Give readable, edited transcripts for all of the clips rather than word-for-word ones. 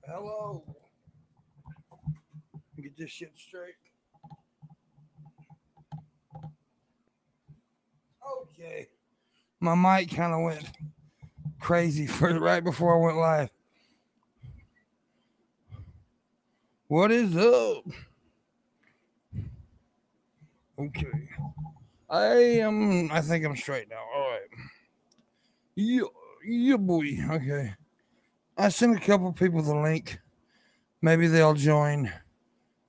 Hello. Get this shit straight. Okay. My mic kind of went crazy for right before I went live. What is up? Okay. I think I'm straight now. All right. Yeah, yeah, boy. Okay. I sent a couple people the link. Maybe they'll join.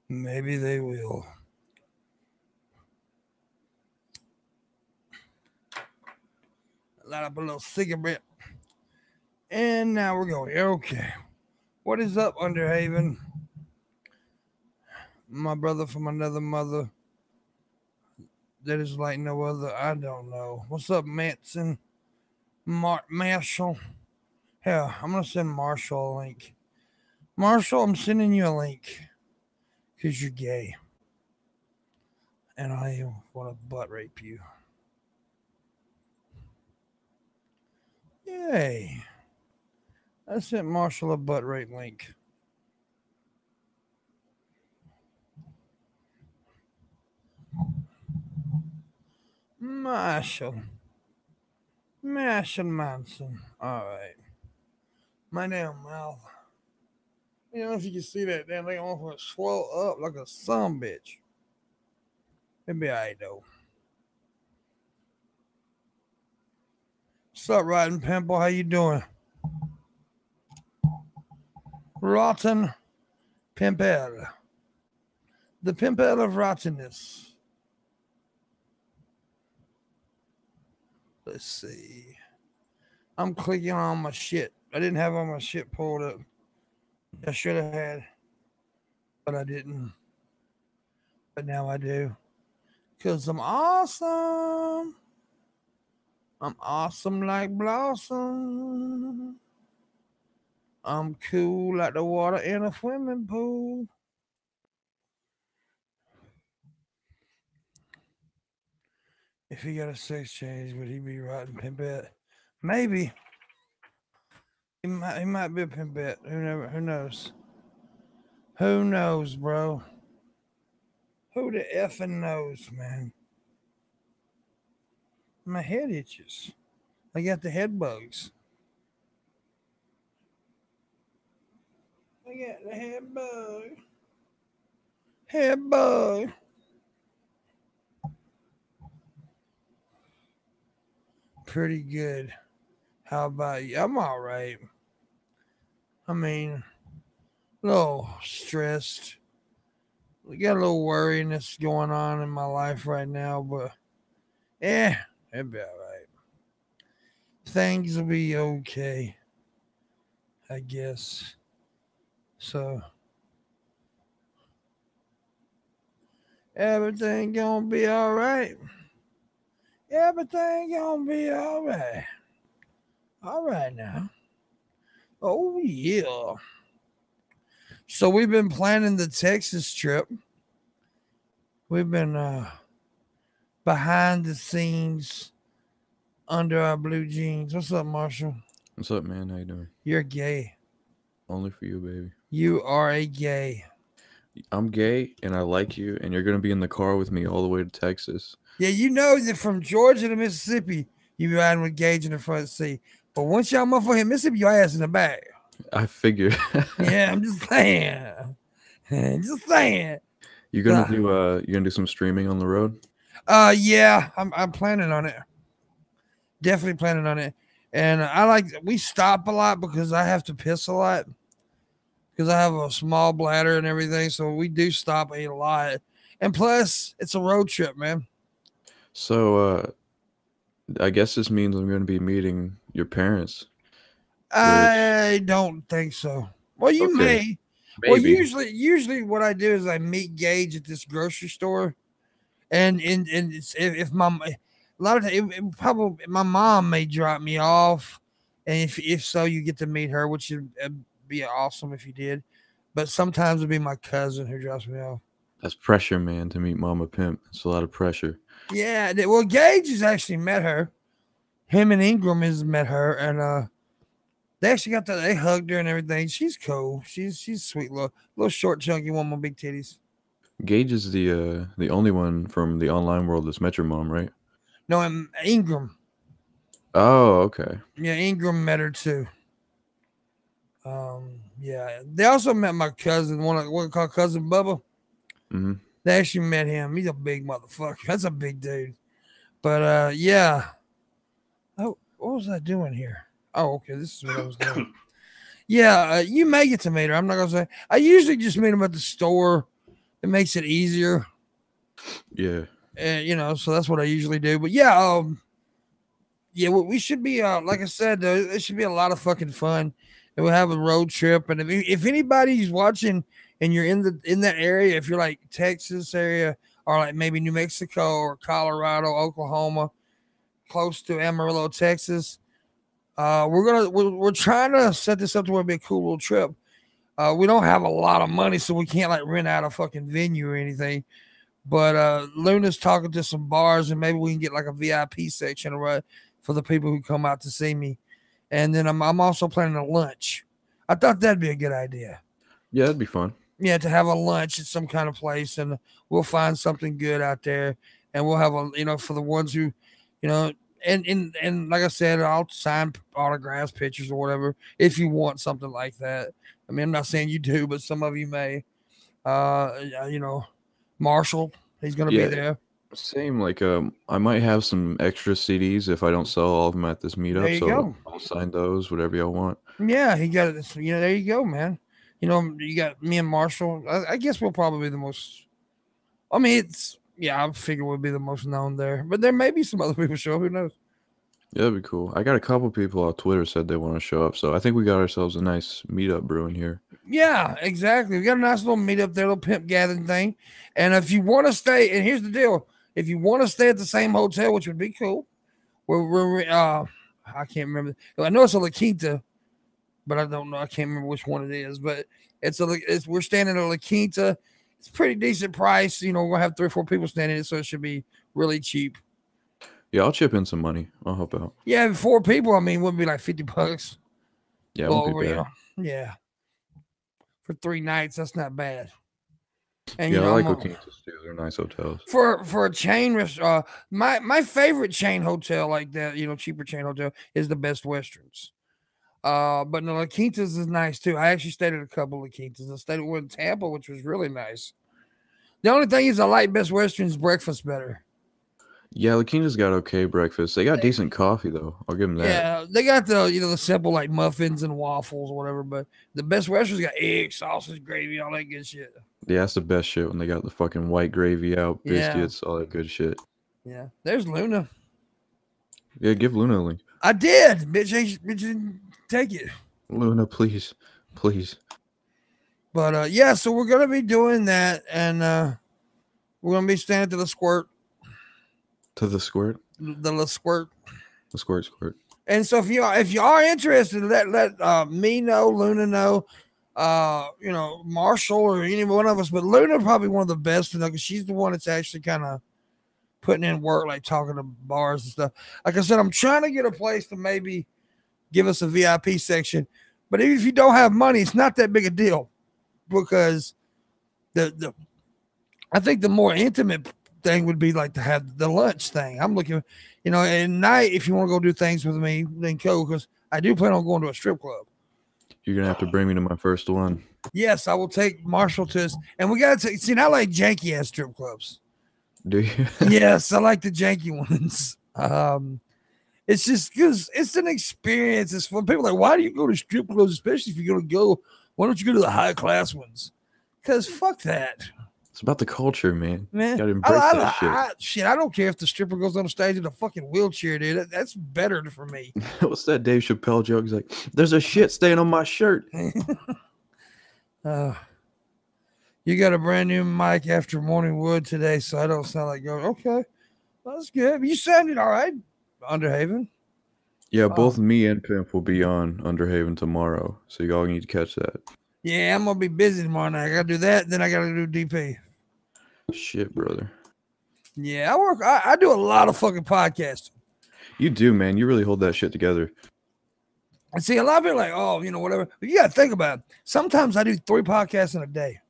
Maybe they will. Light up a little cigarette. And now we're going. Okay. What is up, Underhaven? My brother from another mother. That is like no other. I don't know. What's up, Manson? Marshall? Yeah, I'm going to send Marshall a link. Marshall, I'm sending you a link. Because you're gay. And I want to butt rape you. Yay. I sent Marshall a butt rape link. Marshall Manson. All right. My damn mouth. You know, if you can see that damn thing, I'm going to swell up like a son bitch. It'll be all right, though. What's up, Rotten Pimple? How you doing? Rotten Pimpel. The Pimpel of rottenness. Let's see. I'm clicking on my shit. I didn't have all my shit pulled up. I should have had, but I didn't. But now I do. Because I'm awesome. I'm awesome like Blossom. I'm cool like the water in a swimming pool. If he got a sex change, would he be rotten pimpette? Maybe. He might be a pimpette. Who knows? Who knows, bro? Who the effing knows, man? My head itches. I got the head bugs. I got the head bug. Head bug. Pretty good. How about you? I'm all right. I mean, a little stressed. We got a little worriness going on in my life right now, but yeah, it'll be all right. Things will be okay, I guess. So everything gonna be all right. Everything gonna be all right. All right now. Oh yeah. So we've been planning the Texas trip. We've been behind the scenes under our blue jeans. What's up, Marshall? What's up, man? How you doing? You're gay. Only for you, baby. You are a gay. I'm gay, and I like you, and you're gonna be in the car with me all the way to Texas. Yeah, you know that from Georgia to Mississippi, you be riding with Gage in the front seat. But once y'all motherfucker hit Mississippi, your ass in the back. I figured. Yeah, I'm just saying. Just saying. You're gonna do some streaming on the road. Yeah, I'm planning on it. Definitely planning on it. And we stop a lot because I have to piss a lot. Because I have a small bladder and everything. So we do stop a lot. And plus, it's a road trip, man. So, I guess this means I'm gonna be meeting your parents. I don't think so. Well, you Okay, may. Well, maybe. usually what I do is I meet Gage at this grocery store, and it's, if my a lot of times probably my mom may drop me off, and if so, you get to meet her, which would be awesome if you did. But sometimes it'd be my cousin who drops me off. That's pressure, man, to meet Mama Pimp. It's a lot of pressure. Yeah, well, Gage has actually met her. Him and Ingram has met her, and They actually got they hugged her and everything. She's cool. She's sweet little short chunky one with big titties. Gage is the only one from the online world that's met your mom, right? No, and Ingram. Oh, okay. Yeah, Ingram met her too. Yeah, they also met my cousin, what called cousin Bubba. Mm-hmm. They actually met him. He's a big motherfucker. That's a big dude. But yeah. Oh, what was I doing here? Oh, okay. This is what I was doing. Yeah, you may get to meet her. I'm not gonna say. I usually just meet them at the store. It makes it easier. Yeah. So that's what I usually do. But yeah, yeah, we should be. Like I said, it should be a lot of fucking fun, and we'll have a road trip. And if anybody's watching and you're in that area, if you're like Texas area or like maybe New Mexico or Colorado, Oklahoma, close to Amarillo, Texas, we're trying to set this up to where it'll be a cool little trip. We don't have a lot of money, so we can't like rent out a fucking venue or anything. But Luna's talking to some bars, and maybe we can get like a VIP section right for the people who come out to see me. And then I'm also planning a lunch. I thought that'd be a good idea. Yeah, that'd be fun. Yeah, to have a lunch at some kind of place, and we'll find something good out there, and we'll have for the ones who, and like I said, I'll sign autographs, pictures, or whatever if you want something like that. I mean, I'm not saying you do, but some of you may. Marshall, he's gonna be there. Same, like I might have some extra CDs if I don't sell all of them at this meetup. There you go. I'll sign those, whatever y'all want. Yeah, he got it. There you go, man. You got me and Marshall. I guess we'll probably be the most. I mean, I figure we'll be the most known there, but there may be some other people show up. Who knows? Yeah, that'd be cool. I got a couple people on Twitter said they want to show up, so I think we got ourselves a nice meetup brewing here. Yeah, exactly. We got a nice little meetup there, little pimp gathering thing. And if you want to stay, and here's the deal: if you want to stay at the same hotel, which would be cool, I can't remember. I know it's a La Quinta, but I don't know. I can't remember which one it is. But we're staying at a La Quinta. It's a pretty decent price. We'll have 3 or 4 people staying in it, so it should be really cheap. Yeah, I'll chip in some money. I'll help out. Yeah, 4 people. I mean, wouldn't be like $50. Yeah, it won't be bad. Yeah, for 3 nights, that's not bad. And I like La Quintas too. They're nice hotels. For a chain restaurant, my favorite chain hotel like that, cheaper chain hotel is the Best Westerns. But the La Quintas is nice too. I actually stayed at a couple of La Quintas. I stayed at one in Tampa, which was really nice. The only thing is I like Best Western's breakfast better. Yeah, La Quinta's got okay breakfast. They got decent coffee though. I'll give them that. Yeah, they got the simple like muffins and waffles or whatever. But the Best Western's got eggs, sausage, gravy, all that good shit. Yeah, that's the best shit when they got the fucking white gravy out, biscuits, all that good shit. Yeah, there's Luna. Yeah, give Luna a link. I did, bitch. Bitch, take it. Luna, please. But yeah, so we're gonna be doing that, and we're gonna be staying to the Squirt. To the Squirt. The Squirt. The Squirt. And so if you are interested, let me know, Luna know, Marshall or any one of us. But Luna probably one of the best to know because she's the one that's actually kind of putting in work, like talking to bars and stuff. Like I said, I'm trying to get a place to maybe give us a VIP section. But even if you don't have money, it's not that big a deal because I think the more intimate thing would be like to have the lunch thing. I'm looking, at night, if you want to go do things with me, then go, because I do plan on going to a strip club. You're going to have to bring me to my first one. Yes, I will take Marshall to us. And we got to see, I like janky ass strip clubs. Do you? Yes, I like the janky ones. It's just because it's an experience. It's fun. People are like, why do you go to strip clubs, especially if you're going to go? Why don't you go to the high class ones? Because fuck that. It's about the culture, man. Man, gotta embrace that shit. I don't care if the stripper goes on the stage in a fucking wheelchair, dude. That's better for me. What's that Dave Chappelle joke? He's like, "There's a shit stain on my shirt." You got a brand new mic after morning wood today, so I don't sound like going. Okay, that's good. You sounded all right, Underhaven. Yeah, both me and Pimp will be on Underhaven tomorrow, so you all need to catch that. Yeah, I'm gonna be busy tomorrow night. I gotta do that, then I gotta do DP. Shit, brother. Yeah, I do a lot of fucking podcasting. You do, man. You really hold that shit together. And see, a lot of people are like, oh, whatever. But you got to think about it. Sometimes I do 3 podcasts in a day.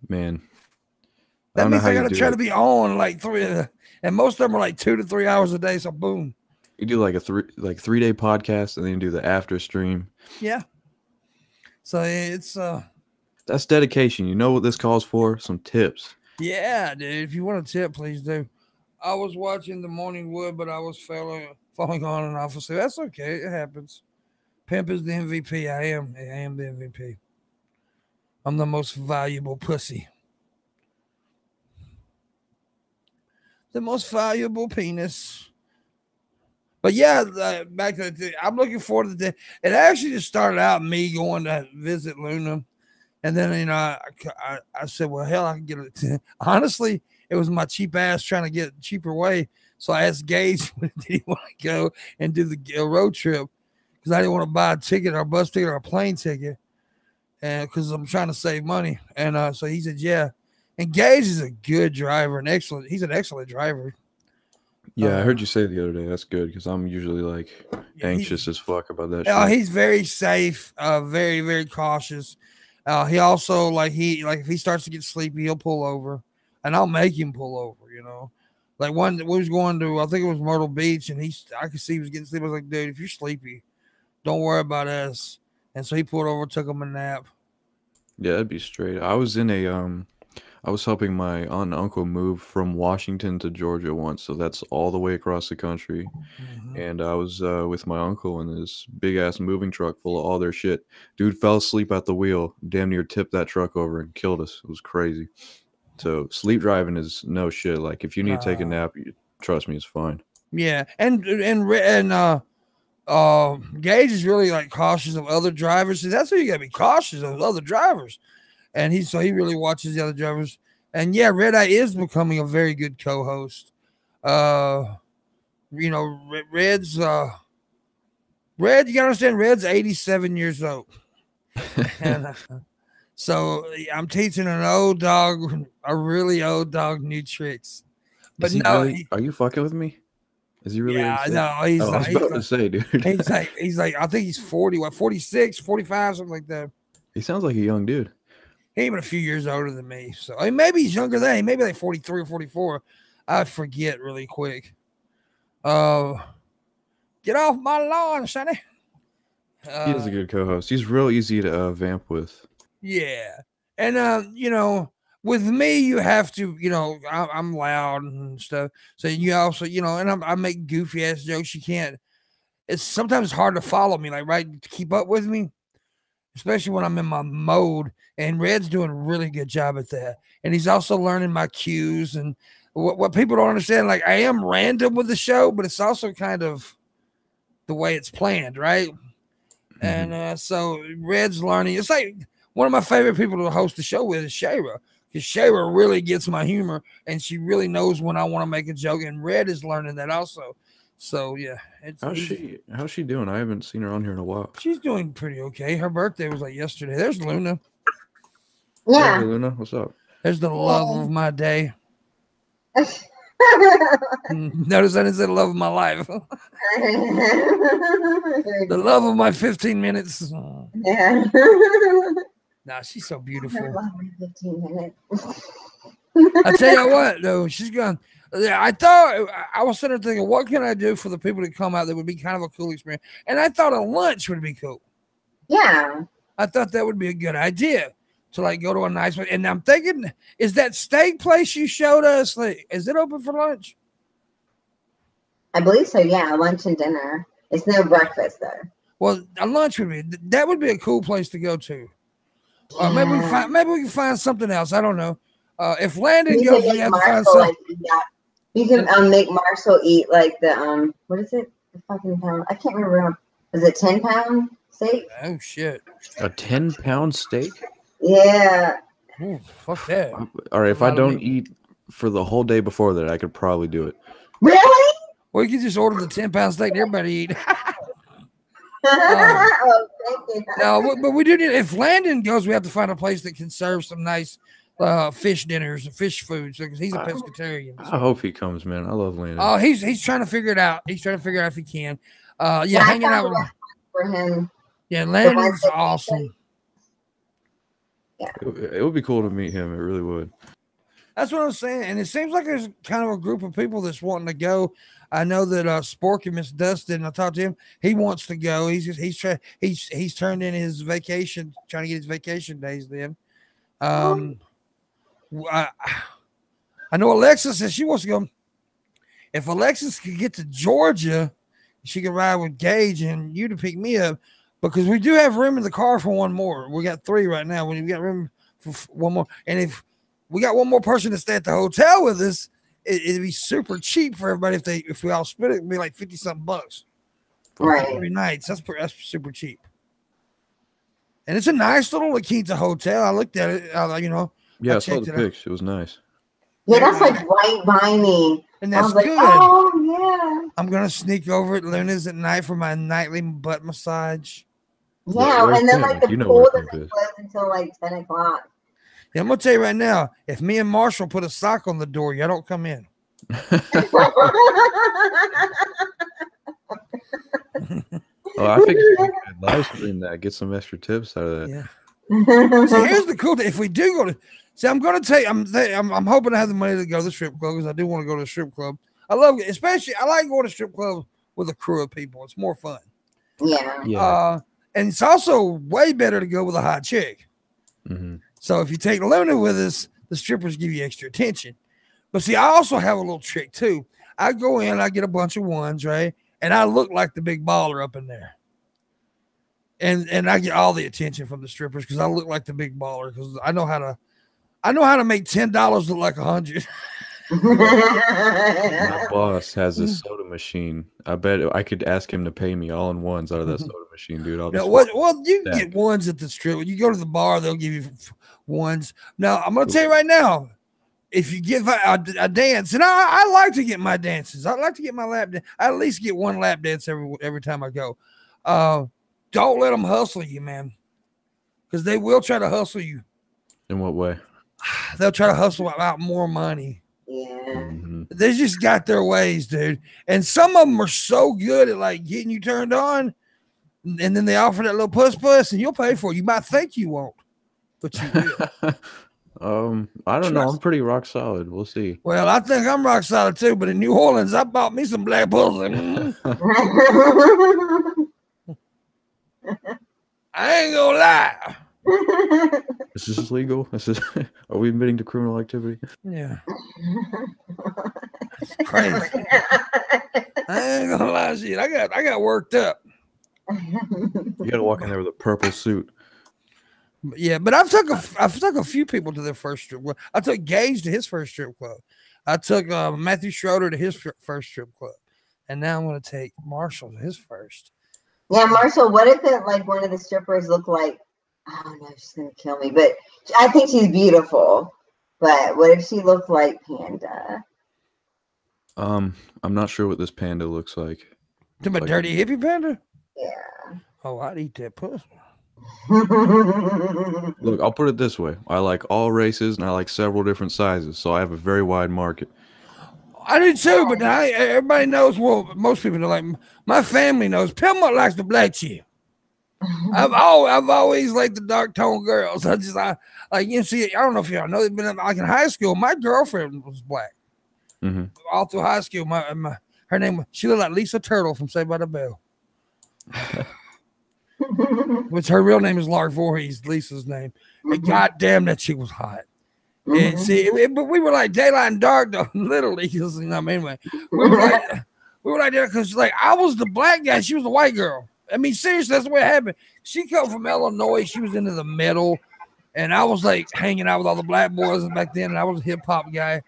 Man. That means I got to try to be on like 3, and most of them are like 2 to 3 hours a day. So boom. You do like a 3-day podcast, and then you do the after stream. Yeah. So it's that's dedication. You know what this calls for? Some tips. Yeah, dude. If you want a tip, please do. I was watching the Morning Wood, but I was falling on and off. So that's okay. It happens. Pimp is the MVP. I am the MVP. I'm the most valuable pussy. The most valuable penis. But yeah, back to the I'm looking forward to the day. It actually just started out me going to visit Luna. And then, I said, well, hell, I can get it. Honestly, it was my cheap ass trying to get a cheaper way. So I asked Gage, did he want to go and do the road trip? Because I didn't want to buy a ticket or a bus ticket or a plane ticket. And because I'm trying to save money. And so he said, yeah. And Gage is a good driver, he's an excellent driver. Yeah, I heard you say the other day. That's good because I'm usually like anxious as fuck about that shit. He's very safe, very, very cautious. He also if he starts to get sleepy, he'll pull over, and I'll make him pull over. Like we was going to, I think it was Myrtle Beach, and I could see he was getting sleepy. I was like, dude, if you're sleepy, don't worry about us. And so he pulled over, took him a nap. Yeah, that'd be straight. I was I was helping my aunt and uncle move from Washington to Georgia once, so that's all the way across the country. Mm-hmm. And I was with my uncle in this big ass moving truck full of all their shit. Dude fell asleep at the wheel, damn near tipped that truck over and killed us. It was crazy. So sleep driving is no shit. Like if you need to take a nap, trust me, it's fine. Yeah, and Gage is really like cautious of other drivers. So that's why you gotta be cautious of other drivers. And he really watches the other drivers. And yeah, Red Eye is becoming a very good co-host. Red's Red, you gotta understand, Red's 87 years old. And so I'm teaching an old dog, a really old dog, new tricks. But are you fucking with me? Is he really? Yeah, no, I was about to say, dude. he's like, I think he's 40, 46, 45, something like that. He sounds like a young dude. He even a few years older than me. So maybe he's younger than me. Maybe like 43 or 44. I forget really quick. Get off my lawn, Sonny. He is a good co-host. He's real easy to vamp with. Yeah. And, with me, you have to, I'm loud and stuff. So you also, and I make goofy ass jokes. You can't, it's sometimes hard to follow me, to keep up with me, especially when I'm in my mode. And Red's doing a really good job at that. And he's also learning my cues and what people don't understand. Like I am random with the show, but it's also kind of the way it's planned, right? Mm-hmm. And so Red's learning. It's like one of my favorite people to host the show with is Shayra. Because Shayra really gets my humor and she really knows when I want to make a joke. And Red is learning that also. So yeah. How's she doing? I haven't seen her on here in a while. She's doing pretty okay. Her birthday was like yesterday. There's Luna. Yeah. Hey, Luna, what's up? There's the love of my day. Notice I didn't say the love of my life. The love of my 15 minutes. Yeah. Nah, she's so beautiful. I love my 15 minutes. I tell you what, though, she's gone. I thought I was sitting there thinking, what can I do for the people that come out that would be kind of a cool experience? And I thought a lunch would be cool. Yeah. I thought that would be a good idea to go to a nice place. And I'm thinking, is that steak place you showed us, is it open for lunch? I believe so. Yeah, lunch and dinner. It's no breakfast though. Well, a lunch would be a cool place to go to. Yeah. Maybe we can find something else. I don't know. If Landon goes, we have to find something. You can make Marshall eat the what is it? The fucking pound. I can't remember. Is it 10-pound steak? Oh shit! A 10-pound steak? Yeah. Ooh, fuck that. All right, if I don't eat for the whole day before that, I could probably do it. Really? Well, you can just order the 10-pound steak and everybody eat. No, but we do need. If Landon goes, we have to find a place that can serve some nice fish dinners and fish food. So, because he's a pescatarian. So. I hope he comes, man. I love Landon. Oh, he's trying to figure it out. He's trying to figure out if he can. Yeah, hanging out with for him. Yeah, Landon's awesome. Yeah, it would be cool to meet him. It really would. That's what I'm saying, and it seems like there's kind of a group of people that's wanting to go. I know that Spork and Miss Dustin. I talked to him. He wants to go. He's turned in his vacation, trying to get his vacation days. Then, I know Alexa says she wants to go. If Alexis could get to Georgia, she could ride with Gage and you to pick me up, because we do have room in the car for one more. We got 3 right now. We got room for one more, and if we got one more person to stay at the hotel with us, it'd be super cheap for everybody if we all split it. It'd be like $50-something right. 3 nights. That's super cheap, and it's a nice little La Quinta hotel. I looked at it. Yeah, I saw the pics. It was nice. Yeah, that's like white viney. And that's like, good. Oh yeah. I'm gonna sneak over at Luna's at night for my nightly butt massage. Yeah, and then like the pool doesn't close until like 10 o'clock. Yeah, I'm gonna tell you right now, if me and Marshall put a sock on the door, y'all don't come in. Oh, I think you could live stream that, get some extra tips out of that. Yeah. So here's the cool thing. If we do go to, I'm gonna tell you, I'm hoping to have the money to go to the strip club, because I do want to go to the strip club. I love it, especially I like going to strip club with a crew of people. It's more fun. Yeah. And it's also way better to go with a hot chick. Mm-hmm. So if you take Luna with us, the strippers give you extra attention. But see, I also have a little trick too. I go in, I get a bunch of ones, right? And I look like the big baller up in there. And I get all the attention from the strippers because I look like the big baller, because I know how to make $10 look like 100. My boss has a soda machine. I bet I could ask him to pay me all in ones out of that soda machine, dude. Well, you can get ones at the strip. When you go to the bar, they'll give you ones. Now, I'm going to tell you right now, if you give a dance, and I like to get my dances. I like to get my lap dance. I at least get one lap dance every time I go. Don't let them hustle you, man, because they will try to hustle you. In what way? They'll try to hustle out more money. Yeah. Mm-hmm. They just got their ways, dude. And some of them are so good at like getting you turned on, and then they offer that little puss, and you'll pay for it. You might think you won't, but you will. I don't know. I'm pretty rock solid. We'll see. Well, I think I'm rock solid too, but in New Orleans, I bought me some black pussy. I ain't gonna lie. Is this legal? Are we admitting to criminal activity? Yeah. It's crazy. I ain't gonna lie, shit. I got worked up. You gotta walk in there with a purple suit. Yeah, but I've took a few people to their first strip club. I took Gage to his first strip club. I took Matthew Schroeder to his first strip club, and now I'm gonna take Marshall to his first. Yeah, Marshall. What if it like one of the strippers look like? Oh no, she's gonna kill me. But I think she's beautiful. But what if she looked like Panda? I'm not sure what this panda looks like. To my dirty hippie panda? Yeah. Oh, I'd eat that pussy. Look, I'll put it this way. I like all races and I like several different sizes, so I have a very wide market. I do too, but everybody knows, well, most people know, like my family knows, Pimpmunk likes the black chick. I've always liked the dark tone girls. I like, you see, I don't know if y'all know, but like in high school, my girlfriend was black. Mm-hmm. All through high school, her name, she looked like Lisa Turtle from Saved by the Bell. Which her real name is Lark Voorhees, Lisa's name. And goddamn, that chick was hot. And see, but we were like daylight and dark though, literally. Anyway, we were like that because like I was the black guy, she was the white girl. I mean, seriously, that's the way it happened. She come from Illinois, she was into the metal, and I was like hanging out with all the black boys back then, and I was a hip hop guy.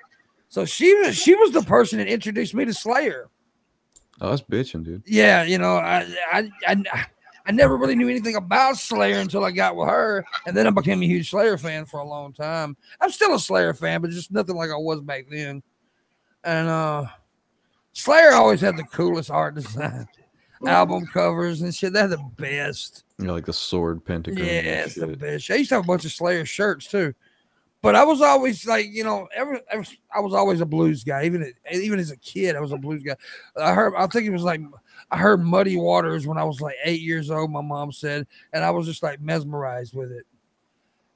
So she was the person that introduced me to Slayer. Oh, that's bitching, dude. Yeah, you know, I never really knew anything about Slayer until I got with her, and then I became a huge Slayer fan for a long time. I'm still a Slayer fan, but just nothing like I was back then. And Slayer always had the coolest art design, album covers and shit. They're the best. You know, like the sword pentagram. Yeah, it's the best. I used to have a bunch of Slayer shirts too, But I was always like, I was always a blues guy. Even as a kid, I was a blues guy. I think it was like, I heard Muddy Waters when I was like 8 years old, my mom said, and I was just like mesmerized with it.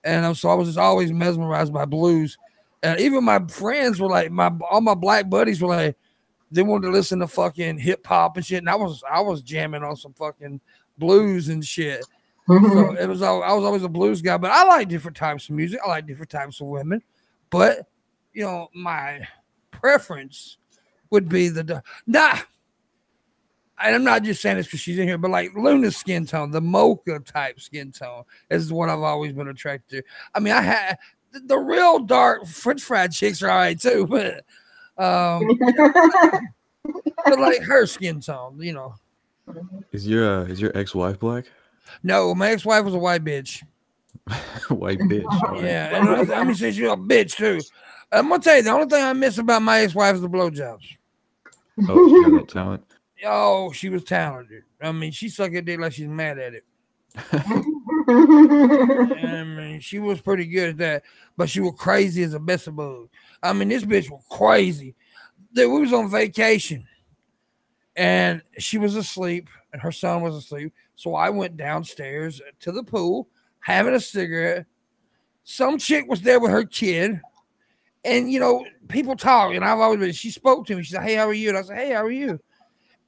And so I was just always mesmerized by blues. And even my friends were like, all my black buddies were like, they wanted to listen to fucking hip hop and shit. And I was jamming on some fucking blues and shit. So I was always a blues guy, but I like different types of music. I like different types of women, but my preference would be and I'm not just saying this because she's in here, but like Luna's skin tone, the mocha type skin tone is what I've always been attracted to. I mean, I had the real dark French fried chicks are all right too, but but like her skin tone, Is your ex-wife black? No, my ex-wife was a white bitch. White bitch. Right. Yeah, and let me say she's a bitch too. I'm gonna tell you, the only thing I miss about my ex-wife is the blowjobs. Oh, she got that talent. Oh, she was talented. I mean, she sucked at dick like she's mad at it. I mean, she was pretty good at that, but she was crazy as a Bessabug. I mean, this bitch was crazy. We was on vacation, and she was asleep, and her son was asleep. So I went downstairs to the pool, having a cigarette. Some chick was there with her kid, and people talk. And I've always been. She spoke to me. She said, "Hey, how are you?" And I said, "Hey, how are you?"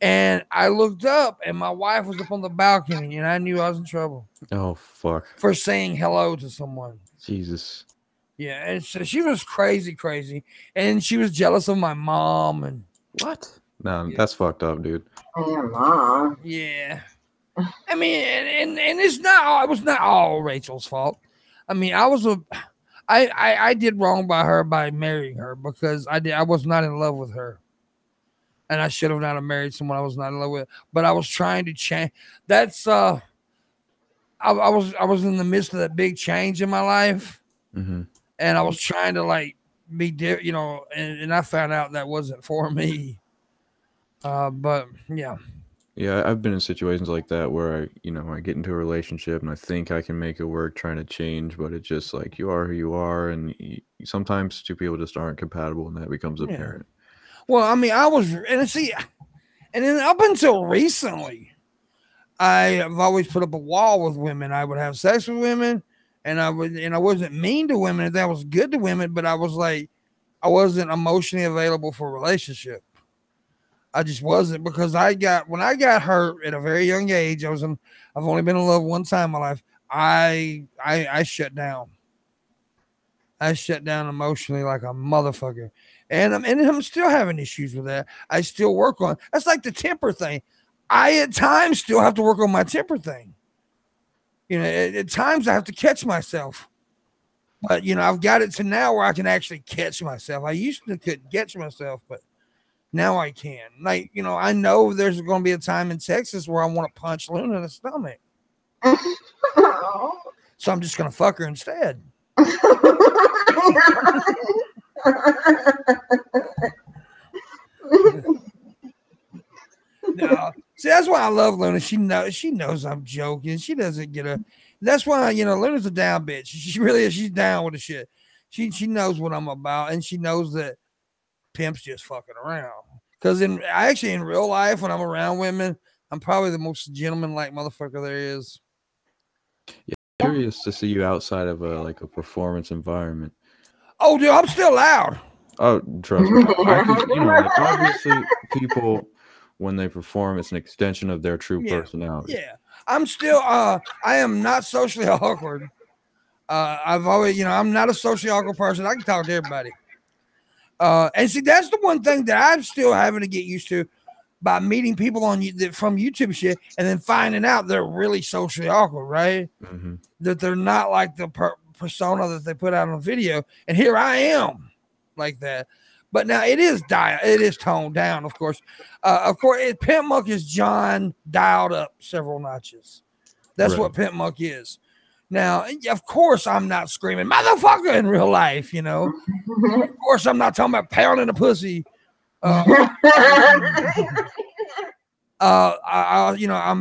And I looked up, and my wife was up on the balcony, and I knew I was in trouble. Oh fuck! For saying hello to someone. Jesus. Yeah, and so she was crazy, and she was jealous of my mom. And what? No, that's fucked up, dude. Your mom. Yeah. I mean, and it was not all Rachel's fault. I mean, I did wrong by her by marrying her because I was not in love with her. And I should have not married someone I was not in love with. But I was trying to change. That's I was in the midst of that big change in my life. Mm-hmm. And I was trying to like be different, and I found out that wasn't for me. But yeah. Yeah, I've been in situations like that where I get into a relationship and I think I can make it work trying to change, but it's just like you are who you are, and sometimes two people just aren't compatible, and that becomes apparent. Well, I mean, and then up until recently, I've always put up a wall with women. I would have sex with women, and I wasn't mean to women. That was good to women, but I was like, I wasn't emotionally available for a relationship. I just wasn't, because when I got hurt at a very young age, I've only been in love one time in my life. I shut down. I shut down emotionally like a motherfucker. And I'm still having issues with that. I still work on. That's like the temper thing. I at times still have to work on my temper thing. At times I have to catch myself. But I've got it to now where I can actually catch myself. I used to couldn't catch myself, but now I can. Like, I know there's going to be a time in Texas where I want to punch Luna in the stomach. So I'm just going to fuck her instead. No. See, that's why I love Luna. She knows I'm joking. She doesn't get a. That's why Luna's a down bitch. She really is. She's down with the shit. She knows what I'm about, and she knows that Pimp's just fucking around. Because in real life, when I'm around women, I'm probably the most gentleman-like motherfucker there is. Yeah, curious to see you outside of a performance environment. Oh, dude, I'm still loud. Oh, trust me. Obviously, people, when they perform, it's an extension of their true personality. Yeah, I'm still. I am not socially awkward. I've always, I'm not a socially awkward person. I can talk to everybody. And see, that's the one thing that I'm still having to get used to by meeting people from YouTube shit, and then finding out they're really socially awkward, right? Mm-hmm. That they're not like the persona that they put out on video. And here I am like that. But now it is toned down, of course. Pimpmunk is John dialed up several notches. That's what Pimpmunk is. Now, of course, I'm not screaming motherfucker in real life, Of course, I'm not talking about pounding a pussy. I'm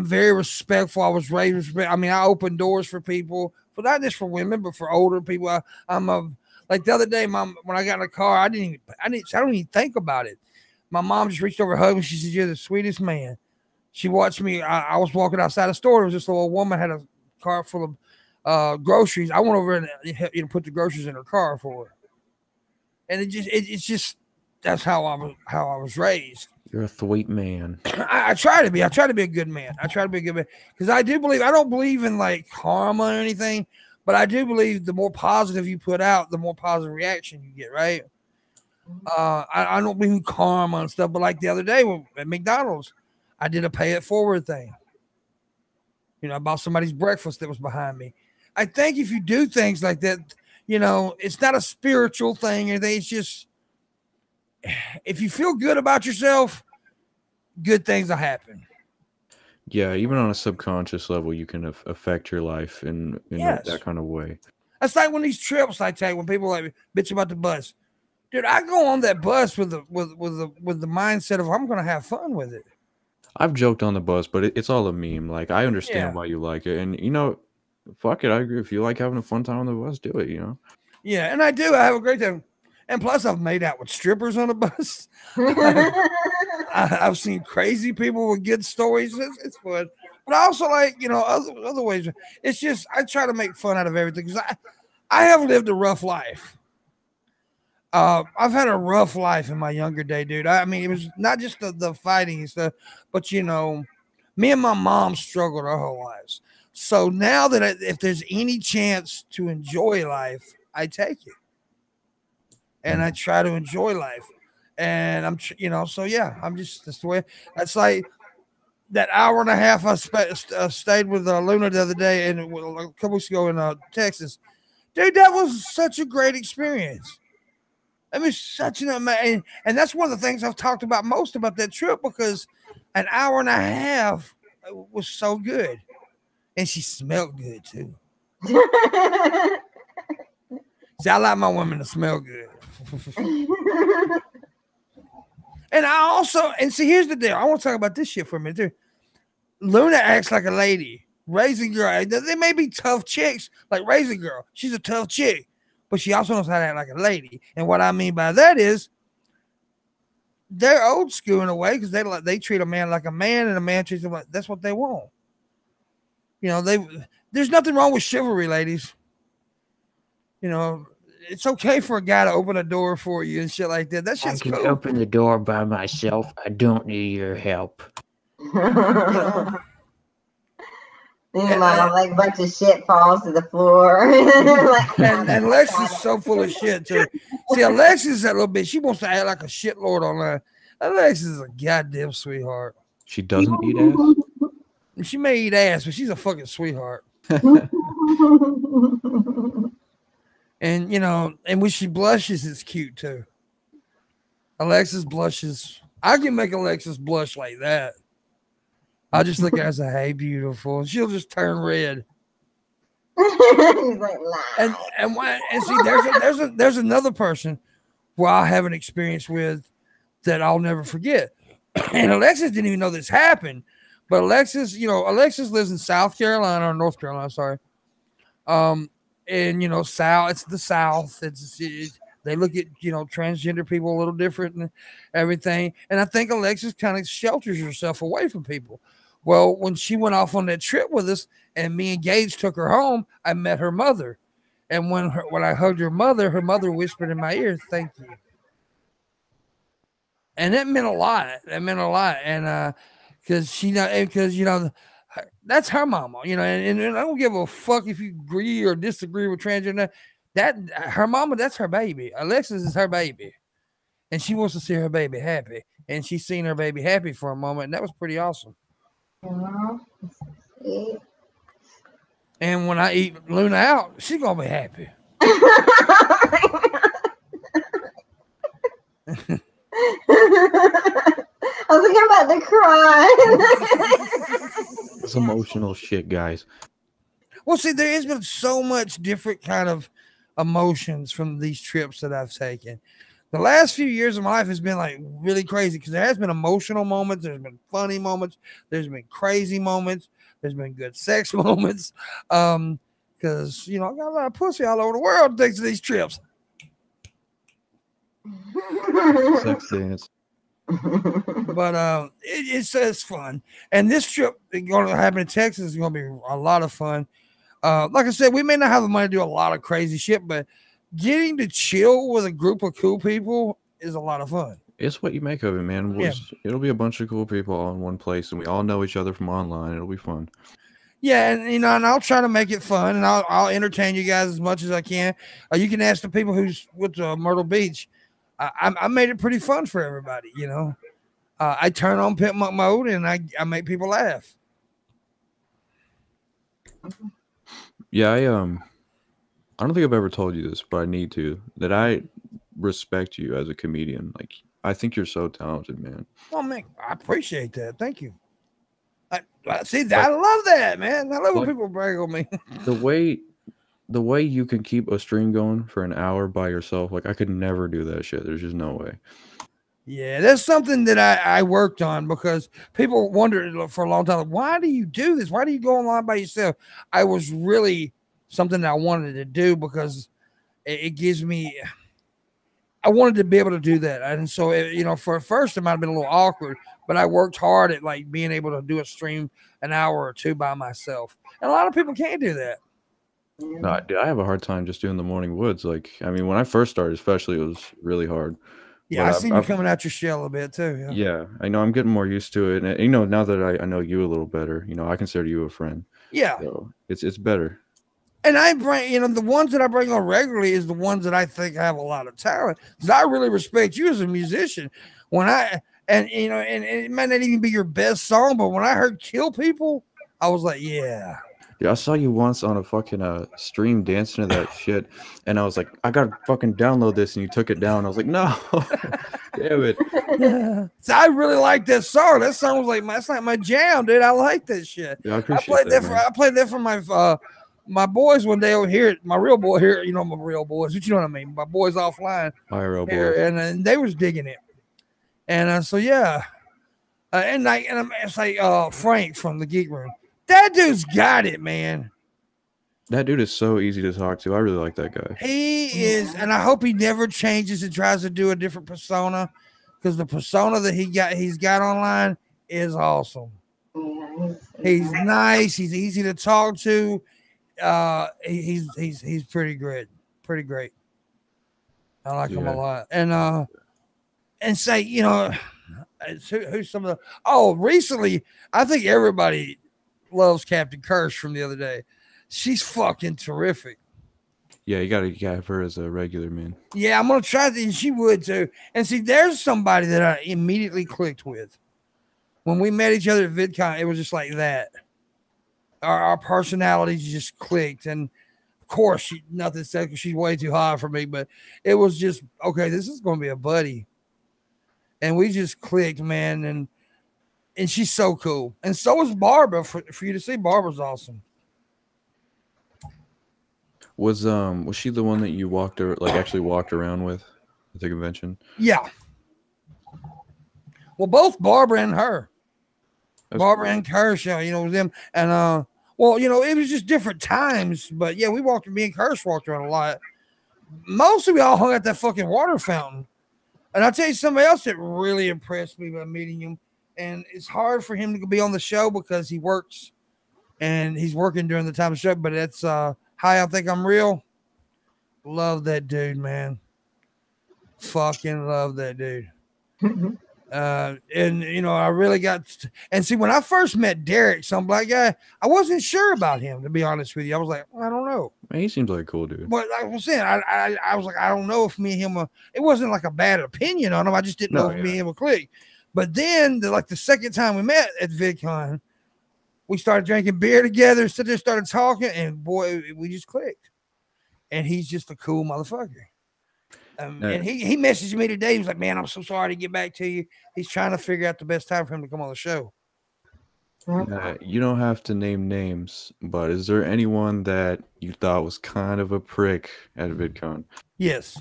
very respectful. I was raised respect. I mean, I open doors for people, but not just for women, but for older people. Like the other day, Mom, when I got in the car, I don't even think about it. My mom just reached over, hugged me. She said, "You're the sweetest man." She watched me. I was walking outside the store. There was this little woman had a car full of groceries. I went over and put the groceries in her car for her. And it's just that's how I was raised. You're a sweet man. I try to be. I try to be a good man. I try to be a good man because I don't believe in like karma or anything, but I do believe the more positive you put out, the more positive reaction you get. Right? I don't believe in karma and stuff, but like the other day at McDonald's, I did a pay it forward thing. I bought somebody's breakfast that was behind me. I think if you do things like that, it's not a spiritual thing or anything. It's just if you feel good about yourself, good things will happen. Yeah, even on a subconscious level, you can affect your life in that kind of way. That's like when these trips I take, when people like bitch about the bus. Dude, I go on that bus with the mindset of I'm gonna have fun with it. I've joked on the bus, but it's all a meme. Like I understand why you like it, and fuck it. I agree. If you like having a fun time on the bus, do it. Yeah, and I do. I have a great time. And plus, I've made out with strippers on the bus. I've seen crazy people with good stories. It's fun. But I also like, other ways. It's just, I try to make fun out of everything because I have lived a rough life. I've had a rough life in my younger day, dude. I mean, it was not just the fighting and stuff, but, me and my mom struggled our whole lives. So now that if there's any chance to enjoy life, I take it. And I try to enjoy life. And I'm just, that's the way. That's like that hour and a half I stayed with Luna the other day and a couple weeks ago in Texas. Dude, that was such a great experience. It was such an amazing, and that's one of the things I've talked about most about that trip because an hour and a half was so good. And she smelled good too. See, I like my women to smell good. And see, here's the deal. I want to talk about this shit for a minute too. Luna acts like a lady. Raising Girl, they may be tough chicks, like Raising Girl. She's a tough chick, but she also knows how to act like a lady. And what I mean by that is they're old school in a way because they treat a man like a man and a man treats them like that's what they want. There's nothing wrong with chivalry, ladies. It's okay for a guy to open a door for you and shit like that. That shit's cool. I can open the door by myself. I don't need your help. Meanwhile, like a bunch of shit falls to the floor. and Lex is so full of shit too. See, Alexis is that little bitch. She wants to act like a shitlord online. Alexis is a goddamn sweetheart. She doesn't eat ass. She may eat ass, but she's a fucking sweetheart. And and when she blushes, it's cute too. Alexis blushes. I can make Alexis blush like that. I just look at her and say, "Hey, beautiful." She'll just turn red. He's like, and see, there's another person where I have an experience with that I'll never forget. And Alexis didn't even know this happened, but Alexis lives in South Carolina or North Carolina, sorry. And South, it's the South. They look at transgender people a little different and everything. And I think Alexis kind of shelters herself away from people. Well, when she went off on that trip with us, and me and Gage took her home, I met her mother. And when I hugged her mother whispered in my ear, "Thank you." And that meant a lot. And because that's her mama, and I don't give a fuck if you agree or disagree with transgender. That her mama, that's her baby. Alexis is her baby, and she wants to see her baby happy. And she's seen her baby happy for a moment, and that was pretty awesome. And when I eat Luna out, she's gonna be happy. I was thinking about to cry. It's emotional shit, guys. Well, see, there has been so much different kind of emotions from these trips that I've taken. The last few years of my life has been like really crazy because there has been emotional moments, there's been funny moments, there's been crazy moments, there's been good sex moments. Because I got a lot of pussy all over the world thanks to these trips. Sex dance. But it's fun. And this trip going to happen in Texas is going to be a lot of fun. Like I said, we may not have the money to do a lot of crazy shit, but getting to chill with a group of cool people is a lot of fun. It's what you make of it, man. Yeah. It'll be a bunch of cool people all in one place, and we all know each other from online. It'll be fun. Yeah, and and I'll try to make it fun, and I'll entertain you guys as much as I can. You can ask the people who's with Myrtle Beach. I made it pretty fun for everybody. I turn on Pimpmunk mode, and I make people laugh. Yeah, I don't think I've ever told you this, but I need to. That I respect you as a comedian. Like, I think you're so talented, man. Oh man, I appreciate that. Thank you. I see that. I love that, man. I love when people brag on me. The way you can keep a stream going for an hour by yourself, like I could never do that shit. There's just no way. Yeah, that's something that I worked on because people wondered for a long time, why do you do this? Why do you go online by yourself? I was really something that I wanted to do because it gives me. I wanted to be able to do that, and so for at first it might have been a little awkward, but I worked hard at like being able to do a stream an hour or two by myself, and a lot of people can't do that. No, dude, I have a hard time just doing the morning woods. Like, I mean, when I first started, especially, it was really hard. Yeah, I seen you coming out your shell a bit too. Yeah, I know. I'm getting more used to it, and now that I know you a little better, I consider you a friend. Yeah, so it's better. And I bring, the ones that I bring on regularly is the ones that I think have a lot of talent. Because I really respect you as a musician. And it might not even be your best song, but when I heard "Kill People," I was like, yeah. Yeah, I saw you once on a fucking stream dancing to that shit, and I was like, I gotta fucking download this, and you took it down. I was like, no, damn it. Yeah. So I really like that song. That song was like that's like my jam, dude. I like that shit. Yeah, I appreciate that. I played that for my boys one day over here. My real boy here, my real boys, but you know what I mean. My boys offline, my real boys, and they was digging it. And so yeah, it's like Frank from the Geek Room. That dude's got it, man. That dude is so easy to talk to. I really like that guy. He is, and I hope he never changes and tries to do a different persona, because the persona that he's got online is awesome. He's nice. He's easy to talk to. He's pretty great. Pretty great. I like him a lot. And say, who's some of the recently, I think everybody loves Captain Kirsch from the other day. She's fucking terrific. Yeah, you gotta have her as a regular, man. Yeah, I'm gonna try that, and she would too. And see, there's somebody that I immediately clicked with. When we met each other at VidCon, it was just like that. Our personalities just clicked, and of course, nothing said because she's way too high for me. But it was just okay. This is gonna be a buddy, and we just clicked, man. And she's so cool, and so is Barbara. For you to see, Barbara's awesome. Was she the one that you actually walked around with at the convention? Yeah. Well, both Barbara and her. That's Barbara cool. And Kershaw, them. And it was just different times. But yeah, me and Kirsch walked around a lot. Mostly we all hung at that fucking water fountain. And I'll tell you somebody else that really impressed me by meeting him. And it's hard for him to be on the show because he works and he's working during the time of the show. But it's Hi, I Think I'm Real. Love that dude, man. Fucking love that dude. I really and see, when I first met Derek, some black guy, I wasn't sure about him, to be honest with you. I was like, I don't know. Man, he seems like a cool dude. But like I was saying, I was like, I don't know if me and him, it wasn't like a bad opinion on him. I just didn't know if me and him would click. But then, the second time we met at VidCon, we started drinking beer together, sit there, started talking, and boy, we just clicked. And he's just a cool motherfucker. And he messaged me today. He was like, man, I'm so sorry to get back to you. He's trying to figure out the best time for him to come on the show. You don't have to name names, but is there anyone that you thought was kind of a prick at VidCon? Yes.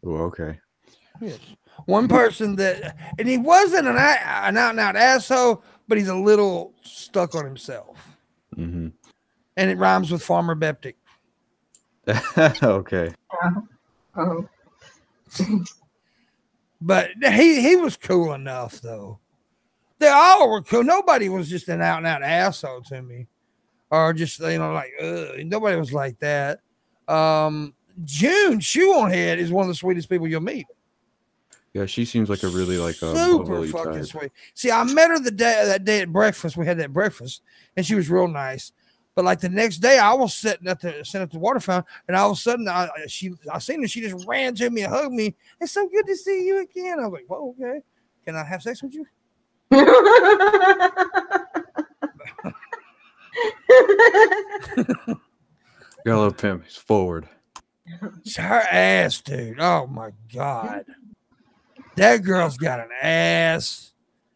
Oh, okay. Yes. One person and he wasn't an out-and-out asshole, but he's a little stuck on himself. Mm-hmm. And it rhymes with Farmer Beptic. Okay. But he was cool enough though. They all were cool. Nobody was just an out and out asshole to me, or just like nobody was like that. June Shoeonhead is one of the sweetest people you'll meet. Yeah, she seems like a really super fucking type. sweet. See, I met her that day at breakfast. We had that breakfast, and she was real nice. But like the next day, I was sitting at the water fountain, and all of a sudden, I seen her. She just ran to me and hugged me. It's so good to see you again. I was like, "Well, okay, can I have sex with you?" Got a little pimp. He's forward. It's her ass, dude. Oh my god, that girl's got an ass,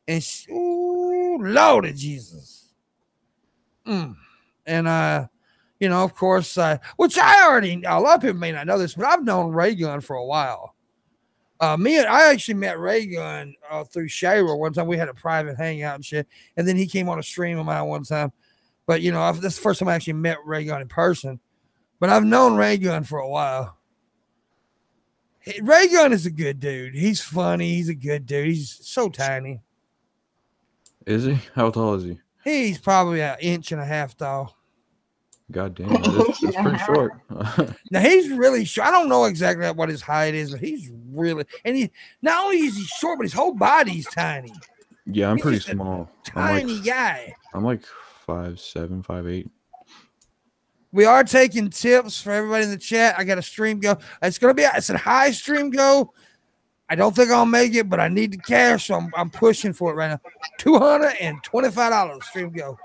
and Lord of Jesus. And of course, which I already know. A lot of people may not know this, but I've known Ray Gun for a while. I actually met Ray Gun through Shayra one time. We had a private hangout and shit, and then he came on a stream of mine one time. But that's the first time I actually met Ray Gun in person. But I've known Ray Gun for a while. Ray Gun is a good dude. He's funny. He's a good dude. He's so tiny. Is he? How tall is he? He's probably an inch and a half tall. God damn, that's pretty short. Now he's really short. I don't know exactly what his height is, but he's really, and he not only is he short, but his whole body's tiny. Yeah, I'm pretty small. Tiny guy. I'm like 5'7", 5'8". We are taking tips for everybody in the chat. I got a stream go. It's a high stream go. I don't think I'll make it, but I need the cash, so I'm pushing for it right now. $225 stream go.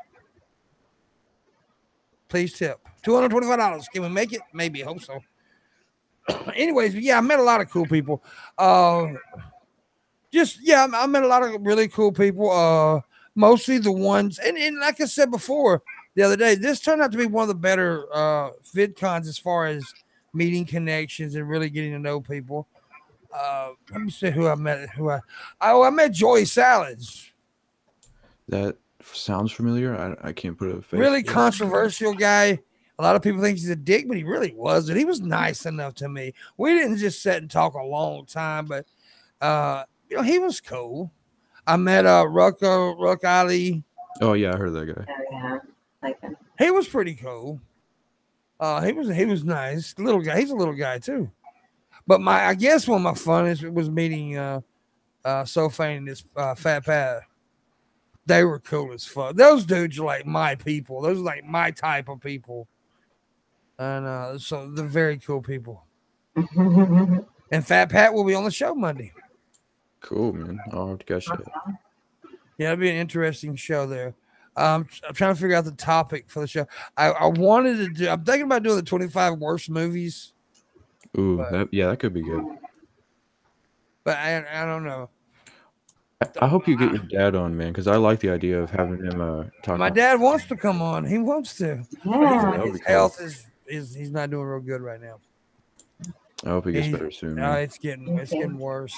Please tip. $225. Can we make it? Maybe. I hope so. Anyways, yeah, I met a lot of cool people. I met a lot of really cool people. Mostly the ones, and like I said before the other day, this turned out to be one of the better VidCons as far as meeting connections and really getting to know people. Let me see who I met. I met Joey Salads. That sounds familiar. I can't put a face. Really controversial guy. A lot of people think he's a dick, but he really wasn't. He was nice enough to me. We didn't just sit and talk a long time, but he was cool. I met Ruck Ali. Oh yeah, I heard that guy. Oh, yeah. Like him. He was pretty cool. He was nice. Little guy. He's a little guy too. But I guess one of my funnest was meeting Sofane and this Fat Pat. They were cool as fuck. Those dudes are like my people. Those are like my type of people. And so they're very cool people. And Fat Pat will be on the show Monday. Cool, man. I'll have to catch that. Yeah, it'll be an interesting show there. I'm trying to figure out the topic for the show. I wanted to do. I'm thinking about doing the 25 worst movies. Ooh, that could be good. But I don't know. I hope you get your dad on, man, because I like the idea of having him talk. My dad wants to come on. He wants to. Yeah. His health is he's not doing real good right now. I hope he gets better soon. No, it's getting worse.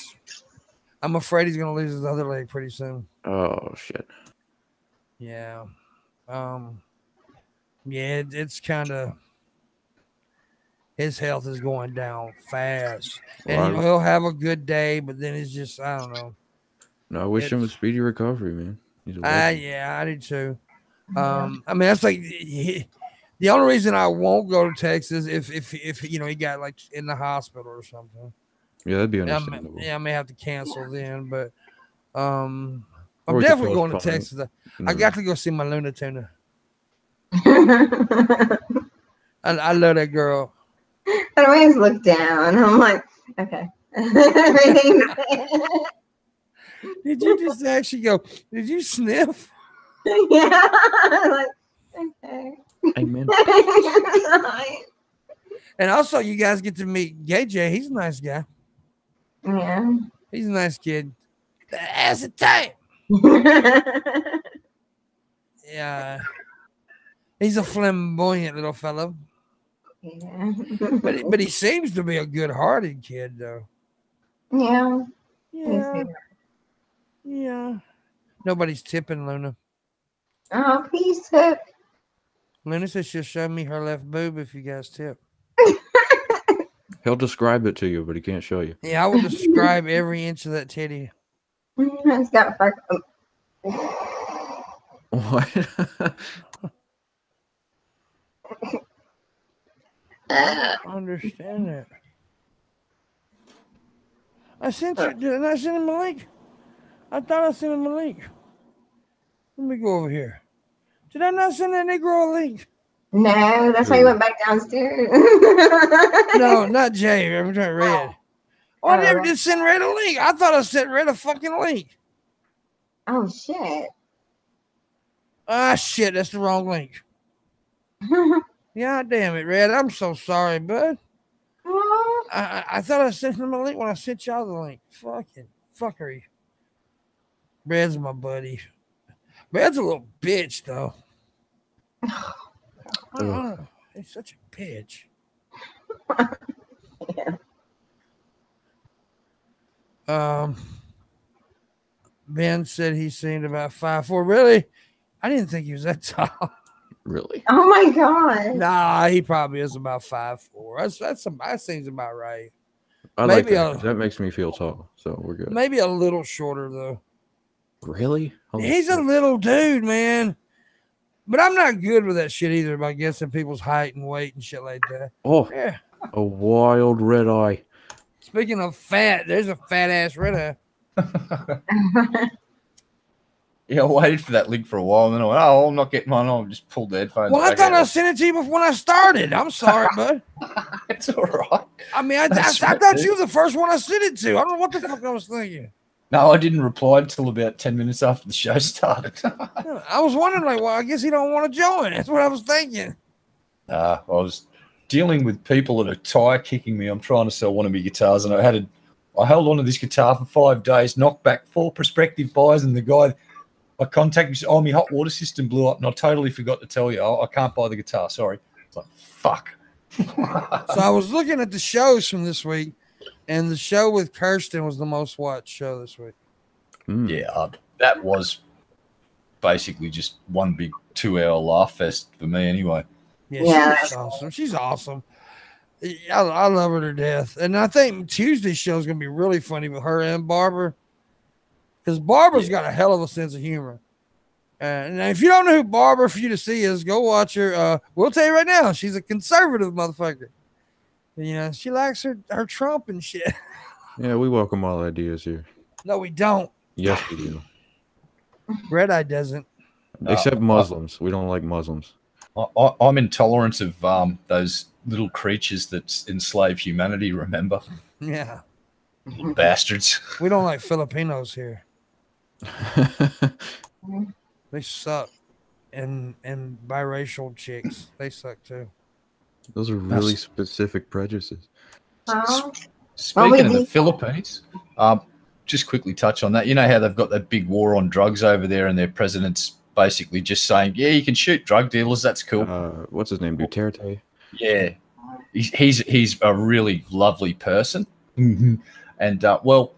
I'm afraid he's gonna lose his other leg pretty soon. Oh shit. Yeah. It's kind of, his health is going down fast. And he'll have a good day, but then it's just, I don't know. No, I wish him a speedy recovery, man. Yeah, I do too. I mean, that's like the only reason I won't go to Texas if he got like in the hospital or something. Yeah, that'd be understandable. I may have to cancel then, but I'm definitely going to Texas. I got to go see my Luna Tuna. I love that girl. I always look down. I'm like, okay. Did you just actually go? Did you sniff? Yeah. I'm like, okay. Amen. And also, you guys get to meet JJ. He's a nice guy. Yeah. He's a nice kid. That's a time. Yeah. He's a flamboyant little fellow. Yeah. But he seems to be a good-hearted kid, though. Yeah. Yeah. Yeah. Nobody's tipping Luna. Oh, please tip. Luna says she'll show me her left boob if you guys tip. He'll describe it to you, but he can't show you. Yeah, I will describe every inch of that titty. It's got fuck. What? I don't understand that. I sent you. Did I not send him a link? I thought I sent him a link. Let me go over here. Did I not send that Negro a link? No, that's why you went back downstairs. No, not Jay. I'm trying Red. Oh, I never did send Red a link. I thought I sent Red a fucking link. Oh shit. Ah, shit. That's the wrong link. Yeah, damn it, Red. I'm so sorry, bud. I thought I sent him a link when I sent y'all the link. Fucking fuckery. Red's my buddy. Red's a little bitch, though. He's such a bitch. Yeah. Ben said he seemed about 5'4". Really? I didn't think he was that tall. Really? Oh my god. Nah, he probably is about 5'4". That seems about right. I like that. That makes me feel tall, so we're good. Maybe a little shorter though. Really? He's a little dude, man. But I'm not good with that shit either by guessing people's height and weight and shit like that. Oh, yeah. A wild red eye. Speaking of fat, there's a fat ass red eye. Yeah, I waited for that link for a while, and then I went, "Oh, I'm not getting mine." I'll just pull the headphones. Well, I thought I sent it to you before when I started. I'm sorry, bud. It's all right. I mean, I thought you were the first one I sent it to. I don't know what the fuck I was thinking. No, I didn't reply until about 10 minutes after the show started. I was wondering, like, well, I guess he don't want to join. That's what I was thinking. I was dealing with people that are tire kicking me. I'm trying to sell one of my guitars, and I held on to this guitar for 5 days, knocked back 4 prospective buyers, and the guy I contacted me said, "Oh, my hot water system blew up, and I totally forgot to tell you. I can't buy the guitar. Sorry." It's like, fuck. So I was looking at the shows from this week, and the show with Kirsten was the most watched show this week. Yeah, that was basically just one big 2-hour laugh fest for me anyway. Yeah, she's awesome. She's awesome. I love her to death. And I think Tuesday's show is going to be really funny with her and Barbara. Because Barbara's got a hell of a sense of humor. And if you don't know who Barbara for you to see is, go watch her. We'll tell you right now, she's a conservative motherfucker. You know, she likes her Trump and shit. Yeah, we welcome all ideas here. No, we don't. Yes, we do. Red Eye doesn't. Except Muslims. We don't like Muslims. I'm intolerant of those little creatures that enslave humanity, remember? Yeah. Bastards. We don't like Filipinos here. They suck. And biracial chicks, they suck too. Those are really specific prejudices. Speaking of the Philippines, just quickly touch on that. You know how they've got that big war on drugs over there, and their president's basically just saying, "Yeah, you can shoot drug dealers. That's cool." What's his name? Duterte. Yeah, he's a really lovely person, and well,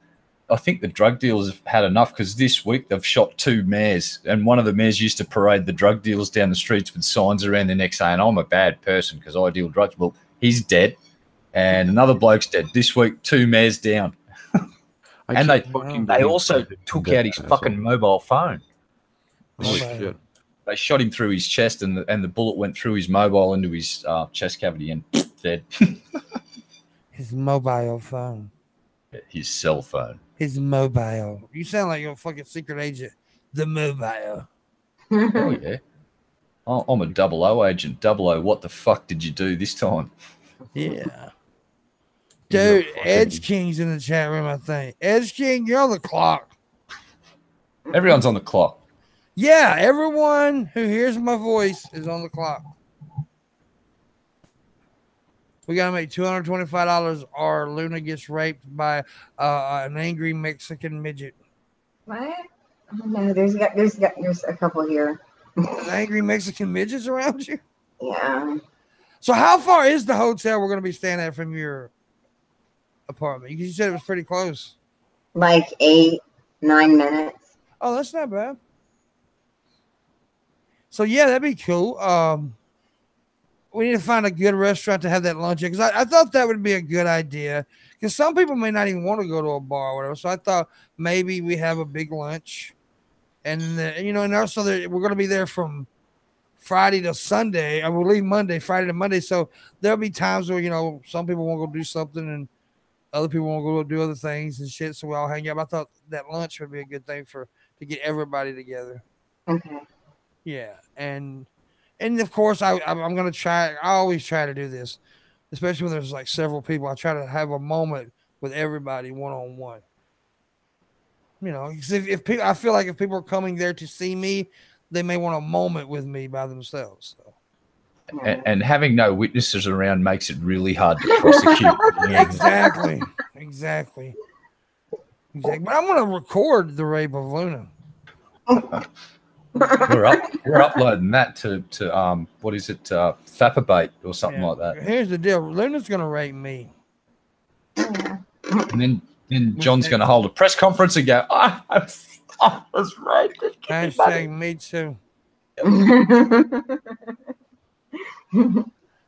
I think the drug dealers have had enough because this week they've shot 2 mayors, and one of the mayors used to parade the drug dealers down the streets with signs around their neck saying, "I'm a bad person because I deal drugs." Well, he's dead, and another bloke's dead. This week, 2 mayors down, and they also took out his fucking mobile phone. Holy shit! They shot him through his chest, and the bullet went through his mobile into his chest cavity and dead. His mobile phone. His cell phone. His mobile. You sound like you're a fucking secret agent. The mobile. Oh, yeah. I'm a 00 agent. 00, what the fuck did you do this time? Yeah. Dude, Edge King's in the chat room, I think. Edge King, you're on the clock. Everyone's on the clock. Yeah, everyone who hears my voice is on the clock. We got to make $225 or Luna gets raped by an angry Mexican midget. What? Oh, no, there's a couple here. There's angry Mexican midgets around you? Yeah. So how far is the hotel we're going to be staying at from your apartment? You said it was pretty close. Like 8-9 minutes. Oh, that's not bad. So, yeah, that'd be cool. we need to find a good restaurant to have that lunch at, because I thought that would be a good idea, because some people may not even want to go to a bar or whatever. So I thought maybe we have a big lunch, and and also we're going to be there from Friday to Sunday. I will leave Friday to Monday. So there'll be times where some people want to go do something and other people want to go do other things and shit. So we all hang out. I thought that lunch would be a good thing to get everybody together. Okay. Yeah, and of course I'm gonna try. I always try to do this, especially when there's like several people. I try to have a moment with everybody one on one. Because if people, I feel like if people are coming there to see me, they may want a moment with me by themselves. So. And having no witnesses around makes it really hard to prosecute. Exactly. But I'm gonna record the rape of Luna. We're uploading that to what is it, Fapabait or something like that. Here's the deal: Luna's gonna rape me, and then John's gonna hold a press conference and go, "I was raped." Hashtag me too.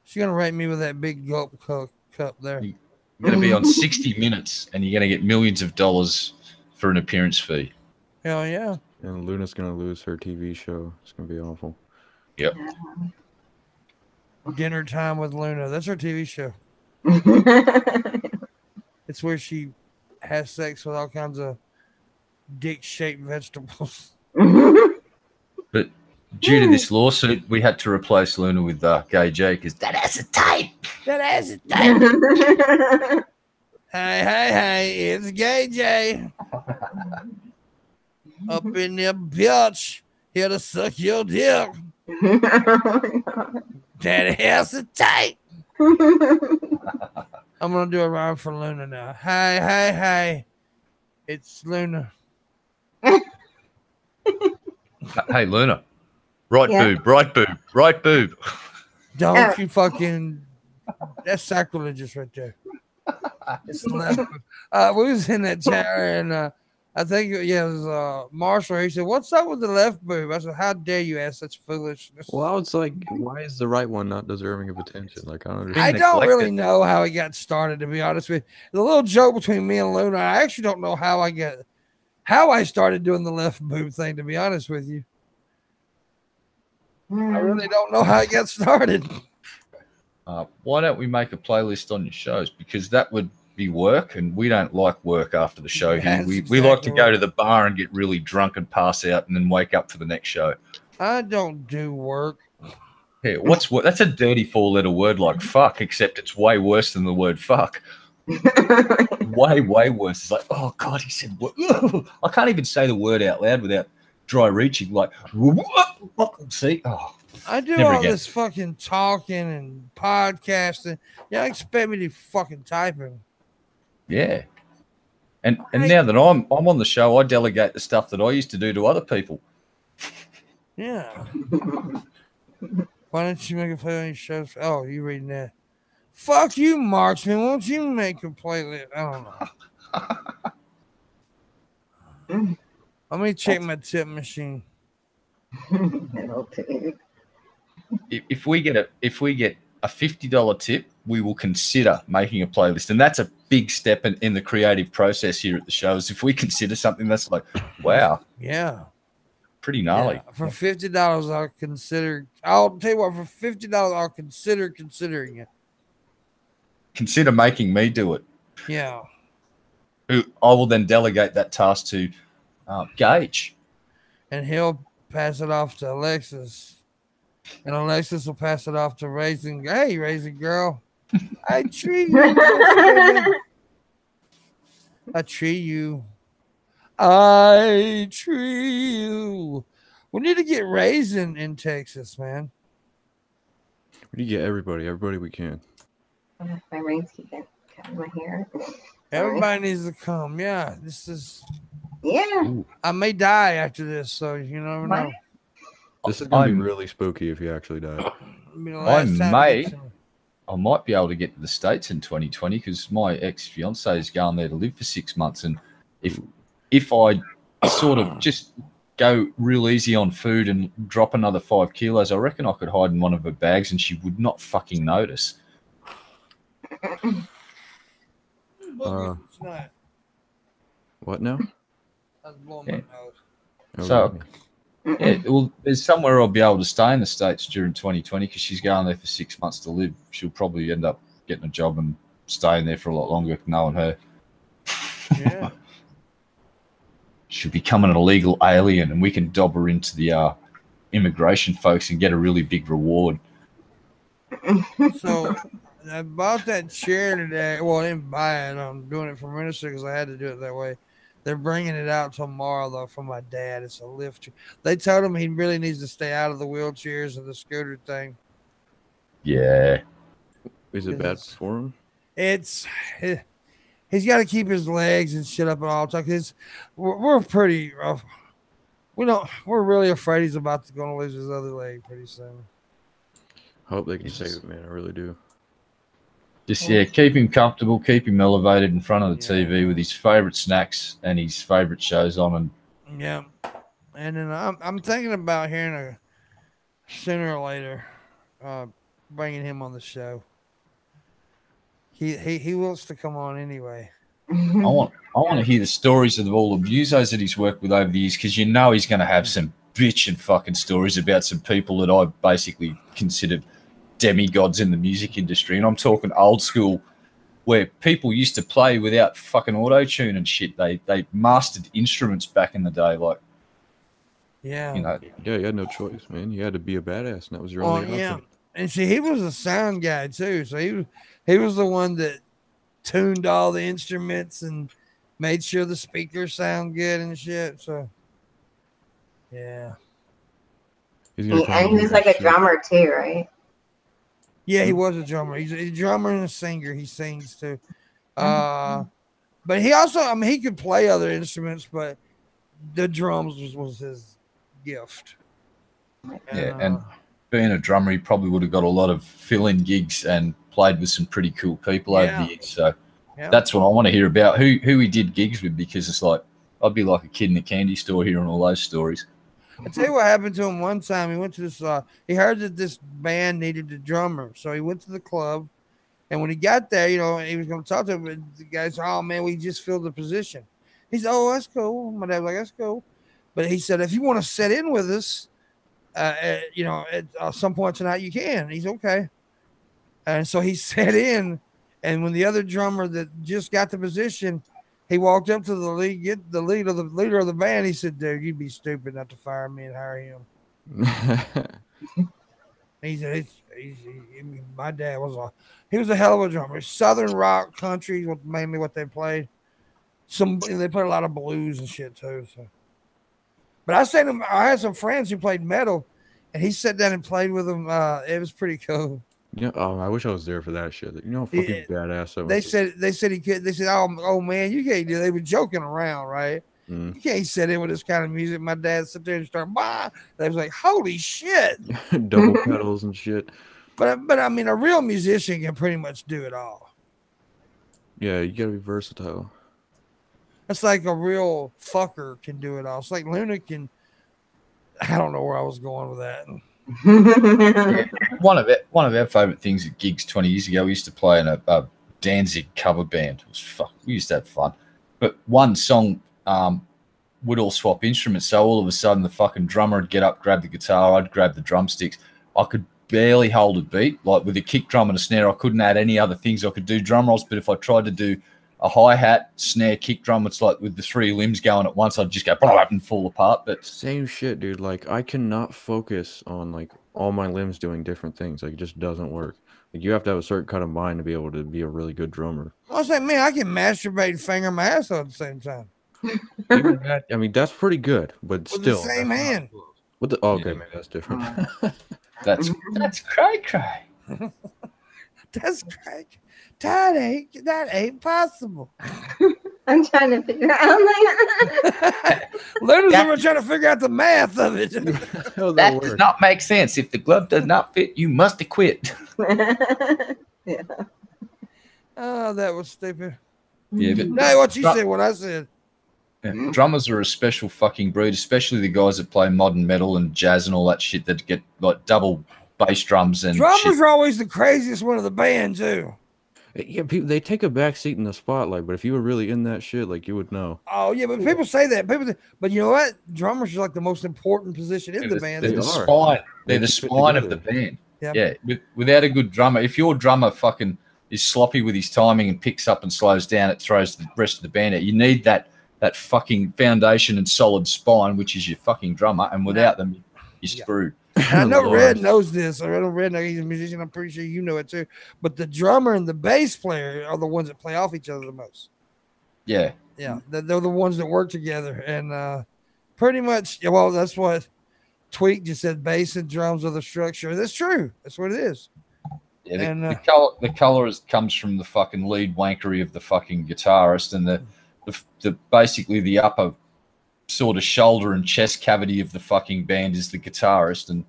She's gonna rape me with that big gulp cup there. You're gonna be on 60 Minutes, and you're gonna get millions of dollars for an appearance fee. Hell yeah. And Luna's gonna lose her TV show. It's gonna be awful. Yep. Dinner Time with Luna. That's her TV show. It's where she has sex with all kinds of dick-shaped vegetables. But due to this lawsuit, we had to replace Luna with Gay Jay because that has a tape. Hey, it's Gay Jay. Up in there, bitch. Here to suck your dick. Daddy has a tape. I'm going to do a rhyme for Luna now. Hey. It's Luna. Hey, Luna. Right boob. Don't you fucking... That's sacrilegious right there. It's left. We was in that chair and I think it was Marshall. He said, "What's up with the left boob?" I said, "How dare you ask such foolishness?" Well, it's like, why is the right one not deserving of attention? Like, I don't understand. I don't really know how it got started, to be honest with you. The little joke between me and Luna, I actually don't know how I started doing the left boob thing, to be honest with you. I really don't know how it got started. Why don't we make a playlist on your shows? Because that would be work, and we don't like work after the show here. We like to go to the bar and get really drunk and pass out and then wake up for the next show. I don't do work. Yeah, what's what? That's a dirty 4-letter word like fuck, except it's way worse than the word fuck. way worse. It's like, oh God, he said what? I can't even say the word out loud without dry reaching. Like, see, I do all this fucking talking and podcasting. Yeah, expect me to fucking typing. Yeah. And now that I'm on the show, I delegate the stuff that I used to do to other people. Yeah. Why don't you make a play on your shows? Oh, you reading that? Fuck you, Marksman. Won't you make a playlist? I don't know. Let me check my tip machine. If we get a $50 tip, we will consider making a playlist, and that's a big step in the creative process here at the shows. If we consider something that's like, wow, yeah, pretty gnarly. Yeah. For $50, I'll consider. I'll tell you what. For $50, I'll consider considering it. Consider making me do it. Yeah. I will then delegate that task to Gage, and he'll pass it off to Alexis. And Alexis will pass it off to Raisin. Hey, Raisin girl. I treat you. I treat you. We need to get Raisin in Texas, man. We need to get everybody we can. My rings keep cutting my hair. Everybody needs to come. Yeah, this is. Yeah. Ooh. I may die after this, so you never know. This is going to be really spooky if you actually die. I might be able to get to the States in 2020 because my ex-fiance is going there to live for 6 months. And if I sort of just go real easy on food and drop another 5 kilos, I reckon I could hide in one of her bags and she would not fucking notice. It's not. What now? I was blowing my nose. Oh, So, really? yeah, well, there's somewhere I'll be able to stay in the States during 2020 because she's going there for 6 months to live. She'll probably end up getting a job and staying there for a lot longer, knowing her. Yeah. She'll become an illegal alien and we can dob her into the immigration folks and get a really big reward. So I bought that chair today. Well, I didn't buy it. I'm doing it for minister because I had to do it that way. They're bringing it out tomorrow, though, for my dad. It's a lift. They told him he really needs to stay out of the wheelchairs and the scooter thing. Yeah. Is it bad for him? He's got to keep his legs and shit up at all times. We're pretty rough. We're really afraid he's about to going to lose his other leg pretty soon. Hope they can save it, man. I really do. Just, keep him comfortable, keep him elevated in front of the TV with his favorite snacks and his favorite shows on. Yeah. And then I'm thinking about hearing sooner or later bringing him on the show. He wants to come on anyway. I want to hear the stories of all the musos that he's worked with over the years, because he's going to have some bitchin' fucking stories about some people that I basically consider demigods in the music industry. And I'm talking old school, where people used to play without fucking auto-tune and shit. They mastered instruments back in the day, like. Yeah. You know. Yeah, you had no choice, man. You had to be a badass, and that was your only option. Yeah. And see, he was a sound guy too. So he was the one that tuned all the instruments and made sure the speakers sound good and shit. So yeah. And he was like a drummer too, right? Yeah, he was a drummer. He's a drummer and a singer. He sings too. But he also, he could play other instruments, but the drums was his gift. Yeah, and being a drummer, he probably would have got a lot of fill-in gigs and played with some pretty cool people over the years. So that's what I want to hear about, who he did gigs with, because it's like I'd be like a kid in a candy store hearing all those stories. I tell you what happened to him one time. He went to this. He heard that this band needed a drummer, so he went to the club. And when he got there, he was going to talk to him. But the guy said, "Oh man, we just filled the position." He said, "Oh, that's cool." My dad was like, "That's cool," but he said, "If you want to sit in with us, at some point tonight, you can." He's okay. And so he sat in, and when the other drummer that just got the position, he walked up to the leader of the band. He said, "Dude, you'd be stupid not to fire me and hire him." He said, "My dad he was a hell of a drummer. Southern rock, country was mainly what they played. They played a lot of blues and shit too. So, but I had some friends who played metal, and he sat down and played with them. It was pretty cool." Yeah, I wish I was there for that shit. Fucking badass. They said he could. They said, "Oh man, you can't do." They were joking around, right? You can't sit in with this kind of music. My dad sat there and started. They was like, "Holy shit!" Double pedals and shit. But I mean, a real musician can pretty much do it all. Yeah, you gotta be versatile. It's like a real fucker can do it all. It's like Luna can. I don't know where I was going with that. One of our favorite things at gigs 20 years ago, we used to play in a Danzig cover band. It was we used to have fun, but one song would all swap instruments. So all of a sudden, the fucking drummer would get up, grab the guitar, I'd grab the drumsticks. I could barely hold a beat. Like with a kick drum and a snare, I couldn't add any other things. I could do drum rolls, but if I tried to do a hi-hat, snare, kick drum, it's like with the three limbs going at once, I'd just go and fall apart. But same shit, dude. Like I cannot focus on like all my limbs doing different things. Like it just doesn't work. Like you have to have a certain kind of mind to be able to be a really good drummer. I was like, man, I can masturbate and finger my ass at the same time. Even that, I mean, that's pretty good, but with still the same hand. Okay, man, that's different. that's cray. That's cray. That ain't possible. I'm trying to figure out. Luna's trying to figure out the math of it. That does not make sense. If the glove does not fit, you must quit. Yeah. Oh, that was stupid. Yeah, but no, what you said, what I said. Yeah. Drummers are a special fucking breed, especially the guys that play modern metal and jazz and all that shit that get like double bass drums and Drummers shit. are always the craziest one of the band too. Yeah, people, they take a back seat in the spotlight, but if you were really in that shit, like you would know. Oh yeah, but people say that. But you know what? Drummers are like the most important position in the band. They're the spine. They're the spine of the band. Yeah. Without a good drummer, if your drummer fucking is sloppy with his timing and picks up and slows down, it throws the rest of the band out. You need that fucking foundation and solid spine, which is your fucking drummer, and without them, you're screwed. I know Red knows this. I know Red knows he's a musician. I'm pretty sure you know it too. But the drummer and the bass player are the ones that play off each other the most. Yeah. Yeah. They're the ones that work together. And pretty much, well, that's what Tweak just said. Bass and drums are the structure. That's true. That's what it is. Yeah, the color comes from the fucking lead wankery of the fucking guitarist, and the basically the upper sort of shoulder and chest cavity of the fucking band is the guitarist. And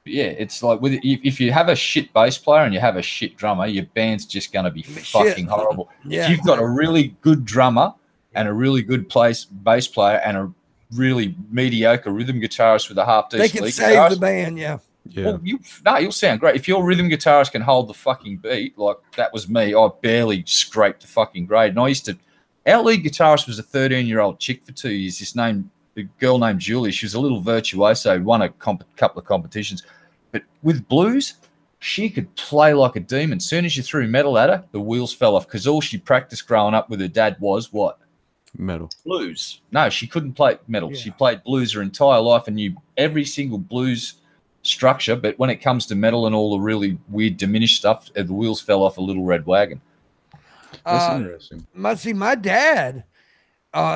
yeah, it's like if you have a shit bass player and you have a shit drummer, your band's just going to be fucking horrible. Yeah. If you've got a really good drummer and a really good bass player and a really mediocre rhythm guitarist with a half decent, they can save the band. Yeah. Yeah. Well, you'll sound great. If your rhythm guitarist can hold the fucking beat, like that was me, I barely scraped the fucking grade. And our lead guitarist was a 13-year-old chick for 2 years. A girl named Julie. She was a little virtuoso, won a couple of competitions. But with blues, she could play like a demon. As soon as you threw metal at her, the wheels fell off, because all she practiced growing up with her dad was what? Metal. Blues. No, she couldn't play metal. Yeah. She played blues her entire life and knew every single blues structure, but when it comes to metal and all the really weird diminished stuff, the wheels fell off a little red wagon. That's interesting. My dad,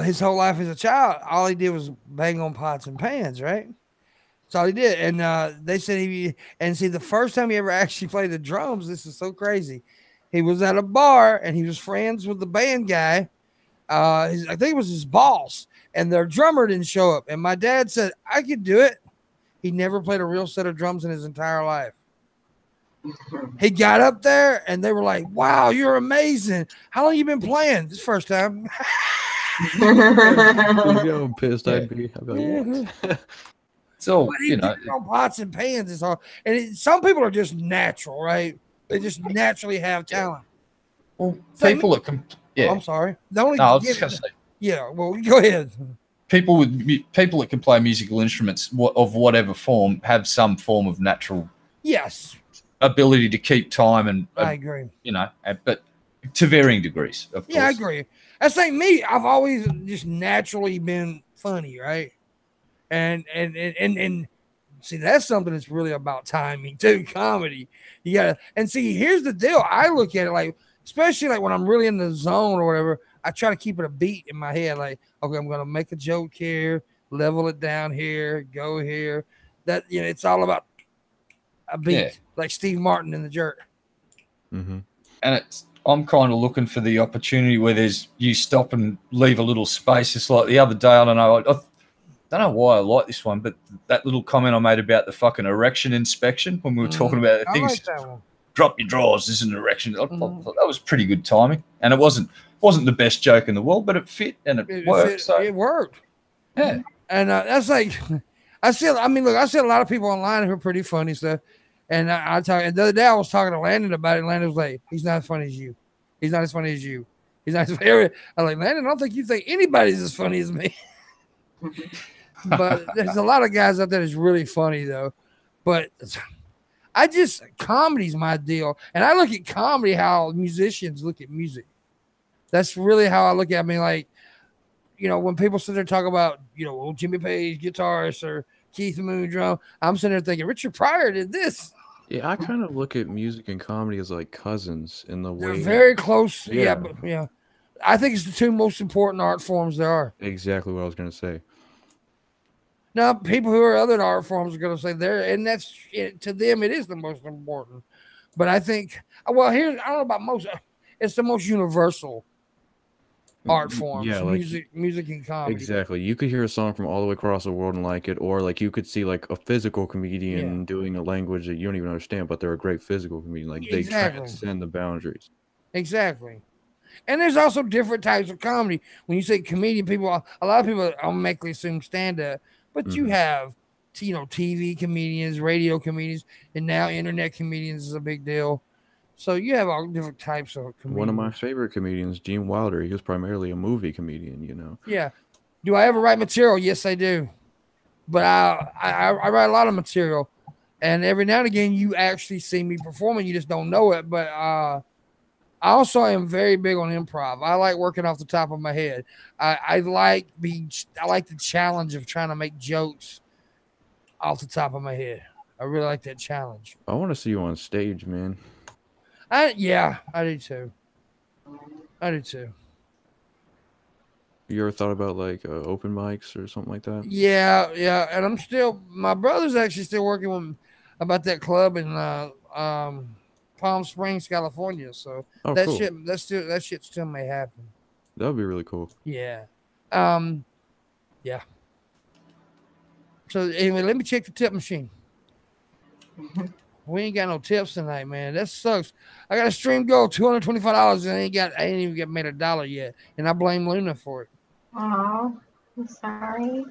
his whole life as a child, all he did was bang on pots and pans, right? That's all he did. And they said the first time he ever actually played the drums, this is so crazy. He was at a bar and he was friends with the band guy. I think it was his boss, and their drummer didn't show up. And my dad said, I could do it. He never played a real set of drums in his entire life. He got up there and they were like, wow, you're amazing. How long you been playing? This first time. I'm pissed. I'd be like, so, pots and pans is all. And some people are just natural, right? They just naturally have talent. Well, people that can. Yeah. I'm sorry. I was just going to say. Yeah, well, go ahead. People that can play musical instruments of whatever form have some form of natural ability to keep time, and I agree. But to varying degrees, of course. Yeah, I agree. That's like me. I've always just naturally been funny, right? And see, that's something that's really about timing too. Comedy, you gotta. And see, here's the deal. I look at it like, especially like when I'm really in the zone or whatever, I try to keep it a beat in my head. Like, okay, I'm going to make a joke here, level it down here, go here. That, it's all about a beat, like Steve Martin in The Jerk. Mm-hmm. And I'm kind of looking for the opportunity where you stop and leave a little space. It's like the other day, I don't know why I like this one, but that little comment I made about the fucking erection inspection when we were talking about the things. I like that one. Drop your drawers, this is an erection. I thought that was pretty good timing. And it wasn't the best joke in the world, but it fit and it worked. It worked. Yeah. And that's like, I see a lot of people online who are pretty funny stuff. And and the other day I was talking to Landon about it, and Landon was like, he's not as funny as you. He's not as funny as you. He's not as funny. I was like, Landon, I don't think you think anybody's as funny as me. But there's a lot of guys out there that's really funny though. But comedy's my deal. And I look at comedy how musicians look at music. That's really how I look at it. I mean, like, when people sit there and talk about, Jimmy Page guitarist or Keith Moon drum, I'm sitting there thinking Richard Pryor did this. Yeah, I kind of look at music and comedy as like cousins in the way. They're very close. Yeah. I think it's the two most important art forms there are. Exactly what I was going to say. Now, people who are other art forms are going to say and that's to them, it is the most important. But I think, I don't know about most, it's the most universal art forms. Yeah, like, music and comedy. Exactly. You could hear a song from all the way across the world and like it, or like you could see like a physical comedian doing a language that you don't even understand, but they're a great physical comedian. Like they transcend the boundaries. Exactly. And there's also different types of comedy. When you say comedian, a lot of people automatically assume stand-up, but you have, TV comedians, radio comedians, and now internet comedians is a big deal. So you have all different types of comedians. One of my favorite comedians, Gene Wilder, he was primarily a movie comedian, Yeah. Do I ever write material? Yes, I do. But I write a lot of material. And every now and again, you actually see me performing. You just don't know it. But I also am very big on improv. I like working off the top of my head. I like the challenge of trying to make jokes off the top of my head. I really like that challenge. I want to see you on stage, man. I do too. You ever thought about like open mics or something like that? Yeah. And my brother's actually still working with about that club in Palm Springs, California. So cool. that shit still may happen. That would be really cool. Yeah. Yeah. So anyway, let me check the tip machine. We ain't got no tips tonight, man. That sucks. I got a stream goal, $225, and I ain't even get made $1 yet. And I blame Luna for it. Oh, I'm sorry.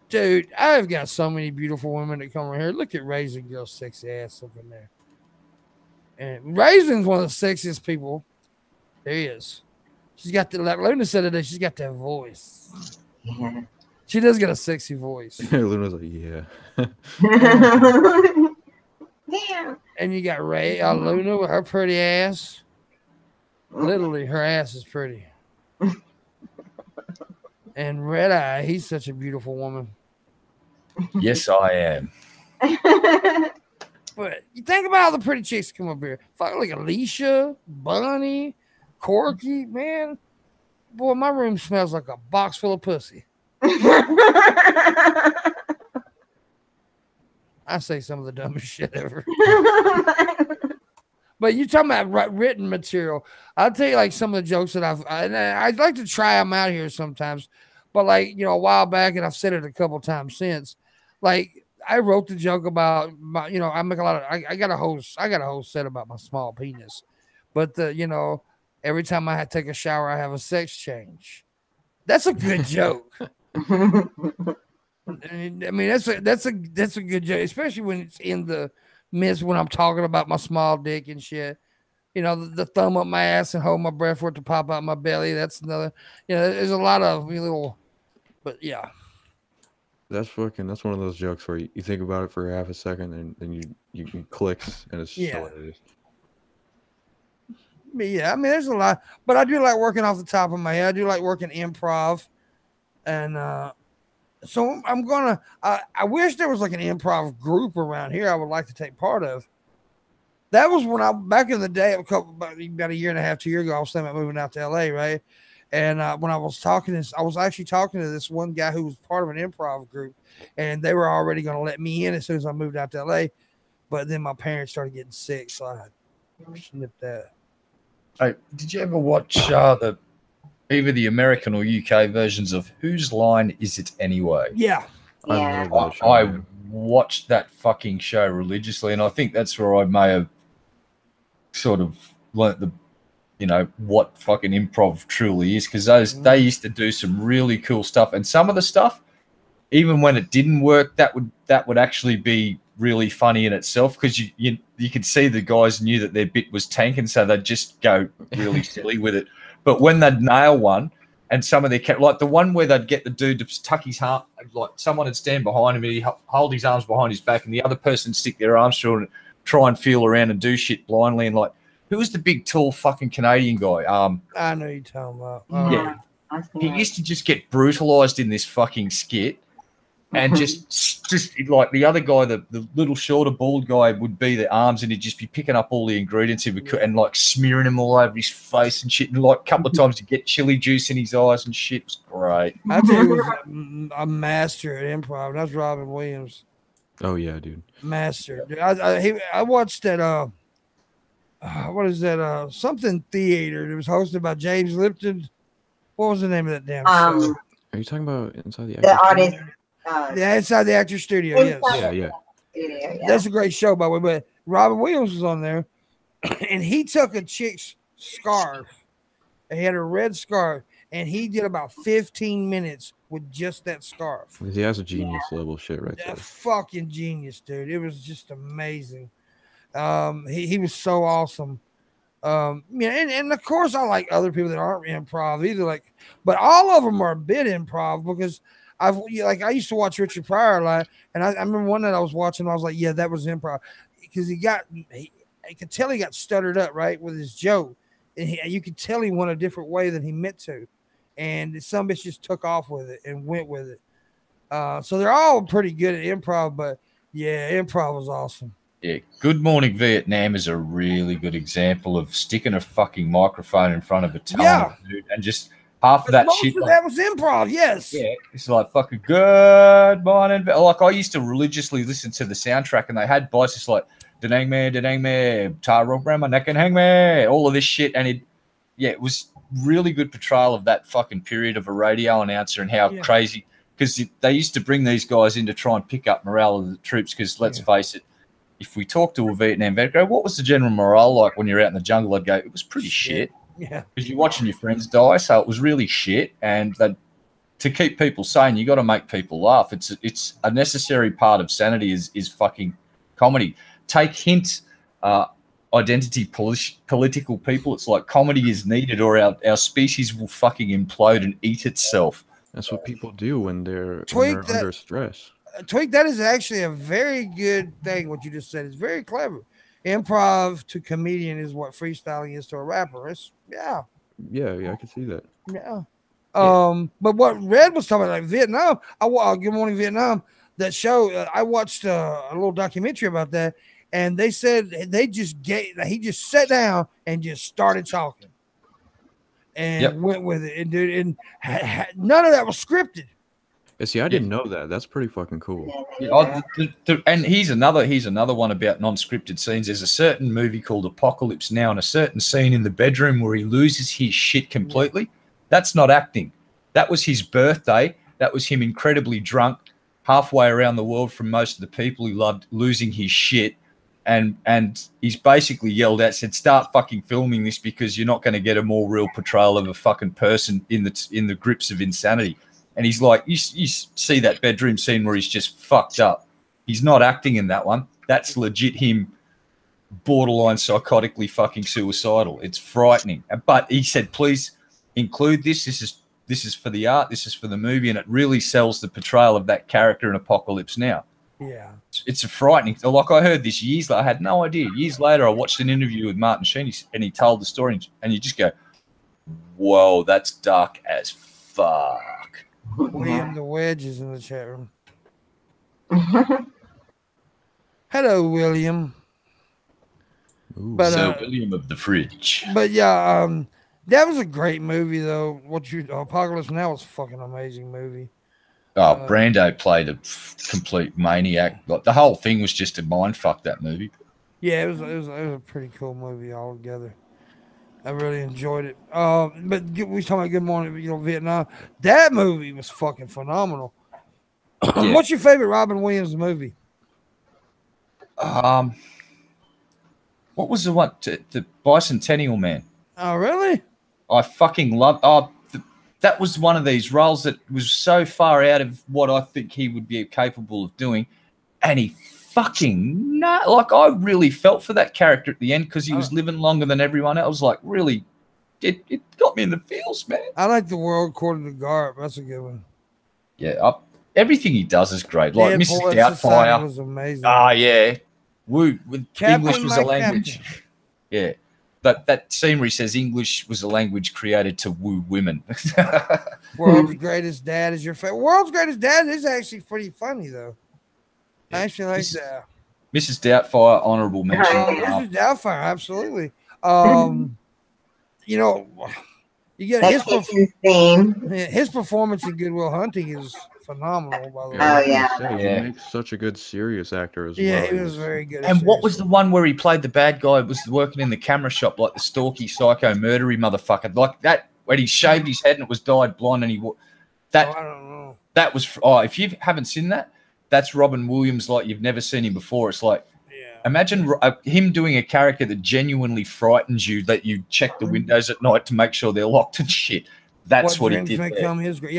Dude, I've got so many beautiful women that come around here. Look at Raisin Girl's sexy ass up in there. And Raisin's one of the sexiest people there is. She's got like Luna said today, she's got that voice. Yeah. She does get a sexy voice. Luna's like, yeah. Damn. And you got Luna with her pretty ass. Literally, her ass is pretty. And Red Eye, he's such a beautiful woman. Yes, I am. But you think about all the pretty chicks that come up here. Fuck like Alicia, Bunny, Corky, man. Boy, my room smells like a box full of pussy. I say some of the dumbest shit ever. But you talking about written material. I'll tell you like some of the jokes that I'd like to try them out here sometimes. But like, a while back, and I've said it a couple times since, like I wrote the joke about my, I make a lot of, I got a whole set about my small penis. But every time I take a shower, I have a sex change. That's a good joke. I mean, that's a good joke, especially when it's in the midst when I'm talking about my small dick and shit. The thumb up my ass and hold my breath for it to pop out my belly. That's another. There's a lot of little, but yeah. That's one of those jokes where you think about it for half a second and then you clicks and it's just hilarious. Yeah, I mean, there's a lot, but I do like working off the top of my head. I do like working improv, and so I'm gonna. I wish there was like an improv group around here I would like to take part of. That was when back in the day, about a year and a half, 2 years ago, I was thinking about moving out to LA, right? And when I was actually talking to this one guy who was part of an improv group, and they were already going to let me in as soon as I moved out to LA. But then my parents started getting sick, so I snipped that. Hey, did you ever watch either the American or UK versions of Whose Line Is It Anyway? Yeah. Yeah. I watched that fucking show religiously, and I think that's where I may have sort of learnt what fucking improv truly is, because they used to do some really cool stuff, and some of the stuff, even when it didn't work, that would actually be really funny in itself, because you could see the guys knew that their bit was tanking, so they'd just go really silly with it. But when they'd nail one, and some of their like the one where they'd get the dude to tuck his arm, like someone would stand behind him and he'd hold his arms behind his back, and the other person stick their arms through and try and feel around and do shit blindly, and like, who was the big, tall, fucking Canadian guy? I know you're talking about. Yeah. He used to just get brutalized in this fucking skit, and just like the other guy, the little shorter, bald guy, would be the arms, and he'd just be picking up all the ingredients he would cook and like smearing them all over his face and shit. And like a couple of times to get chili juice in his eyes and shit. It was great. I think he was a master at improv. That's Robin Williams. Oh yeah, dude. Master. Dude, I watched that. What is that? Something theater. It was hosted by James Lipton. What was the name of that damn show? Are you talking about Inside the The Artist? Yeah, Inside the Actor Studio. Yes. Yeah. Studio, yeah. That's a great show, by the way. But Robin Williams was on there, and he took a chick's scarf. He had a red scarf, and he did about 15 minutes with just that scarf. He has a genius level shit right That there. fucking genius, dude. It was just amazing. He was so awesome. And of course I like other people that aren't improv either, like, but all of them are a bit improv because I used to watch Richard Pryor a lot, and I remember one that I was watching, I was like, yeah, that was improv, because I could tell he got stuttered up right with his joke, and you could tell he went a different way than he meant to, and some bitch just took off with it and went with it. So they're all pretty good at improv, but yeah, improv was awesome. Yeah, Good Morning Vietnam is a really good example of sticking a fucking microphone in front of a tunnel, dude, and just half of that shit. That was improv, yes. Yeah, it's like fucking good morning. Like I used to religiously listen to the soundtrack, and they had bites just like "Danang me, Taro Brahma, neck and hang me," all of this shit, and it was really good portrayal of that fucking period of a radio announcer and how crazy. Because they used to bring these guys in to try and pick up morale of the troops. Because let's face it. If we talk to a Vietnam vet, go, what was the general morale like when you're out in the jungle? I'd go, it was pretty shit. Yeah. Because you're watching your friends die, so it was really shit. And to keep people sane, you got to make people laugh. It's a necessary part of sanity is fucking comedy. Take hint, identity political people. It's like comedy is needed, or our species will fucking implode and eat itself. That's what people do when they're under stress. Twig, that is actually a very good thing. What you just said is very clever. Improv to comedian is what freestyling is to a rapper. Yeah, I can see that. Yeah. But what Red was talking about, like Vietnam, Good Morning Vietnam, that show, I watched a little documentary about that, and they said he just sat down and just started talking and went with it, and dude, and none of that was scripted. See, I didn't know that. That's pretty fucking cool. Yeah, and here's another one about non-scripted scenes. There's a certain movie called Apocalypse Now, and a certain scene in the bedroom where he loses his shit completely. That's not acting. That was his birthday. That was him incredibly drunk, halfway around the world from most of the people he loved, losing his shit. And he's basically yelled out, said, "Start fucking filming this because you're not going to get a more real portrayal of a fucking person in the grips of insanity." And he's like, you see that bedroom scene where he's just fucked up. He's not acting in that one. That's legit him borderline psychotically fucking suicidal. It's frightening. But he said, please include this. This is for the art. This is for the movie. And it really sells the portrayal of that character in Apocalypse Now. Yeah. It's a frightening. Like I heard this years later. I had no idea. Years later, I watched an interview with Martin Sheen and he told the story. And you just go, whoa, that's dark as fuck. William the Wedge is in the chat room. Hello, William. Ooh. But William of the fridge. But yeah, that was a great movie though. Apocalypse Now was a fucking amazing movie. Oh, Brando played a complete maniac. Like the whole thing was just a mind fuck, that movie. Yeah, it was a pretty cool movie altogether. I really enjoyed it. But we was talking about Good Morning, Vietnam. That movie was fucking phenomenal. Yeah. What's your favorite Robin Williams movie? What was the one? The Bicentennial Man. Oh, really? I fucking love. That was one of these roles that was so far out of what I think he would be capable of doing, and he fucking like I really felt for that character at the end because he was living longer than everyone else. Like really, it got me in the feels, man. I like The World According to Garp. That's a good one. Yeah, everything he does is great. Like Mrs. Doubtfire was amazing. Yeah, woo. With English was a language. Captain. Yeah, that scene where he says English was a language created to woo women. World's Greatest Dad is your favorite. World's Greatest Dad is actually pretty funny though. I actually like that. Mrs. Doubtfire, honorable mention. Mrs. Doubtfire, absolutely. You get his performance in Good Will Hunting is phenomenal. By the way. Oh yeah, he makes such a good serious actor as well. Yeah, he was very good. And what was the one where he played the bad guy? Was working in the camera shop, like the stalky, psycho, murdery motherfucker, like that. When he shaved his head and it was dyed blonde, and I don't know. That was if you haven't seen that. That's Robin Williams like you've never seen him before. It's like Imagine him doing a character that genuinely frightens you, that you check the windows at night to make sure they're locked and shit. That's what he did there.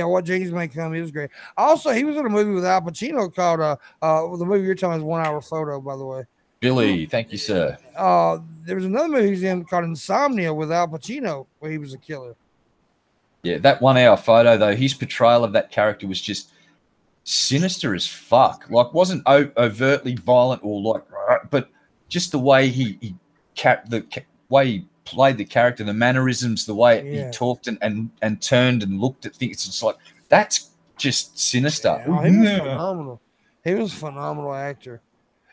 What dreams may come is great. Also, he was in a movie with Al Pacino called the movie you're talking about is 1 Hour Photo, by the way. Billy, thank you, sir. There was another movie he's in called Insomnia with Al Pacino where he was a killer. Yeah, that 1 Hour Photo, though, his portrayal of that character was just sinister as fuck. Like, wasn't overtly violent or like, but just the way the way he played the character, the mannerisms, the way he talked and turned and looked at things. It's like, that's just sinister. Yeah, he was phenomenal. He was a phenomenal actor.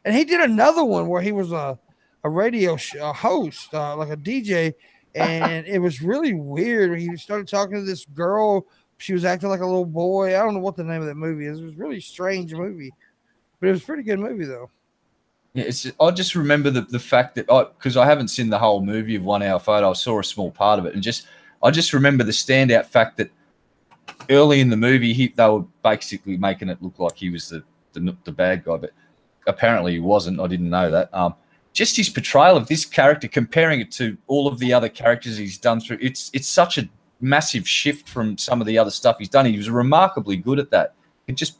And he did another one where he was a radio host, like a DJ, and it was really weird. He started talking to this girl. She was acting like a little boy. I don't know what the name of that movie is. It was a really strange movie, but it was a pretty good movie, though. Yeah, I just remember the fact that because I haven't seen the whole movie of 1 Hour Photo, I saw a small part of it, and I just remember the standout fact that early in the movie they were basically making it look like he was the bad guy, but apparently he wasn't. I didn't know that. Just his portrayal of this character, comparing it to all of the other characters he's done through, it's such a massive shift from some of the other stuff he's done. He was remarkably good at that. It just.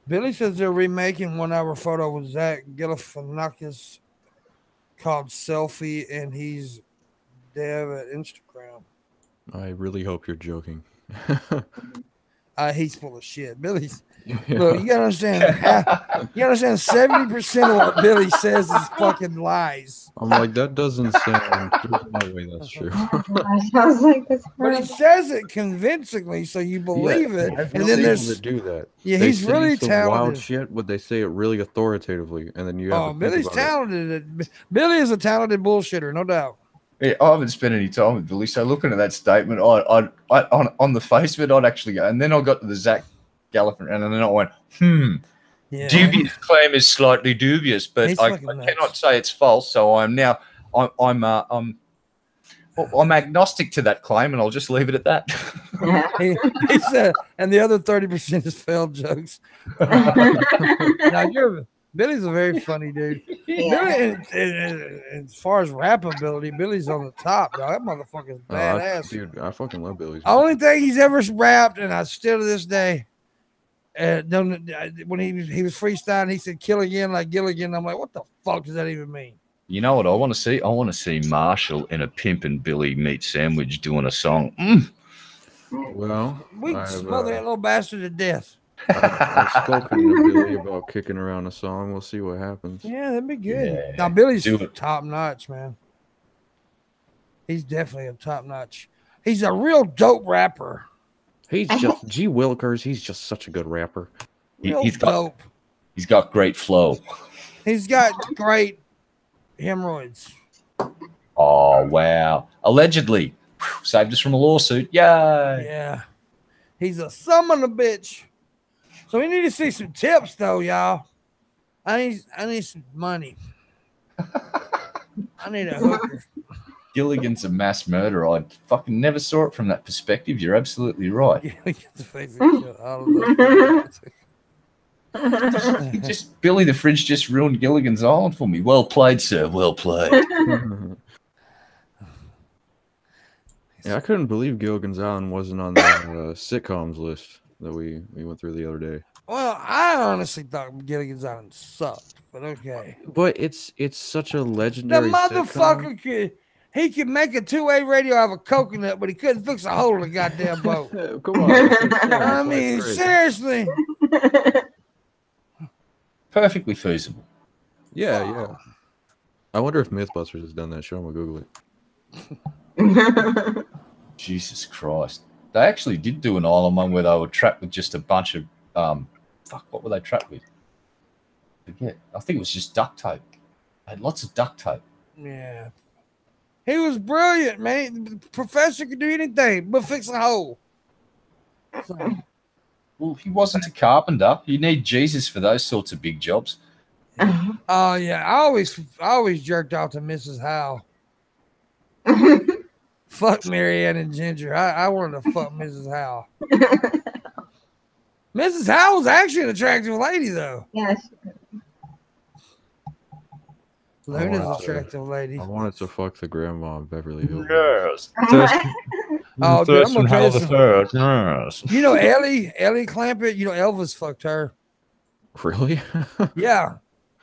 Billy says they're remaking 1 Hour Photo with Zach Galifianakis called Selfie, and he's dev at Instagram. I really hope you're joking. He's full of shit. Billy's look, you gotta understand. 70% of what Billy says is fucking lies. I'm like, that doesn't sound. There's no way that's true. But he says it convincingly, so you believe it. And then there's to do that. Yeah, they he's really talented. Wild shit, but they say it really authoritatively, and then you have. Oh, Billy's talented. Billy is a talented bullshitter, no doubt. Yeah, I haven't spent any time with Billy, so looking at that statement, I on the face of it, I'd actually go, and then I got to the Zach Galifianakis, and then I went, Yeah. Dubious claim is slightly dubious, but I cannot say it's false. So I'm agnostic to that claim, and I'll just leave it at that. he said, and the other 30% is failed jokes. Now Billy's a very funny dude. Yeah. Billy, as far as rap ability, Billy's on the top, dog. That motherfucker's badass. Dude, I fucking love Billy's. Only thing he's ever rapped, and I still to this day, when he was freestyling, he said "kill again" like Gilligan. I'm like, what the fuck does that even mean? You know what I want to see? I want to see Marshall in a Pimp and Billy meat sandwich doing a song. Well, we smother that little bastard to death. I've spoken to Billy about kicking around a song. We'll see what happens. Yeah, that'd be good. Yeah. Now Billy's top notch, man. He's definitely a top notch. He's a real dope rapper. He's just G. Willikers. He's just such a good rapper. He's got great flow. He's got great hemorrhoids. Oh wow! Allegedly, saved us from a lawsuit. Yay! Yeah, he's a summon a bitch. So we need to see some tips, though, y'all. I need some money. I need a hooker. Gilligan's a mass murderer. I fucking never saw it from that perspective. You're absolutely right. Billy the Fridge just ruined Gilligan's Island for me. Well played, sir. Well played. Yeah, I couldn't believe Gilligan's Island wasn't on the sitcoms list that we went through the other day. Well, I honestly thought Gilligan's Island sucked, but okay. But it's such a legendary. The motherfucker could make a two-way radio out of a coconut, but he couldn't fix a hole in the goddamn boat. Come on. I mean, seriously. Perfectly feasible. Yeah. I wonder if MythBusters has done that show. I'm gonna Google it. Jesus Christ. They actually did do an island one where they were trapped with just a bunch of what were they trapped with? I forget. I think it was just duct tape. They had lots of duct tape. Yeah. He was brilliant, man. The professor could do anything but fix a hole. So. Well, he wasn't a carpenter. You need Jesus for those sorts of big jobs. Oh yeah. I always jerked off to Mrs. Howe. Fuck Marianne and Ginger. I wanted to fuck Mrs. Howe. Mrs. Howe was actually an attractive lady, though. Yes. Luna's wanted to- attractive lady. I wanted to fuck the grandma in Beverly Hills. Yes. Oh, dude, I'm gonna tell you something. third. Yes. You know Ellie Clampett. You know Elvis fucked her. Really? Yeah.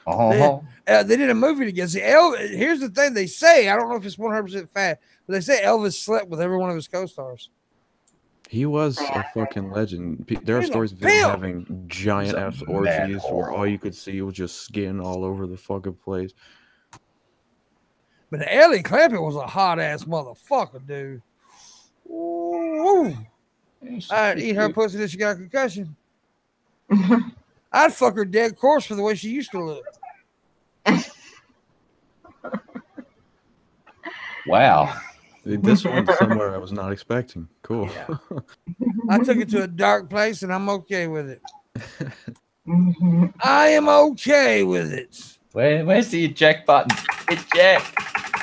Oh. They did a movie together. See, here's the thing they say. I don't know if it's 100% fact, but they say Elvis slept with every one of his co-stars. He was a fucking legend. There are He's a stories of him pimp. having giant ass mad orgies where whore. all you could see was just skin all over the fucking place. But Ellie Clampett was a hot ass motherfucker, dude. Ooh. I'd eat her pussy till she got a concussion. I'd fuck her dead corpse for the way she used to look. Wow. This one's somewhere I was not expecting. Cool. I took it to a dark place and I'm okay with it. I am okay with it. Where's the eject button? Eject.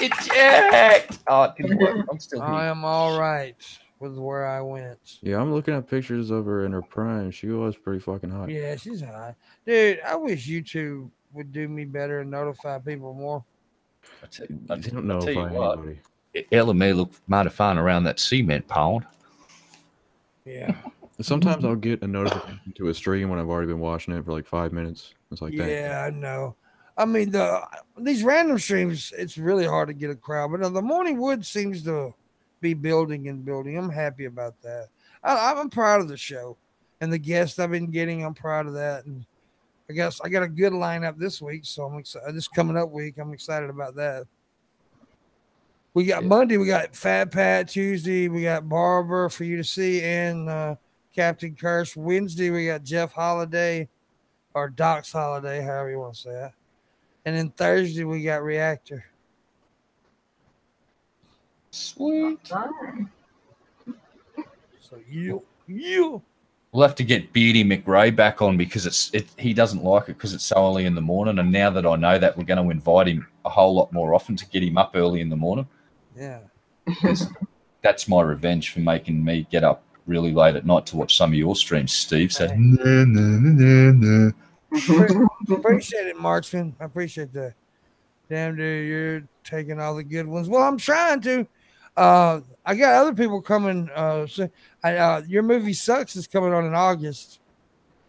Eject. Oh, it didn't work. I'm still I here. am all right with where I went. Yeah, I'm looking at pictures of her in her prime. She was pretty fucking hot. Yeah, she's hot. Dude, I wish YouTube would do me better and notify people more. I don't know if anybody. Ella may look mighty fine around that cement pond. Yeah. Sometimes I'll get a notification to a stream when I've already been watching it for like 5 minutes. It's like that. Yeah, I know. I mean, these random streams, it's really hard to get a crowd. But the Morning Wood seems to be building and building. I'm happy about that. I'm proud of the show and the guests I've been getting. I'm proud of that. And I guess I got a good lineup this week, so I'm excited. This coming up week, I'm excited about that. We got Monday, we got Fat Pat. Tuesday, we got Barber for you to see, and Captain Kirsch. Wednesday, we got Jeff Holiday or Doc's Holiday, however you want to say it. And then Thursday, we got Reactor. Sweet. So you. We'll have to get Beardy McRae back on because he doesn't like it because it's so early in the morning. And now that I know that, we're going to invite him a whole lot more often to get him up early in the morning. Yeah. That's my revenge for making me get up really late at night to watch some of your streams, Steve. So, nah. Appreciate it, Marksman. I appreciate that. Damn, dude, you're taking all the good ones. Well, I'm trying to. I got other people coming. Your movie Sucks is coming on in August.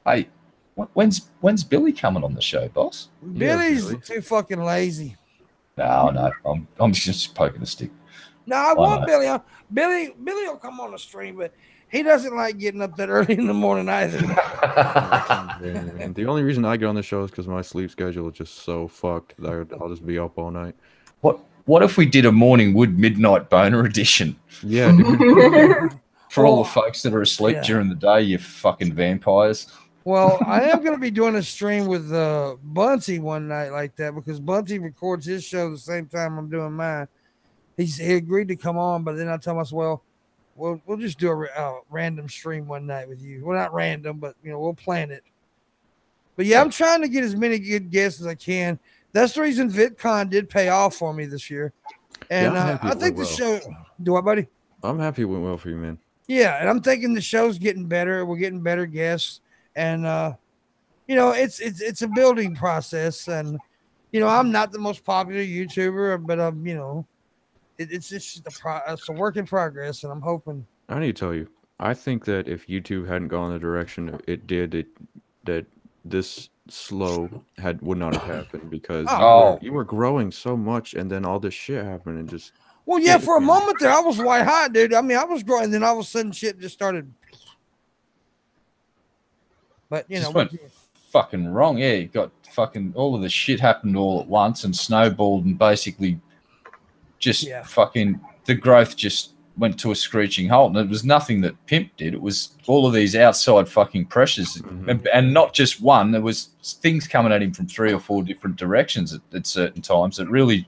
Hey, when's Billy coming on the show, boss? Billy's Billy. too fucking lazy. No, I'm just poking the stick. No, I Why want not? Billy on. Billy will come on the stream, but he doesn't like getting up that early in the morning either. And the only reason I get on the show is because my sleep schedule is just so fucked that I'll just be up all night. What if we did a Morning Wood Midnight Boner edition Yeah, dude. for all the folks that are asleep Yeah. during the day? You fucking vampires. Well, I am going to be doing a stream with Bunty one night like that because Bunty records his show the same time I'm doing mine. He agreed to come on, but then I tell myself, well, we'll just do a random stream one night with you. Well, not random, but we'll plan it. But yeah, I'm trying to get as many good guests as I can. That's the reason VidCon did pay off for me this year. And I'm happy I it think the went show, do what, buddy? I'm happy it went well for you, man. Yeah, and I'm thinking the show's getting better. We're getting better guests, and it's a building process. And I'm not the most popular YouTuber, but it's just it's a work in progress, and I'm hoping. I need to tell you, I think that if YouTube hadn't gone the direction it did, that this slow would not have happened because you were growing so much, and then all this shit happened, and just. Well, yeah, for a moment there, I was white hot, dude. I mean, I was growing, and then all of a sudden, shit just started. But Just went fucking wrong. Yeah, you got fucking all of the shit happened all at once and snowballed, and basically just fucking the growth just went to a screeching halt. And it was nothing that Pimp did. It was all of these outside fucking pressures, and not just one. There was things coming at him from 3 or 4 different directions at certain times that really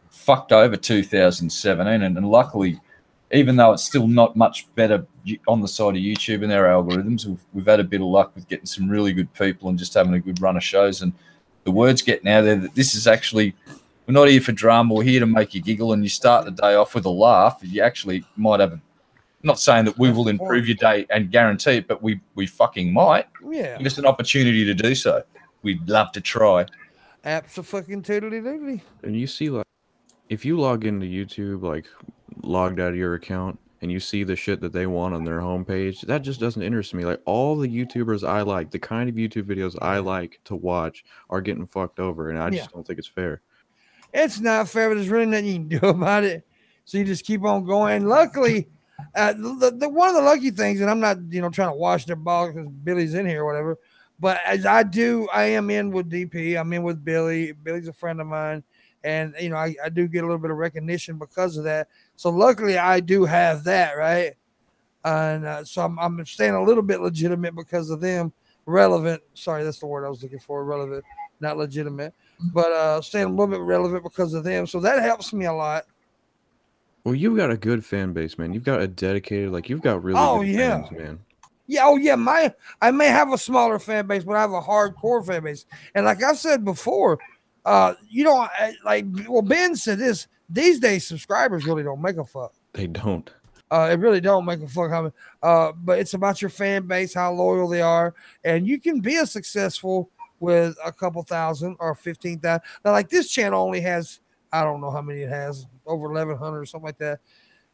fucked over 2017. And luckily, even though it's still not much better on the side of YouTube and their algorithms, we've had a bit of luck with getting some really good people and just having a good run of shows. And the word's getting out there that this is actually, we're not here for drama. We're here to make you giggle, and you start the day off with a laugh. You actually might have, not saying that we will improve your day and guarantee it, but we fucking might. Yeah. Give us an opportunity to do so. We'd love to try. Abso-fucking-toodly-doodly. And you see, like, if you log into YouTube, like, logged out of your account, and you see the shit that they want on their homepage, that just doesn't interest me. Like, all the YouTubers I like, the kind of YouTube videos I like to watch, are getting fucked over, and I just don't think it's fair. It's not fair, but there's really nothing you can do about it. So you just keep on going. Luckily, the one of the lucky things, and I'm not, trying to wash their balls because Billy's in here or whatever, but as I am in with DP. I'm in with Billy. Billy's a friend of mine. And, I do get a little bit of recognition because of that. So luckily I do have that, right? And so I'm staying a little bit legitimate because of them. Relevant. Sorry, that's the word I was looking for. Relevant, not legitimate. But staying a little bit relevant because of them. So that helps me a lot. Well, you've got a good fan base, man. You've got a dedicated, like, you've got really good fans, man. Yeah, I may have a smaller fan base, but I have a hardcore fan base. And like I said before, Ben said this, these days subscribers really don't make a fuck. They don't. It really don't make a fuck. But it's about your fan base, how loyal they are. And you can be successful with a couple thousand or 15,000. Now, like this channel only has, I don't know how many it has, over 1,100 or something like that.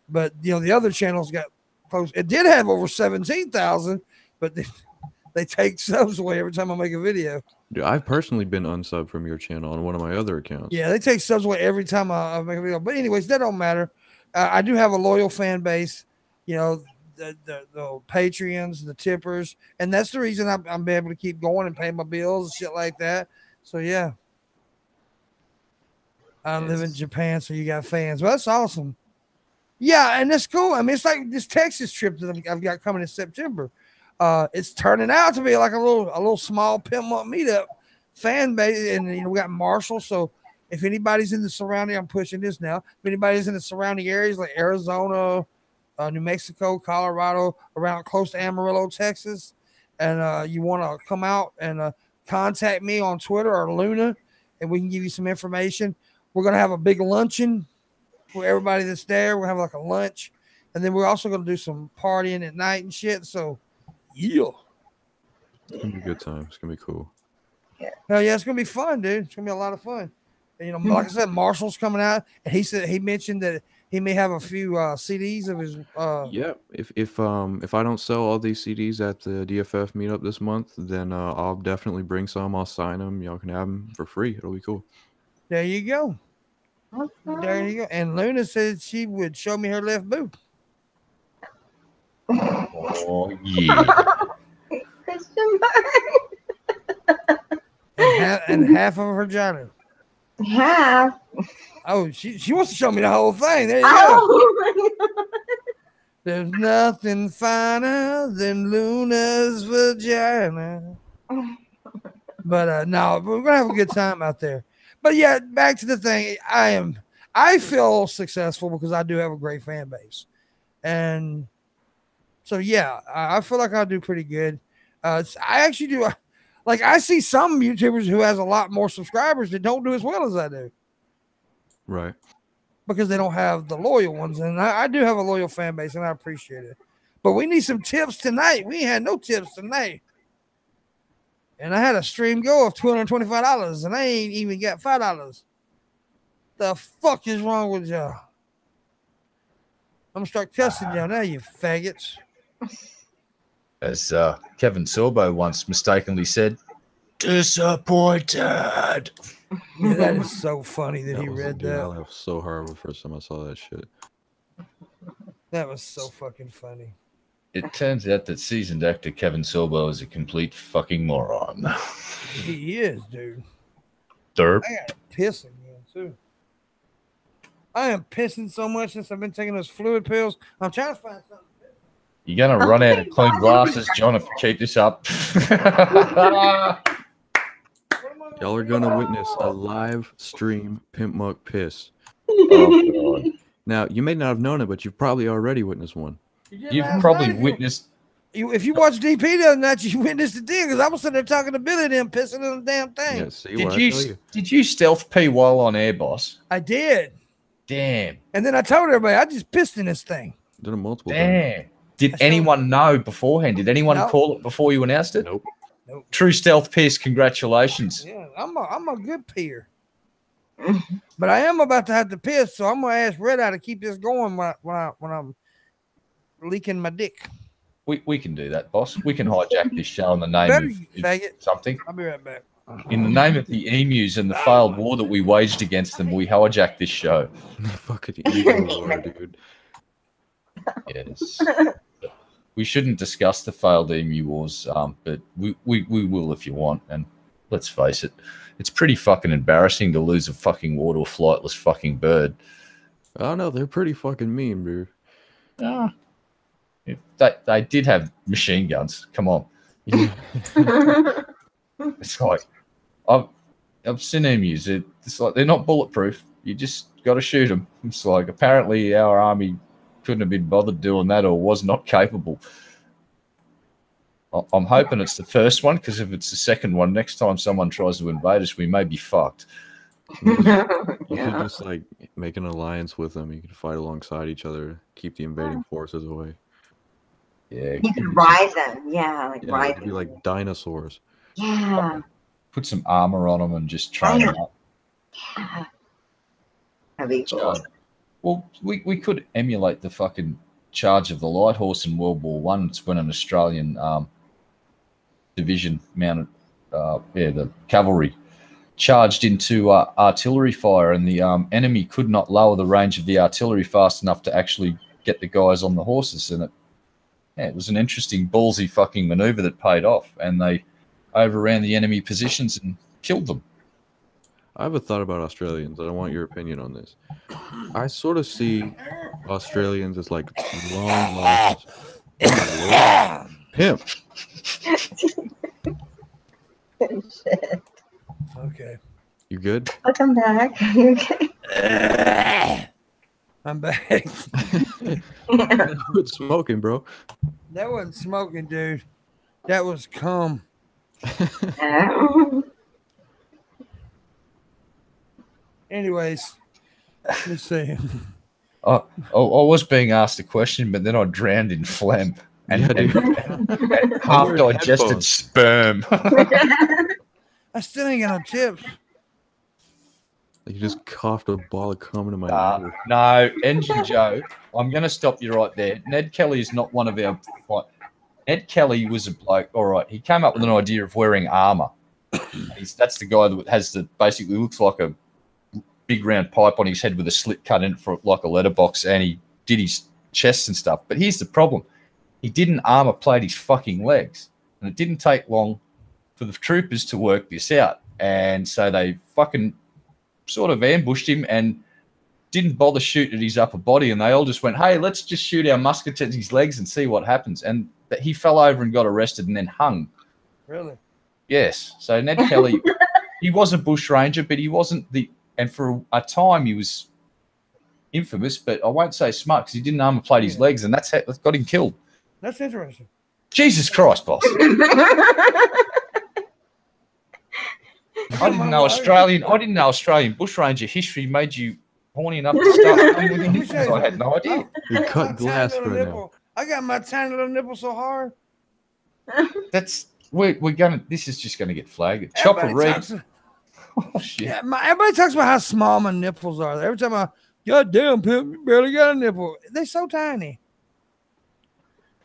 But, the other channels got close. It did have over 17,000, but they take subs away every time I make a video. Dude, I've personally been unsubbed from your channel on one of my other accounts. Yeah, they take subs away every time I make a video. But anyways, that don't matter. I do have a loyal fan base, the Patreons, the tippers, and that's the reason I'm able to keep going and pay my bills and shit like that. So yeah, I live in Japan, so you got fans. Well, that's awesome. Yeah, and that's cool. I mean, it's like this Texas trip that I've got coming in September. It's turning out to be like a little small Pimpmunk meetup fan base, and we got Marshall. So if anybody's in the surrounding, I'm pushing this now. If anybody's in the surrounding areas like Arizona, New Mexico, Colorado, around close to Amarillo, Texas, and you want to come out and contact me on Twitter or Luna, and we can give you some information. We're gonna have a big luncheon for everybody that's there. We're gonna have like a lunch, and then we're also gonna do some partying at night and shit. So. Yeah. It's gonna be a good time. It's gonna be cool. Hell yeah, it's gonna be fun, dude. It's gonna be a lot of fun. And, like I said, Marshall's coming out, and he mentioned that he may have a few CDs of his. Yeah. If I don't sell all these CDs at the DFF meetup this month, then I'll definitely bring some. I'll sign them. Y'all can have them for free. It'll be cool. There you go. There you go. And Luna said she would show me her left boob. Oh yeah. Question mark. and half of her vagina. Half. Oh, she wants to show me the whole thing. There you go. Oh my God. There's nothing finer than Luna's vagina. But no, we're gonna have a good time out there. But yeah, back to the thing. I feel successful because I do have a great fan base, and so yeah, I feel like I'll do pretty good. I actually do. Like I see some YouTubers who has a lot more subscribers that don't do as well as I do. Right. Because they don't have the loyal ones, and I do have a loyal fan base, and I appreciate it. But we need some tips tonight. We ain't had no tips tonight, and I had a stream go of $225, and I ain't even got $5. The fuck is wrong with y'all? I'm gonna start cussing y'all now, you faggots. As Kevin Sorbo once mistakenly said, disappointed. Yeah, that is so funny that he read Dude, I that. laughed so hard the first time I saw that shit. That was so fucking funny. It turns out that seasoned actor Kevin Sorbo is a complete fucking moron. He is, dude. Derp. I got pissing again too. I am pissing so much since I've been taking those fluid pills. I'm trying to find something. You're going to run out of clean glasses, John, if you keep this up. Y'all are gonna witness a live stream Pimpmunk piss. Oh, God. Now, you may not have known it, but you've probably already witnessed one. You've probably witnessed. If you watch DP the other night, you witnessed the deal because I was sitting there talking to Billy, them pissing on the damn thing. Yeah, see what I tell you. Did you stealth pee while on air, boss? I did. Damn. And then I told everybody I just pissed in this thing. Did it multiple times. Damn. Did anyone know beforehand? Did anyone No. call it before you announced it? Nope. Nope. True stealth pierce. Congratulations. Yeah, I'm a good peer. But I am about to have to piss, so I'm gonna ask Red Eye to keep this going when I'm leaking my dick. We can do that, boss. We can hijack this show in the name Better, of faggot. something. I'll be right back. In the name of the emus and the failed war that we waged against them, we hijacked this show. Fucking ego war, dude. Yes. We shouldn't discuss the failed emu wars, but we will if you want. And let's face it, it's pretty fucking embarrassing to lose a fucking war to a flightless fucking bird. Oh no, they're pretty fucking mean, dude. Ah. They did have machine guns. Come on. Yeah. It's like I've seen emus. It's like they're not bulletproof. You just got to shoot them. It's like apparently our army couldn't have been bothered doing that or was not capable. I'm hoping it's the first one, because if it's the second one, next time someone tries to invade us, we may be fucked. You should just like make an alliance with them. You can fight alongside each other, keep the invading forces away. Yeah, You could ride them. Yeah, like Yeah, ride it'd be like dinosaurs. Yeah. put some armor on them and just train them up. Yeah. That'd be cool. Well, we could emulate the fucking charge of the light horse in World War One. It's when an Australian division mounted, the cavalry charged into artillery fire, and the enemy could not lower the range of the artillery fast enough to actually get the guys on the horses. And it was an interesting ballsy fucking maneuver that paid off, and they overran the enemy positions and killed them. I have a thought about Australians, and I want your opinion on this. I sort of see Australians as like long lost pimp. Shit. Okay. You good? Welcome back. You okay? I'm back. Quit smoking, bro. That wasn't smoking, dude. That was cum. Anyways, let's see. I was being asked a question, but then I drowned in phlegm and half-digested headphones. sperm. I still ain't got no tips. You just coughed a ball of cum into my ear. No, Engine Joe, I'm going to stop you right there. Ned Kelly is not one of our... Ned Kelly was a bloke, all right, he came up with an idea of wearing armor. That's the guy that has the... basically looks like a big round pipe on his head with a slit cut in it for like a letterbox, and he did his chest and stuff. But here's the problem. He didn't armor plate his fucking legs. And it didn't take long for the troopers to work this out. And so they fucking sort of ambushed him and didn't bother shooting at his upper body. And they all just went, hey, let's just shoot our muskets at his legs and see what happens. And he fell over and got arrested and then hung. Really? Yes. So Ned Kelly, he was a bush ranger, but he wasn't the... And for a time, he was infamous, but I won't say smart because he didn't armor plate his legs, and that's got him killed. That's interesting. Jesus Christ, boss! I didn't know Australian bushranger history made you horny enough to start playing with your nipples. I had no idea. You cut glass Tiny little right now. nipple. I got my tiny little nipple so hard. We're gonna. This is just gonna get flagged. Chopper Reed. Oh shit! Yeah, everybody talks about how small my nipples are. Every time God damn, pimp, you barely got a nipple. They're so tiny.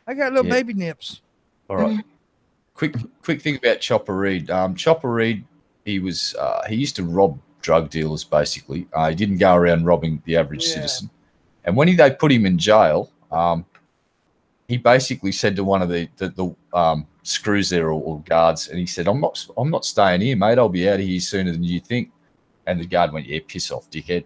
I got little baby nips. All right. Quick thing about Chopper Reed. Chopper Reed, he used to rob drug dealers basically. He didn't go around robbing the average citizen. And when they put him in jail, he basically said to one of the screws there or guards, and he said, I'm not staying here, mate. I'll be out of here sooner than you think. And the guard went, yeah, piss off, dickhead.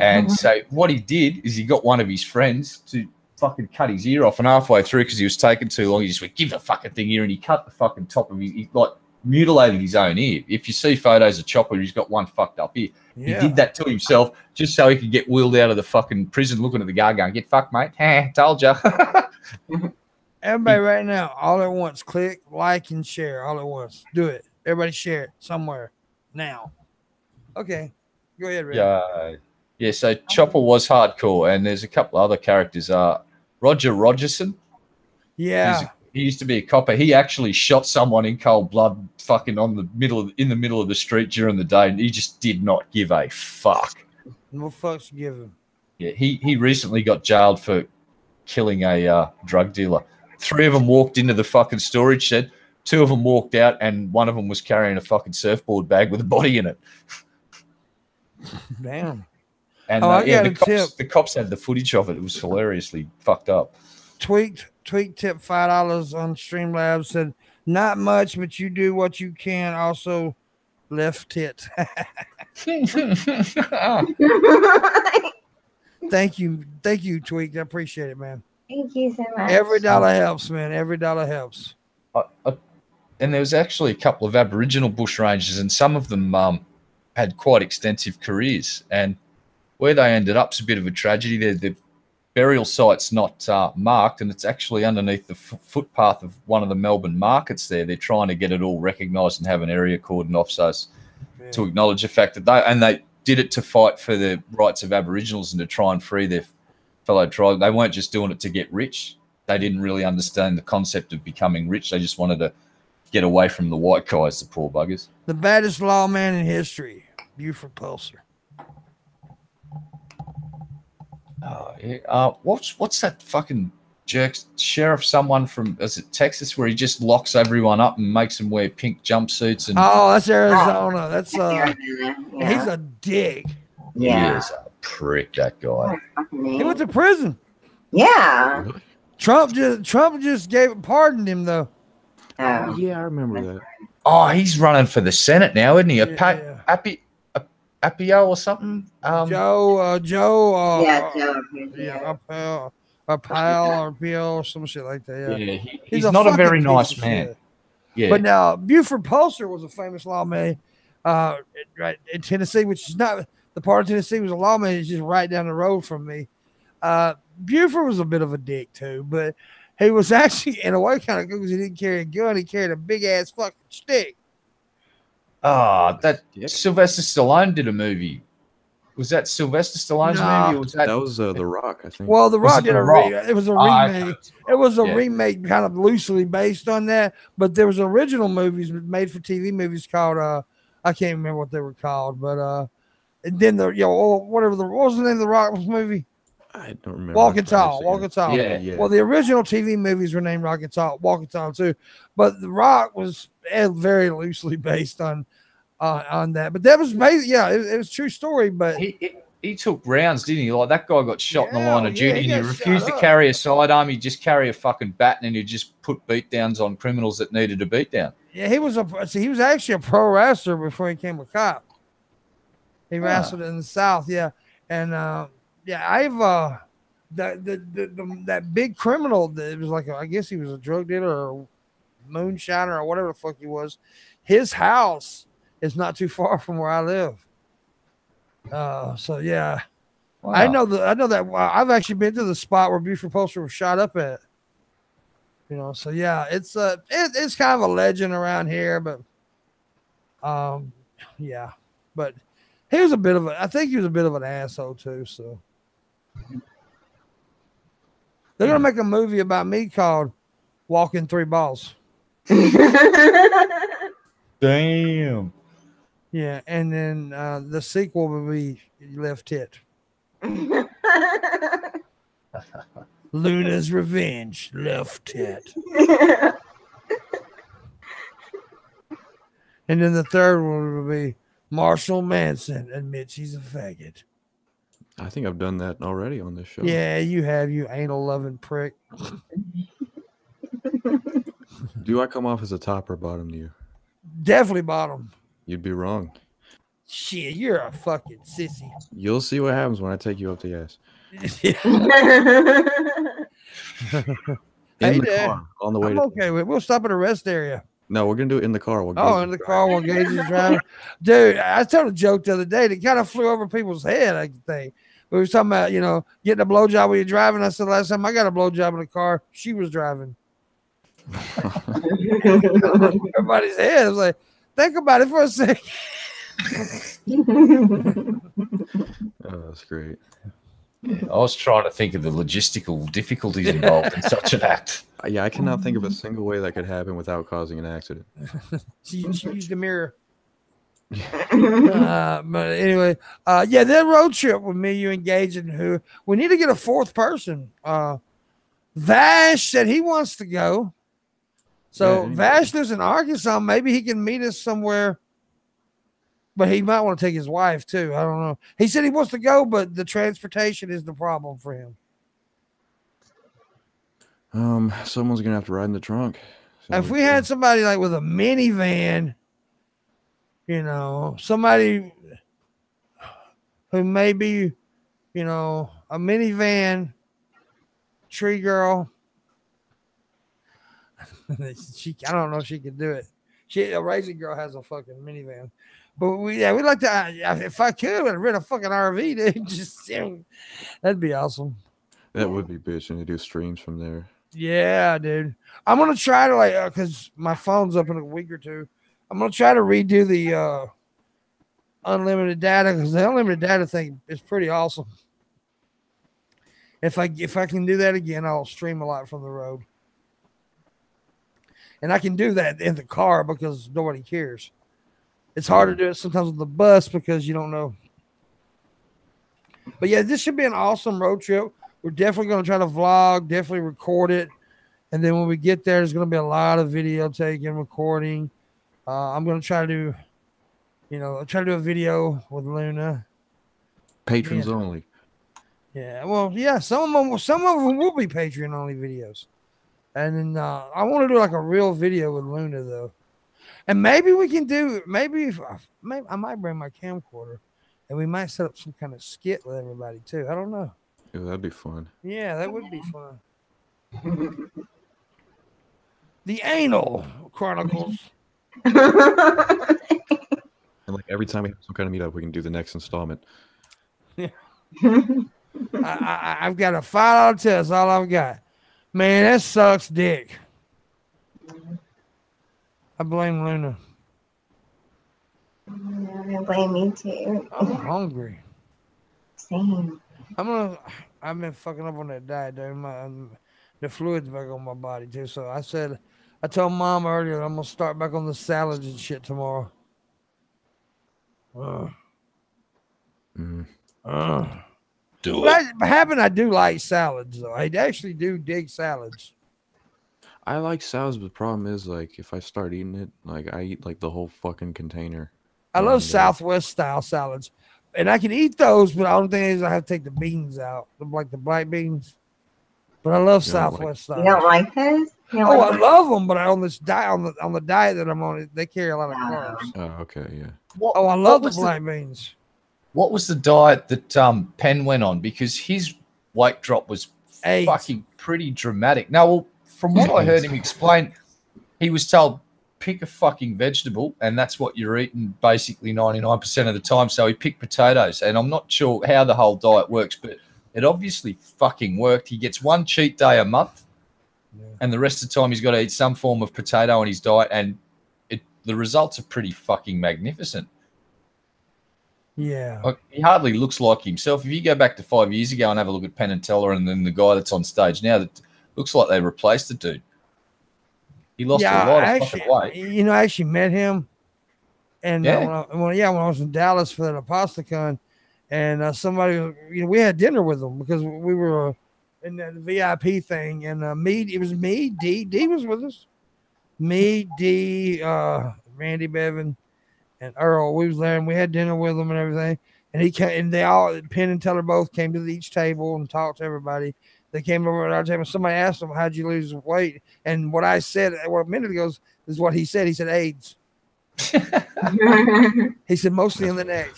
And so what he did is he got one of his friends to fucking cut his ear off, and halfway through, because he was taking too long, he just went, give the fucking thing here, and he cut the fucking top of he like mutilated his own ear. If you see photos of Chopper, he's got one fucked up ear. Yeah. He did that to himself just so he could get wheeled out of the fucking prison looking at the guard going, get fucked, mate. Told ya. Everybody right now, all at once, click, like, and share all at once. Do it. Everybody share it somewhere now. Okay. Go ahead, Red. Yeah, so Chopper was hardcore, and there's a couple other characters. Roger Rogerson. Yeah. He used to be a copper. He actually shot someone in cold blood, fucking in the middle of the street during the day, and he just did not give a fuck. No fucks given. Yeah, he recently got jailed for killing a drug dealer. 3 of them walked into the fucking storage shed. 2 of them walked out, and one of them was carrying a fucking surfboard bag with a body in it. Damn. And the cops had the footage of it. It was hilariously fucked up. Tweak tip $5 on Streamlabs. Said not much, but you do what you can. Also, left tit. Thank you, Tweak. I appreciate it, man. Thank you so much. Every dollar helps, man. Every dollar helps. And there was actually a couple of Aboriginal bushrangers, and some of them had quite extensive careers. And where they ended up is a bit of a tragedy. The burial site's not marked, and it's actually underneath the footpath of one of the Melbourne markets there. They're trying to get it all recognised and have an area cordoned off to acknowledge the fact that they did it to fight for the rights of Aboriginals and to try and free their fellow tribe. They weren't just doing it to get rich. They didn't really understand the concept of becoming rich. They just wanted to get away from the white guys, the poor buggers. The baddest lawman in history, Buford Pulser. Oh, yeah. What's that fucking jerk sheriff? Someone from Texas, where he just locks everyone up and makes them wear pink jumpsuits and. Oh, that's Arizona. That's Arizona. Yeah. He's a dick. Yeah. He is a prick. That guy. He went to prison. Yeah. Trump just pardoned him though. Oh. Yeah, I remember that. Oh, he's running for the Senate now, isn't he? Yeah. Apio or something? Joe. Yeah, a pal or Bill or some shit like that. Yeah, he's not a very nice man. Shit. Yeah. But now Buford Pulser was a famous lawman right in Tennessee, which is not the part of Tennessee was a lawman. It's just right down the road from me. Buford was a bit of a dick too, but he was actually in a way kind of good because he didn't carry a gun. He carried a big ass fucking stick. Sylvester Stallone did a movie. Was that Sylvester Stallone's movie? Or was that was The Rock, I think. Well, The Rock did a remake. It was a remake. It was a Yeah. remake, kind of loosely based on that. But there was original movies made for TV movies called I can't remember what they were called, but and then what was the name of The Rock movie? I don't remember. Walk and Tall. Yeah. Well, the original TV movies were named Walk and Tall too, but The Rock was very loosely based on that. But that was based, it was a true story. But he took rounds, didn't he? Like that guy got shot in the line of duty, he and he got refused to shot up. carry a sidearm. He'd just carry a fucking baton, and he'd just put beatdowns on criminals that needed a beatdown. yeah, he was actually a pro wrestler before he became a cop. He wrestled in the South, and I've that big criminal that was like I guess he was a drug dealer or moonshiner or whatever the fuck he was. His house is not too far from where I live. So yeah, wow. I know that I've actually been to the spot where Buford Pulser was shot up at. So yeah, it's kind of a legend around here, but but he was I think he was a bit of an asshole too. So they're gonna make a movie about me called Walking Three Balls. Damn. Yeah, and then the sequel will be Left Tit. Luna's Revenge, Left Tit. And then the third one will be Marshall Manson admits he's a faggot. I think I've done that already on this show. Yeah, you have, you anal loving prick. Do I come off as a top or bottom to you? Definitely bottom. You'd be wrong. Shit, you're a fucking sissy. You'll see what happens when I take you up the ass. In the car on the way. I'm okay with it. We'll stop at a rest area. No, we're gonna do it in the car. In the car while Gage is driving. Dude, I told a joke the other day that kind of flew over people's head, I think. We were talking about, getting a blowjob when you're driving. I said last time I got a blowjob in the car, she was driving. Everybody's head. I was like, think about it for a second. Oh, that's great. Yeah, I was trying to think of the logistical difficulties involved in such an act. Yeah, I cannot think of a single way that could happen without causing an accident. She used a mirror. But anyway, yeah, that road trip with me, you engaged in who we need to get a fourth person. Vash said he wants to go. So Yeah, Vash lives in Arkansas. Maybe he can meet us somewhere. But he might want to take his wife too. I don't know. He said he wants to go, but the transportation is the problem for him. Someone's gonna have to ride in the trunk. So If we had somebody like with a minivan, somebody who maybe, a minivan tree girl. I don't know if she could do it. A racing girl has a fucking minivan. But we'd like to. If I could, I'd rent a fucking RV, dude. Just that'd be awesome. that would be bitching to do streams from there. Yeah, dude. I'm gonna try to because my phone's up in a week or two. I'm gonna try to redo the unlimited data because the unlimited data thing is pretty awesome. If I can do that again, I'll stream a lot from the road, and I can do that in the car because nobody cares. It's hard to do it sometimes on the bus because you don't know. But yeah, this should be an awesome road trip. We're definitely going to try to vlog, definitely record it. And then when we get there, there's going to be a lot of video taking, recording. I'm going to try to do, do a video with Luna. Patrons only. Yeah, well, yeah, some of them will be Patreon only videos. And then I want to do like a real video with Luna though. And maybe we can do, maybe I might bring my camcorder and we might set up some kind of skit with everybody too. I don't know. Yeah, that'd be fun. Yeah, that would be fun. The Anal Chronicles. And like every time we have some kind of meetup, we can do the next installment. Yeah. I've got a 5 out of 10. That's all I've got. Man, that sucks dick. I blame Luna. I blame me too. I'm hungry. Same. I've been fucking up on that diet, dude. The fluid's back on my body too. So I told Mom earlier I'm gonna start back on the salads and shit tomorrow. Do it. I do like salads though. I actually do dig salads. I like salads, but the problem is like if I start eating it, like I eat like the whole fucking container. I love Southwest style salads, and I can eat those, but the only thing is I have to take the beans out, like the black beans. But I love Southwest style. You don't like those? I love them, but on this diet, on the diet that I'm on, they carry a lot of carbs. Oh, okay, yeah. I love the black beans. What was the diet that Penn went on? Because his weight drop was fucking pretty dramatic. Now, well, from what I heard him explain, he was told, pick a fucking vegetable, and that's what you're eating basically 99% of the time. So he picked potatoes, and I'm not sure how the whole diet works, but it obviously fucking worked. He gets one cheat day a month, and the rest of the time he's got to eat some form of potato in his diet, and the results are pretty fucking magnificent. Yeah. Like, he hardly looks like himself. If you go back to 5 years ago and have a look at Penn and Teller and then the guy that's on stage now, that looks like they replaced the dude. He lost a lot of fucking weight. I actually met him, and when I was in Dallas for that Apostacon, and somebody, we had dinner with them because we were in that VIP thing, and it was me, D was with us, me, D, Randy Bevan, and Earl. We was there, and we had dinner with them and everything. And he came, and they all, Penn and Teller both came to each table and talked to everybody. They came over at our table. Somebody asked them, "How'd you lose weight?" And what I said, a minute ago, is what he said. He said AIDS. He said mostly in the neck.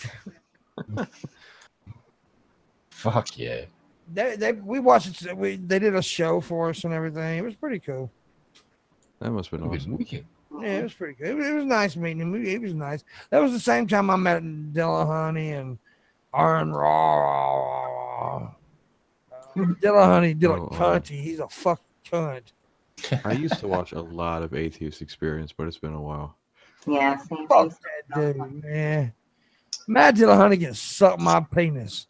Fuck yeah. We watched it. They did a show for us and everything. It was pretty cool. That must have been awesome. Yeah, it was pretty good. It was nice meeting him. It was nice. That was the same time I met Dillahunty and Aaron Raw. Dillahunty, Cunty. He's a fucking cunt. I used to watch a lot of Atheist Experience, but it's been a while. Yeah, same. Fuck that dude, man. Matt Dillahunty can suck my penis.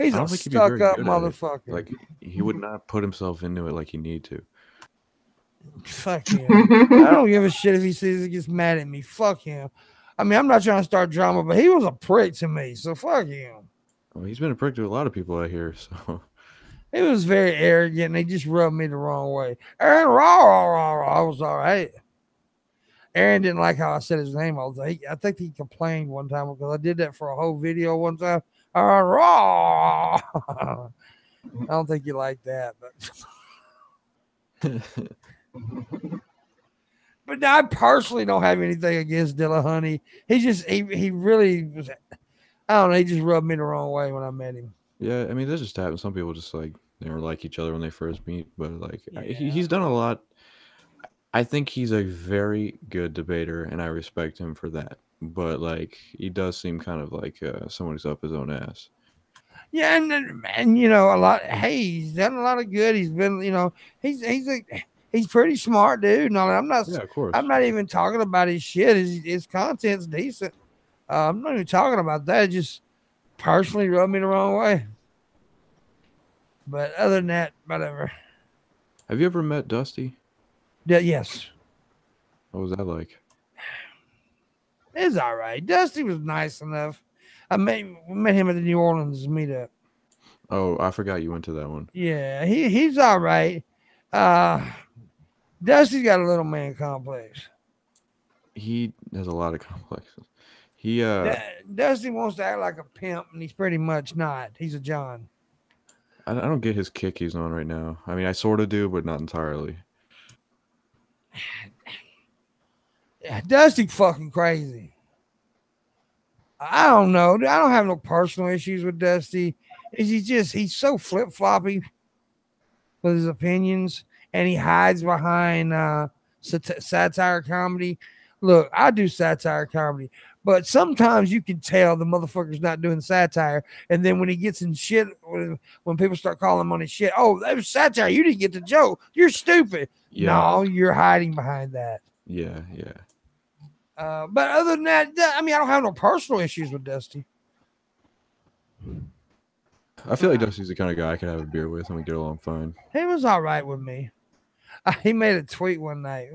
He's I a don't think he'd be very stuck-up good at it. motherfucker. Like he would not put himself into it like he need to. Fuck him. I don't give a shit if he says he gets mad at me. Fuck him. I mean, I'm not trying to start drama, but he was a prick to me, so fuck him. Well, he's been a prick to a lot of people out here, so He was very arrogant, and he just rubbed me the wrong way. Aaron, rah, I was all right. Aaron didn't like how I said his name all day. I think he complained one time because I did that for a whole video one time. Rah. I don't think you like that, but but I personally don't have anything against Dillahunty. He really was. I don't know. He just rubbed me the wrong way when I met him. yeah. I mean, this just happens. Some people just like they don't like each other when they first meet, but like Yeah. he's done a lot. I think he's a very good debater, and I respect him for that. But like, he does seem kind of like someone who's up his own ass. Yeah, and you know, a lot. Hey, he's done a lot of good. He's been, you know, he's pretty smart, dude. No, Yeah, of course. I'm not even talking about his shit. His content's decent. I'm not even talking about that. It just personally rubbed me the wrong way. But other than that, whatever. Have you ever met Dusty? Yeah, yes, What was that like? it's all right. Dusty was nice enough. We met him at the New Orleans meetup. Oh, I forgot you went to that one. Yeah, he's all right. Dusty's got a little man complex. He has a lot of complexes. He Dusty wants to act like a pimp, and he's pretty much not. He's a John. I don't get his kick he's on right now. I mean, I sort of do, but not entirely. Dusty fucking crazy. I don't know. I don't have no personal issues with Dusty. He's so flip floppy with his opinions, and he hides behind satire comedy. Look, I do satire comedy, but sometimes you can tell the motherfucker's not doing satire, and then when he gets in shit, when people start calling him on his shit, oh, that was satire. You didn't get the joke. You're stupid. Yeah. No, you're hiding behind that. Yeah. But other than that, I mean, I don't have no personal issues with Dusty. I feel like Dusty's the kind of guy I could have a beer with and we get along fine. He was all right with me. He made a tweet one night.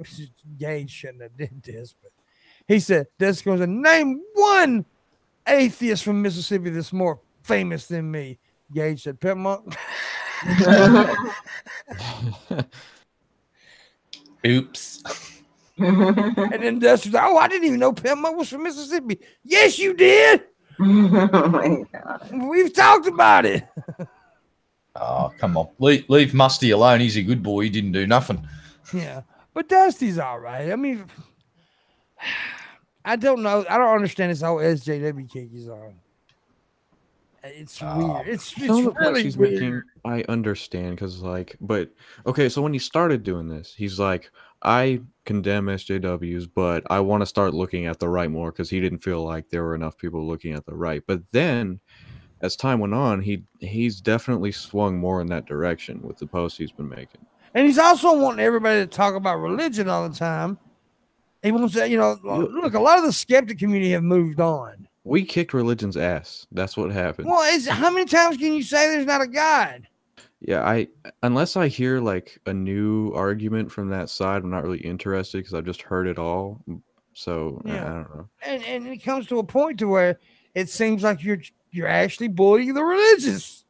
Gage shouldn't have did this, but he said, Dusty goes, name one atheist from Mississippi that's more famous than me. Gage said, Pimpmunk. Oops. And then Dusty was like, oh, I didn't even know Pimpmunk was from Mississippi. Yes, you did. Oh my God. We've talked about it. Oh, come on. Leave Musty alone. He's a good boy. He didn't do nothing. Yeah, but Dusty's all right. I mean, I don't know. I don't understand this whole SJW kick he's on. It's weird. It's Some of the really points he's weird. making, I understand because, like, but okay. So when he started doing this, he's like, I condemn SJWs, but I want to start looking at the right more because he didn't feel like there were enough people looking at the right. But then, as time went on, he's definitely swung more in that direction with the posts he's been making. And he's also wanting everybody to talk about religion all the time. He wants to, you know, look, a lot of the skeptic community have moved on. We kicked religion's ass. That's what happened. Well, how many times can you say there's not a God? Yeah, unless I hear like a new argument from that side, I'm not really interested because I've just heard it all. So I don't know. And it comes to a point to where it seems like you're actually bullying the religious.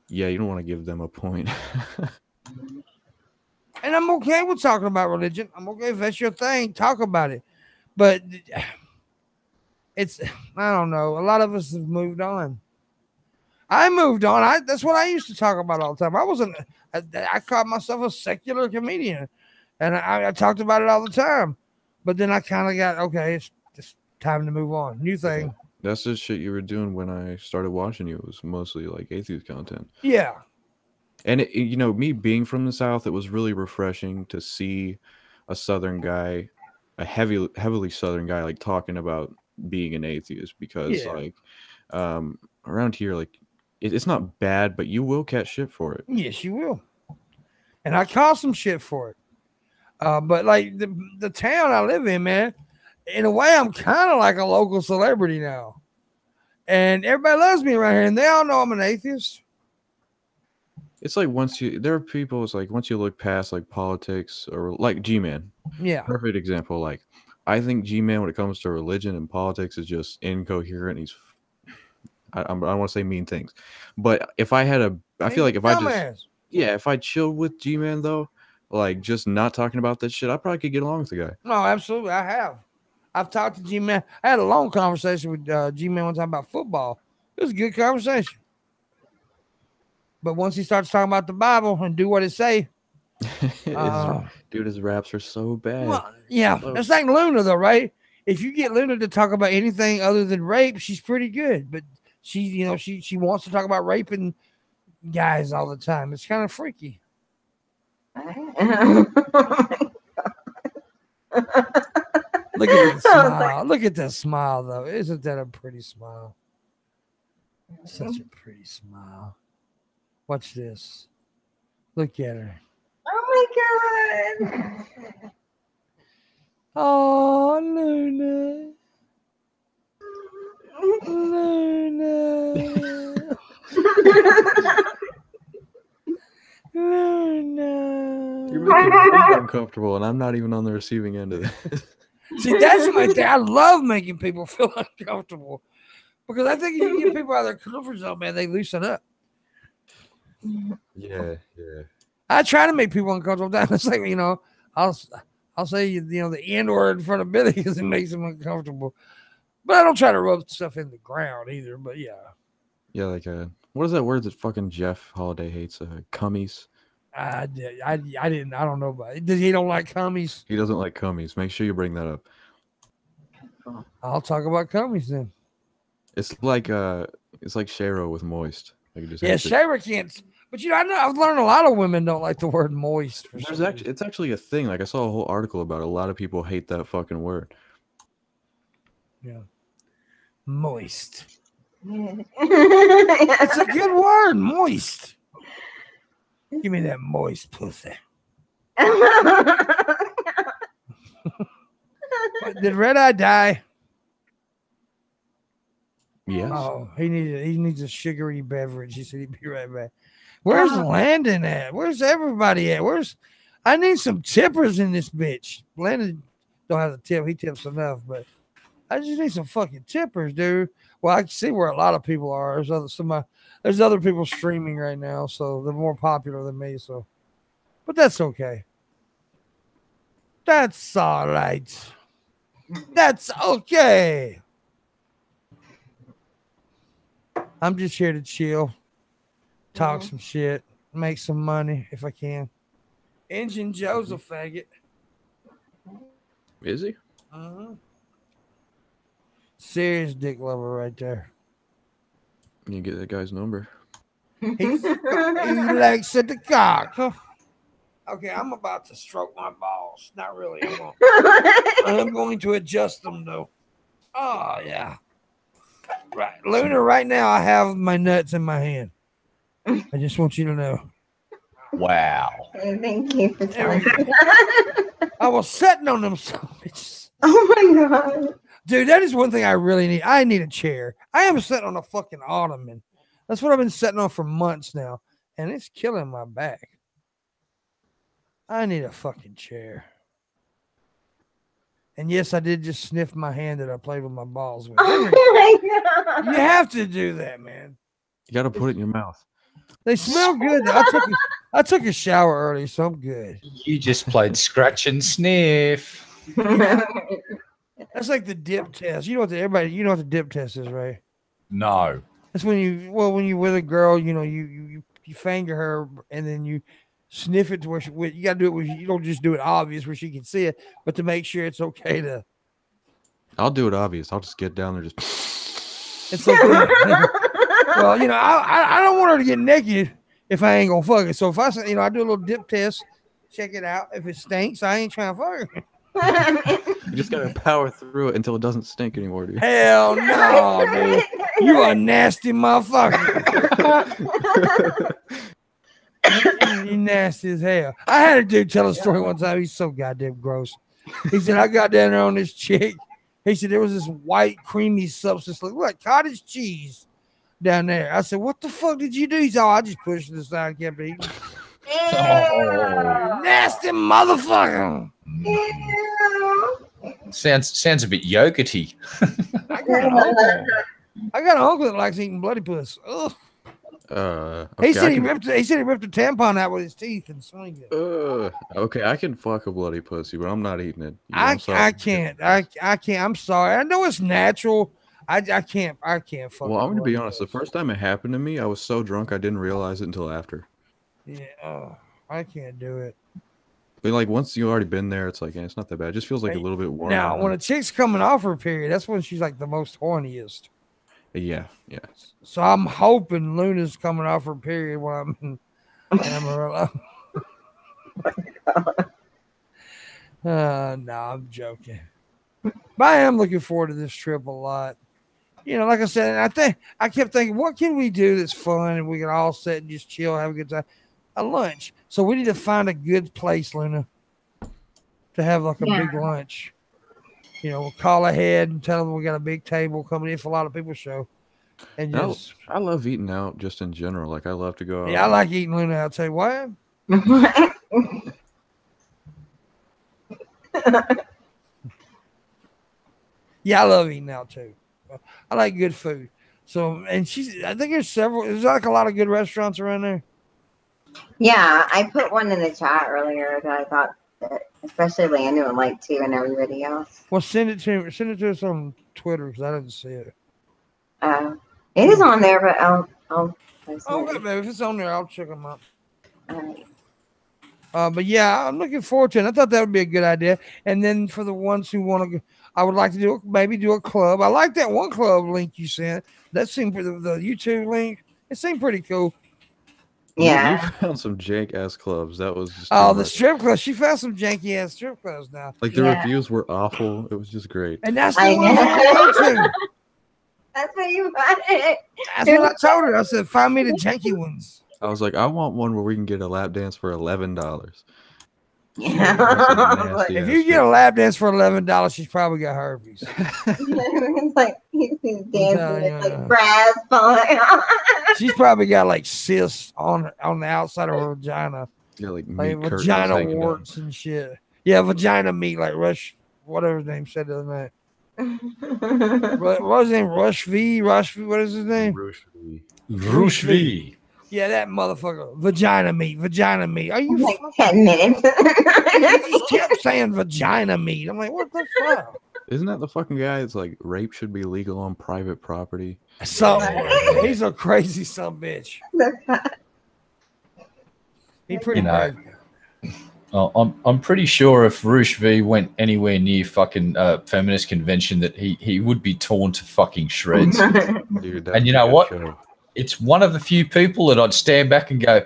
Yeah, you don't want to give them a point. And I'm okay with talking about religion. I'm okay if that's your thing. Talk about it. But I don't know. A lot of us have moved on. I moved on. That's what I used to talk about all the time. I called myself a secular comedian. And I talked about it all the time. But then I kind of got, okay, it's just time to move on. New thing. That's the shit you were doing when I started watching you. It was mostly like atheist content. Yeah. And you know, me being from the South, it was really refreshing to see a Southern guy, a heavily Southern guy, like talking about being an atheist because like around here, like it's not bad, but you will catch shit for it. Yes, you will. And I caught some shit for it. But like the town I live in, man, in a way, I'm kind of like a local celebrity now. And everybody loves me around here, and they all know I'm an atheist. It's like there are people. It's like once you look past like politics or like G-Man. Yeah. Perfect example. Like I think G-Man when it comes to religion and politics is just incoherent. I don't want to say mean things, but if I had I feel like if if I chilled with G-Man though, like just not talking about that shit, I probably could get along with the guy. No, absolutely, I have. I've talked to G-Man. I had a long conversation with G-Man one time about football. It was a good conversation. But once he starts talking about the Bible and do what it say, dude, his raps are so bad. Well, yeah, that's like Luna though, right? If you get Luna to talk about anything other than rape, she's pretty good. But she wants to talk about raping guys all the time. It's kind of freaky. Look at that smile. Look at that smile, though. Isn't that a pretty smile? Such a pretty smile. Watch this. Look at her. Oh my God. Oh, Luna. Luna. Luna. You're making me uncomfortable, and I'm not even on the receiving end of this. See, that's my thing. I love making people feel uncomfortable because I think if you get people out of their comfort zone, man, they loosen up. Yeah. I try to make people uncomfortable. It's like, I'll say, the N word in front of Billy because it makes them uncomfortable. But I don't try to rub stuff in the ground either. But yeah. Yeah, like what is that word that fucking Jeff Holiday hates? Cummies. I don't know about it. He don't like cummies. He doesn't like cummies. Make sure you bring that up. I'll talk about cummies then. It's like Sharo with moist. Like Shara can't. But I've learned a lot of women don't like the word moist. It's actually a thing. Like I saw a whole article about it. A lot of people hate that fucking word. Yeah. Moist. It's a good word, moist. Give me that moist pussy. Did Red Eye die? Yes. Oh, he needs a sugary beverage. He said he'd be right back. Where's Landon at? Where's everybody at? I need some tippers in this bitch. Landon don't have to tip. He tips enough, but I just need some fucking tippers, dude. Well, I can see where a lot of people are. There's other people streaming right now, so they're more popular than me. So, but that's okay. That's all right. That's okay. I'm just here to chill, talk some shit, make some money if I can. Engine Joe's a faggot. Is he? Serious dick lover right there. You get that guy's number. He likes the cock. Huh? Okay, I'm about to stroke my balls. Not really. I'm going to adjust them though. Oh yeah. Right, Luna. Right now, I have my nuts in my hand. I just want you to know. Wow. Thank you for telling me. I was sitting on them bitches. Oh my God. Dude, that is one thing I really need. I need a chair. I am sitting on a fucking ottoman. That's what I've been sitting on for months now. And it's killing my back. I need a fucking chair. And yes, I did just sniff my hand that I played with my balls with. Oh my God. You have to do that, man. You got to put it in your mouth. They smell good. I took a shower early, so I'm good. You just played scratch and sniff. That's like the dip test. You know what the dip test is, right? No. That's when you're with a girl, you finger her and then you sniff it to where you got to do it where you don't just do it obvious where she can see it, but to make sure it's okay to. I'll do it obvious. I'll just get down there, just. It's okay. Well, I don't want her to get naked if I ain't gonna fuck it. So if I do a little dip test, check it out. If it stinks, I ain't trying to fuck her. You just gotta power through it until it doesn't stink anymore, dude. Hell no, dude. You a nasty motherfucker. You nasty as hell. I had a dude tell a story one time. He's so goddamn gross. He said, I got down there on this chick He said there was this white creamy substance like cottage cheese down there. I said, what the fuck did you do? He said, oh, I just pushed it aside and kept eating. Oh. Nasty motherfucker. Sounds a bit yogurty. I got an uncle that likes eating bloody puss. Ugh. Okay, He said he ripped a tampon out with his teeth and swing it. Okay, I can fuck a bloody pussy, but I'm not eating it. I can't. I can't. I'm sorry. I know it's natural. I can't fuck. Well, I'm gonna be honest. pussy. The first time it happened to me, I was so drunk I didn't realize it until after. Yeah, I can't do it. But like once you've already been there, it's like it's not that bad. It just feels like a little bit warm. Now, when a chick's coming off her period, that's when she's like the most horniest. Yeah. So I'm hoping Luna's coming off her period when I'm in Amarillo. No, I'm joking. But I am looking forward to this trip a lot. You know, like I said, I kept thinking, what can we do that's fun and we can all sit and just chill, have a good time? A lunch. So we need to find a good place, Luna, to have like a big lunch. You know, we'll call ahead and tell them we got a big table coming in for a lot of people show. And just I love eating out just in general. Like I love to go out. Yeah, I like eating Luna. I'll tell you what. Yeah, I love eating out too. I like good food. So, and I think there's like a lot of good restaurants around there. Yeah, I put one in the chat earlier that I thought that especially Landon would like to, and everybody else. Well, send it to us on Twitter because I didn't see it. It is on there, but I'll post Okay, it. baby, if it's on there, I'll check them out. All right. But yeah, I'm looking forward to it. I thought that would be a good idea. And then for the ones who want to, I would like to do a club. I like that one club link you sent. That seemed the YouTube link. It seemed pretty cool. Yeah. You found some jank ass clubs. That was just the strip club. She found some janky ass strip clubs now. like the reviews were awful. It was just great. And that's the one I go to. That's what you wanted. That's what I told her. I said, find me the janky ones. I was like, I want one where we can get a lap dance for $11. Yeah. If you get a lap dance for $11, she's probably got herpes. It's like he's dancing with like brass falling off. She's probably got like cysts on the outside of her vagina. Yeah, like vagina warts and shit. Yeah, vagina meat, like Rush, whatever his name said the other night. What was his name? Rush V? What is his name? Rush V. Yeah, that motherfucker. Vagina meat. Are you like 10 minutes? He just kept saying vagina meat. I'm like, what the fuck? Isn't that the fucking guy that's like rape should be legal on private property? He's a crazy son bitch. He pretty crazy. I'm pretty sure if Roosh V went anywhere near fucking feminist convention that he would be torn to fucking shreds. Dude, and you know what? It's one of the few people that I'd stand back and go,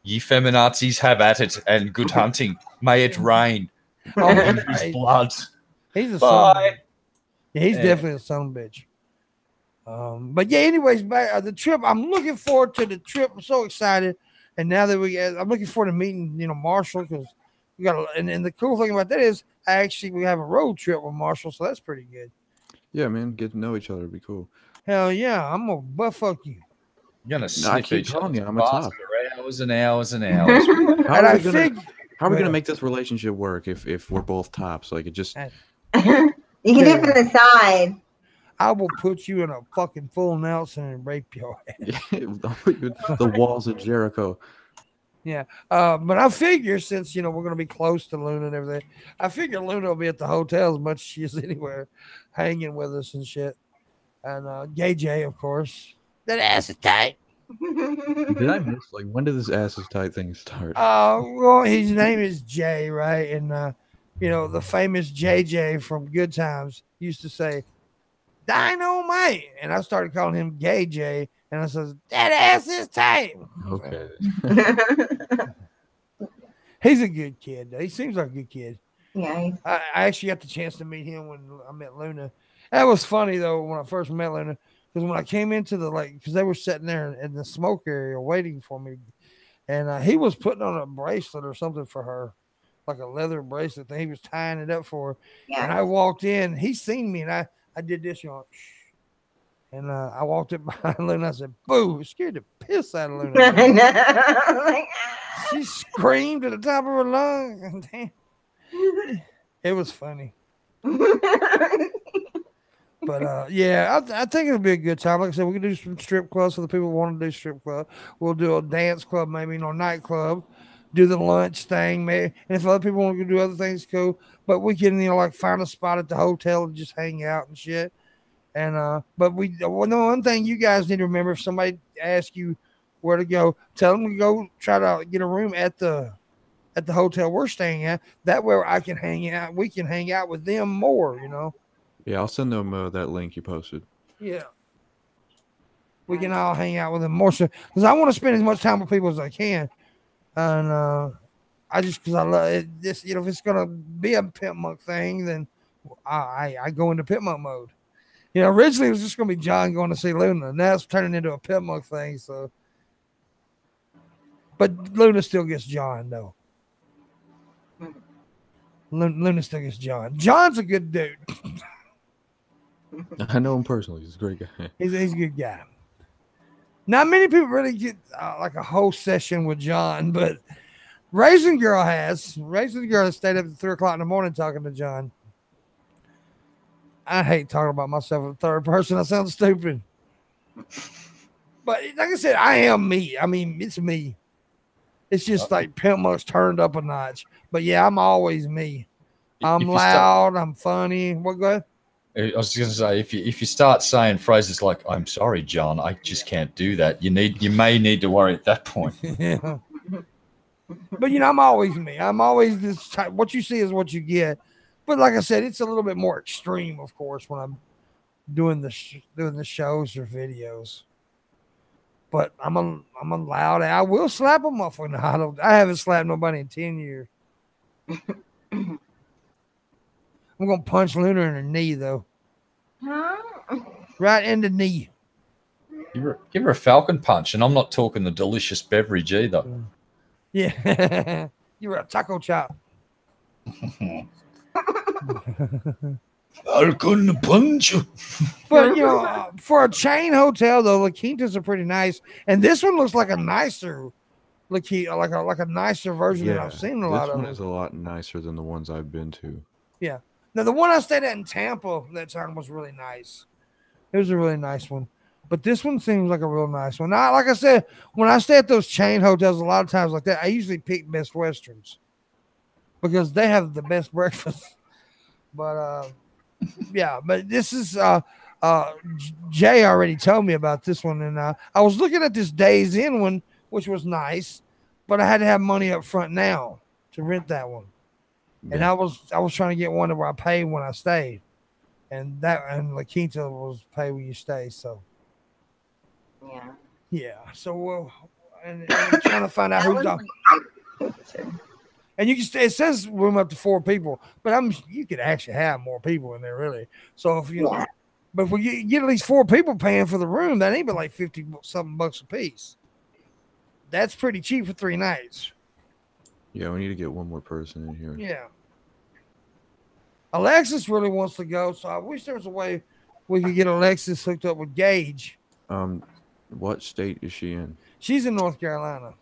ye feminazis have at it and good hunting. May it rain. His blood. He's a son. Yeah, he's definitely a son bitch. But yeah, anyways, back the trip. I'm looking forward to the trip. I'm so excited. And now that I'm looking forward to meeting, Marshall, because we got and the cool thing about that is we have a road trip with Marshall, so that's pretty good. Yeah, man, get to know each other would be cool. Hell yeah, I'm gonna butt fuck you. You're gonna sniff each other. I'm a top. For hours and hours and hours. How are we gonna make this relationship work if we're both tops? Like it just you can do it from the side. I will put you in a fucking full Nelson and rape your ass. The walls of Jericho. Yeah. But I figure since, we're going to be close to Luna and everything, I figure Luna will be at the hotel as much as she is anywhere, hanging with us and shit. And Gay Jay, of course. That ass is tight. Did I miss, when did this ass is tight thing start? Well, his name is Jay, right? And, the famous JJ from Good Times used to say, Dynamite. And I started calling him Gay Jay. And I says, that ass is tight. Okay. He's a good kid, though. He seems like a good kid. Yeah. I actually got the chance to meet him when I met Luna. That was funny, though, when I first met Luna. Because when I came into because they were sitting there in the smoke area waiting for me. And he was putting on a bracelet or something for her. like a leather bracelet thing. He was tying it up for her. And Yeah. I walked in. He seen me, and I did this, you know. And I walked up behind Luna. And I said, "Boo!" It scared the piss out of Luna. I know. Like, She screamed at the top of her lungs. Damn. It was funny. But yeah, I think it'll be a good time. Like I said, we can do some strip clubs for the people who want to do strip club. We'll do a dance club, maybe, you know, nightclub. Do the lunch thing, maybe. And if other people want to do other things, cool. But we can, you know, like find a spot at the hotel and just hang out and shit. And but the one thing you guys need to remember: if somebody asks you where to go, tell them to go try to get a room at the hotel we're staying at. That way I can hang out. We can hang out with them more, you know. Yeah, I'll send them that link you posted. Yeah. We can all hang out with them more, so because I want to spend as much time with people as I can, and I just because I love it. This, you know, if it's gonna be a Pimpmunk thing, then I go into Pimpmunk mode. You know, originally it was just gonna be John going to see Luna, and now it's turning into a Pimpmunk thing. So, but Luna still gets John though. Luna still gets John. John's a good dude. I know him personally. He's a great guy. He's a good guy. Not many people really get like a whole session with John, but Raisin Girl has stayed up at 3 o'clock in the morning talking to John. I hate talking about myself in the third person. I sound stupid. But like I said, I am me. I mean, it's me. It's just like Pimpmunk's turned up a notch. But yeah, I'm always me. I'm loud. I'm funny. What, go ahead? I was going to say, if you start saying phrases like "I'm sorry, John, I just can't do that," you may need to worry at that point. Yeah. But you know, I'm always me. I'm always this type. What you see is what you get. But like I said, it's a little bit more extreme, of course, when I'm doing the shows or videos. But I'm a loud. I will slap a motherfucker. I haven't slapped nobody in 10 years. I'm gonna punch Luna in her knee though. Right in the knee. Give her a falcon punch, and I'm not talking the delicious beverage either. Yeah, you're a taco chop. I'm gonna punch you. But you know, for a chain hotel though, La Quintas are pretty nice, and this one looks like a nicer La Quinta, like a nicer version than I've seen a lot of. This one them. is a lot nicer than the ones I've been to. Yeah. Now the one I stayed at in Tampa that time was really nice. It was a really nice one. But this one seems like a real nice one. Now, like I said, when I stay at those chain hotels, a lot of times like that, I usually pick Best Westerns because they have the best breakfast. But yeah, but this is Jay already told me about this one, and I was looking at this Days Inn one, which was nice, but I had to have money up front now to rent that one. Yeah. And I was trying to get one where I paid when I stayed, and La Quinta was pay when you stay. So yeah. So and I'm trying to find out who's on. And you can stay. It says room up to 4 people, but you could actually have more people in there, really. So if you, but if we get at least 4 people paying for the room, that ain't but like $50-something a piece. That's pretty cheap for 3 nights. Yeah, we need to get one more person in here. Yeah. Alexis really wants to go, so I wish there was a way we could get Alexis hooked up with Gage. What state is she in? She's in North Carolina.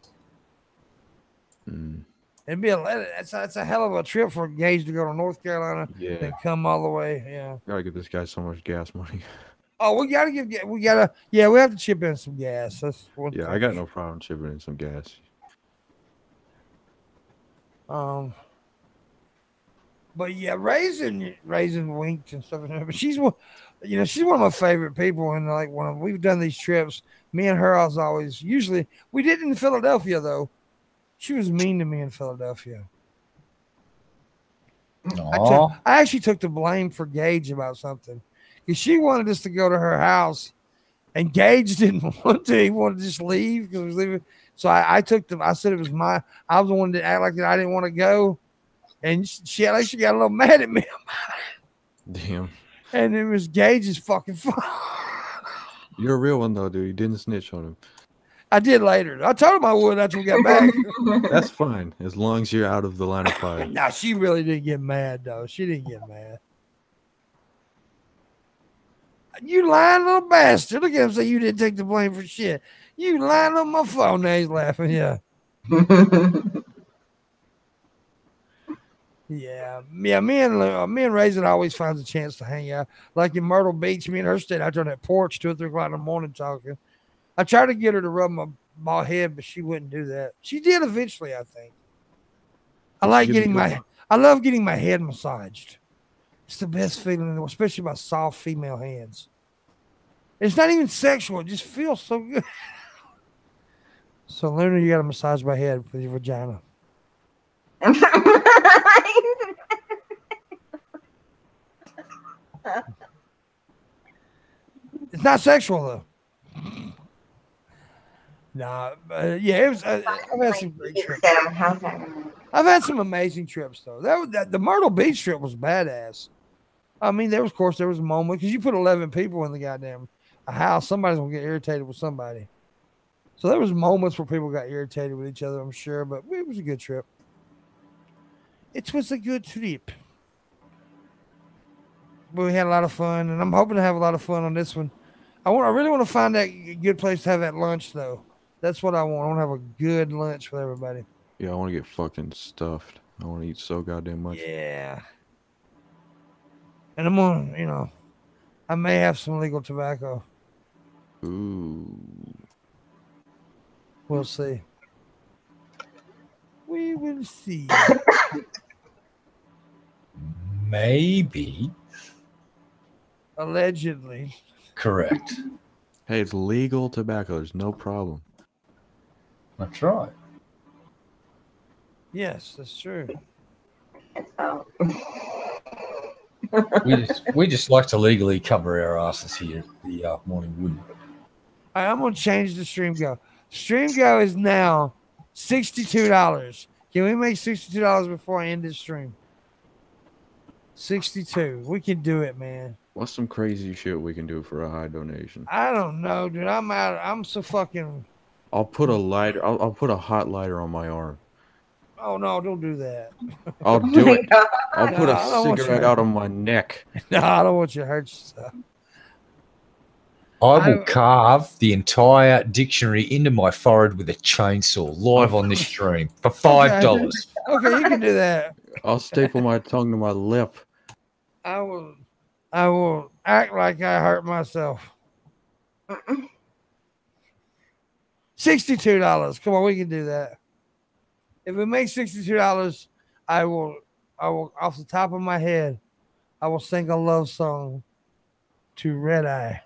It'd be that's a hell of a trip for Gage to go to North Carolina and come all the way. Yeah. Gotta give this guy so much gas money. Oh, we have to chip in some gas. That's one thing. I got no problem chipping in some gas. But yeah, Raisin winked and stuff. But she's one of my favorite people. And like when we've done these trips, me and her, we did in Philadelphia though. She was mean to me in Philadelphia. I actually took the blame for Gage about something. Because she wanted us to go to her house, and Gage didn't want to. He wanted to just leave because he was leaving. So I said it was I was the one that act like that I didn't want to go. And she got a little mad at me about it. Damn. And it was Gage's fucking fault. You're a real one though, dude. You didn't snitch on him. I did later. I told him I would after we got back. That's fine as long as you're out of the line of fire. No, she really didn't get mad though. She didn't get mad. You lying little bastard. Look at him say you didn't take the blame for shit. You lying on my phone. Now he's laughing. Yeah. Yeah. Me and Raisin always finds a chance to hang out. Like in Myrtle Beach, me and her stayed out there on that porch 2 or 3 o'clock in the morning talking. I tried to get her to rub my head, but she wouldn't do that. She did eventually, I think. I love getting my head massaged. It's the best feeling in the world, especially by soft female hands. It's not even sexual. It just feels so good. So, Luna, you got to massage my head with your vagina. It's not sexual, though. Nah, yeah, it was. I've had some great trips. I've had some amazing trips, though. The Myrtle Beach trip was badass. I mean, there was a moment because you put 11 people in the goddamn house, somebody's gonna get irritated with somebody. So there was moments where people got irritated with each other, I'm sure, but it was a good trip. It was a good trip. But we had a lot of fun, and I'm hoping to have a lot of fun on this one. I really want to find that good place to have that lunch, though. That's what I want. I want to have a good lunch with everybody. Yeah, I want to get fucking stuffed. I want to eat so goddamn much. Yeah. And I'm on, I may have some legal tobacco. Ooh. We'll see. We will see. Maybe. Allegedly. Correct. Hey, it's legal tobacco. There's no problem. That's right. Yes, that's true. We just like to legally cover our asses here at the Morning Wood. All right, I'm going to change the Stream Go. Stream Go is now $62. Can we make $62 before I end this stream? 62. We can do it, man. What's some crazy shit we can do for a high donation? I don't know, dude. I'm out. I'm so fucking. I'll put a lighter. I'll put a hot lighter on my arm. Oh no! Don't do that. I'll do it. I'll put a cigarette out on my neck. No, I don't want you to hurt yourself. I will carve the entire dictionary into my forehead with a chainsaw live on this stream for $5. Okay, you can do that. I'll staple my tongue to my lip. I will act like I hurt myself. $62. Come on, we can do that. If we make $62, I will off the top of my head, I will sing a love song to Red Eye.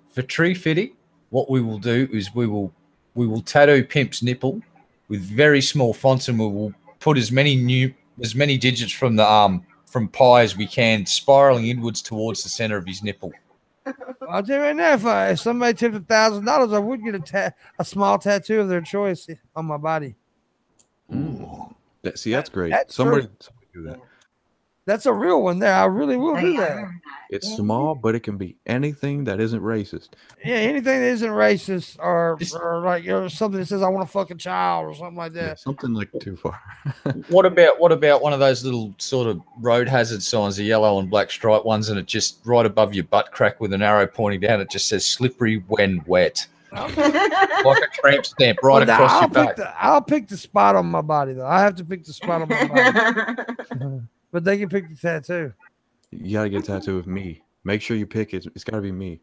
For tree fitting, what we will do is we will tattoo Pimp's nipple with very small fonts, and we will put as many digits from the from pi as we can, spiraling inwards towards the center of his nipple. I'll tell you right now, if somebody tipped $1,000, I would get a small tattoo of their choice on my body. That's great. Somebody do that. That's a real one there. I really will do that. It's small, but it can be anything that isn't racist. Yeah, anything that isn't racist or like something that says I want to fuck a child or something like that. Yeah, something like too far. What about one of those little sort of road hazard signs, the yellow and black stripe ones, and it just right above your butt crack with an arrow pointing down, it just says slippery when wet. Like a tramp stamp across your back. I'll pick the spot on my body, though. I have to pick the spot on my body. But they can pick the tattoo. You got to get a tattoo of me. Make sure you pick it. It's got to be me.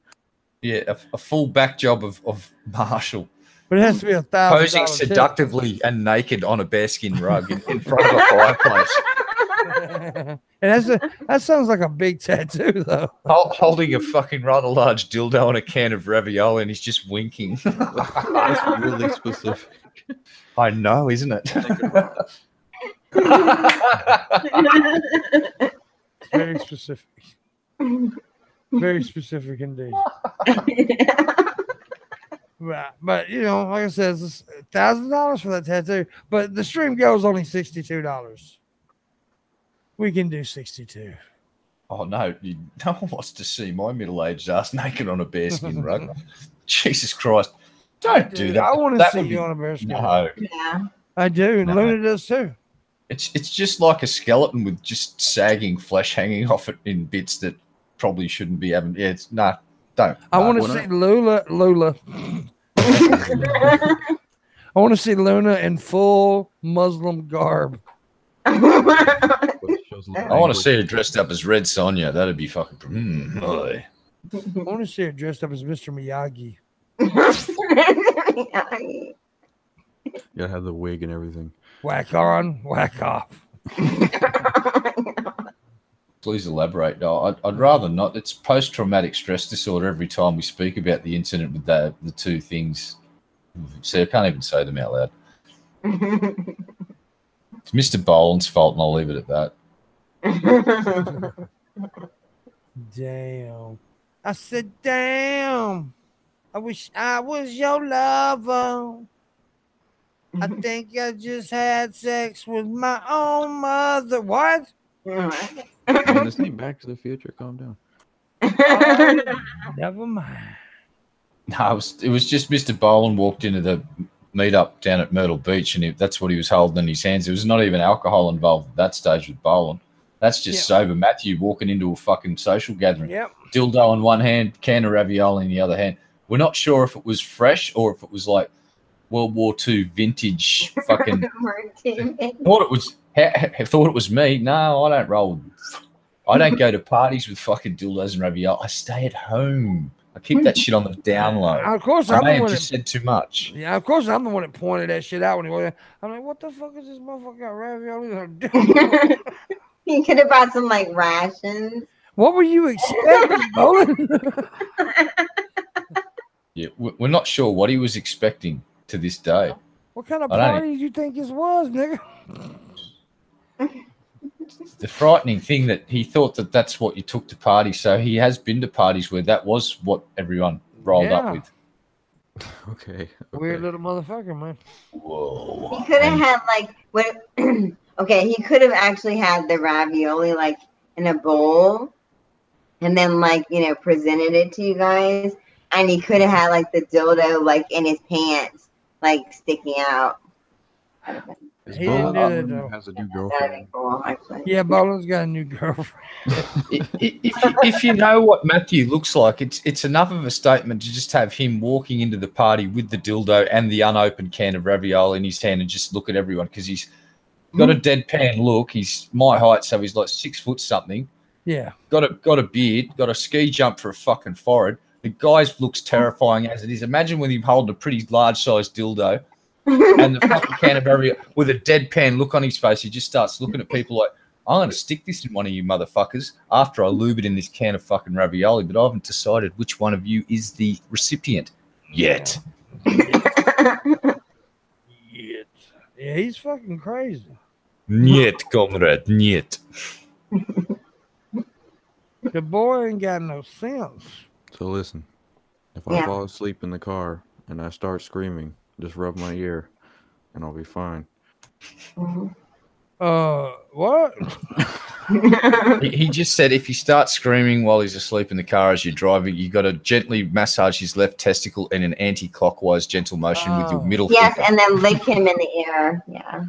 Yeah, a full back job of Marshall. But it has to be $1,000. Posing seductively and naked on a bearskin rug in front of a fireplace. And that sounds like a big tattoo, though. Holding a fucking rather large dildo and a can of ravioli, and he's just winking. That's really specific. I know, isn't it? Very specific. Very specific indeed. But like I said, it's $1,000 for that tattoo. But the stream goes only $62. We can do 62. Oh no! No one wants to see my middle-aged ass naked on a bearskin rug. Jesus Christ. Don't do that. I want to That see would be- you on a bear skeleton. No. Yeah. I do, and No. Luna does too. It's just like a skeleton with just sagging flesh hanging off it in bits that probably shouldn't be having. Yeah, it's don't. I want to when see I- Lula. I want to see Luna in full Muslim garb. I want to see her dressed up as Red Sonja. That'd be fucking. Boy. I want to see her dressed up as Mr. Miyagi. Yeah, have the wig and everything. Whack on, whack off. Please elaborate. No, I'd rather not. It's post-traumatic stress disorder every time we speak about the incident with the two things. See, I can't even say them out loud. It's Mr. Boland's fault, and I'll leave it at that. Damn. I said, damn. I wish I was your lover. I think I just had sex with my own mother. What? Man, this ain't Back to the Future. Calm down. Never mind. No, it was just Mr. Boland walked into the meetup down at Myrtle Beach, and that's what he was holding in his hands. There was not even alcohol involved at that stage with Boland. That's just sober Matthew walking into a fucking social gathering. Yep. Dildo in one hand, can of ravioli in the other hand. We're not sure if it was fresh or if it was like World War II vintage fucking. Thought it was. Thought it was me. No, I don't roll. I don't go to parties with fucking dildos and ravioli. I stay at home. I keep that shit on the down low. Of course, I I'm may the have one just that, said too much. yeah, of course, I'm the one that pointed that shit out when he was there. I'm like, what the fuck is this motherfucker got ravioli? He could have bought some like rations. What were you expecting, Boland? Yeah, we're not sure what he was expecting to this day. What kind of I don't party did you think this was, nigga? The frightening thing that he thought that that's what you took to parties. So he has been to parties where that was what everyone rolled Yeah. up with. Okay. Weird little motherfucker, man. Whoa. He could have had like what? Okay, he could have actually had the ravioli like in a bowl, and then like presented it to you guys. And he could have had like the dildo like in his pants, like sticking out. Is He didn't Boland do that, though. has a new That'd be girlfriend? cool, actually. Yeah, Boland's got a new girlfriend. If you know what Matthew looks like, it's enough of a statement to just have him walking into the party with the dildo and the unopened can of ravioli in his hand and just look at everyone because he's got a deadpan look. He's my height, so he's like 6 foot something. Yeah. Got a beard, got a ski jump for a fucking forehead. The guy looks terrifying as it is. Imagine with him holding a pretty large sized dildo and the fucking can of ravioli with a deadpan look on his face. He just starts looking at people like, I'm going to stick this in one of you motherfuckers after I lube it in this can of fucking ravioli, but I haven't decided which one of you is the recipient yet. Yeah, he's fucking crazy. Niet, comrade, niet. The boy ain't got no sense. So listen, if I Yeah. fall asleep in the car and I start screaming, just rub my ear, and I'll be fine. What? He just said if you start screaming while he's asleep in the car as you're driving, you got to gently massage his left testicle in an anti-clockwise gentle motion with your middle Yes, finger. and then lick him in the ear. Yeah.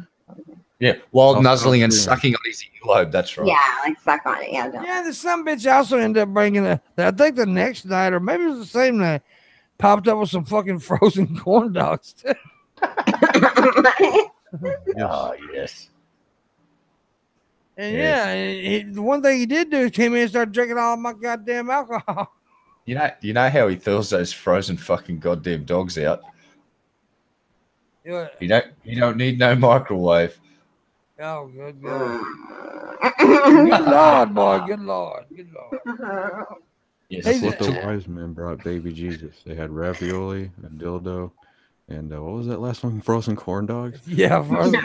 Yeah, while I'll nuzzling and scream. sucking on his earlobe. That's right. Yeah, like suck on it. Yeah. Don't. Yeah, the some bitch also ended up bringing I think the next night, or maybe it was the same night, popped up with some fucking frozen corn dogs. Oh, yes. And Yes. the one thing he did do is came in and started drinking all my goddamn alcohol. You know how he throws those frozen fucking goddamn dogs out? Yeah. You don't need no microwave. Oh, good God. Good Lord, boy. Good Lord. Good Lord. Yes. That's Hey, what the wise men brought baby Jesus. They had ravioli, a dildo, and what was that last one? Frozen corn dogs? Yeah, frozen.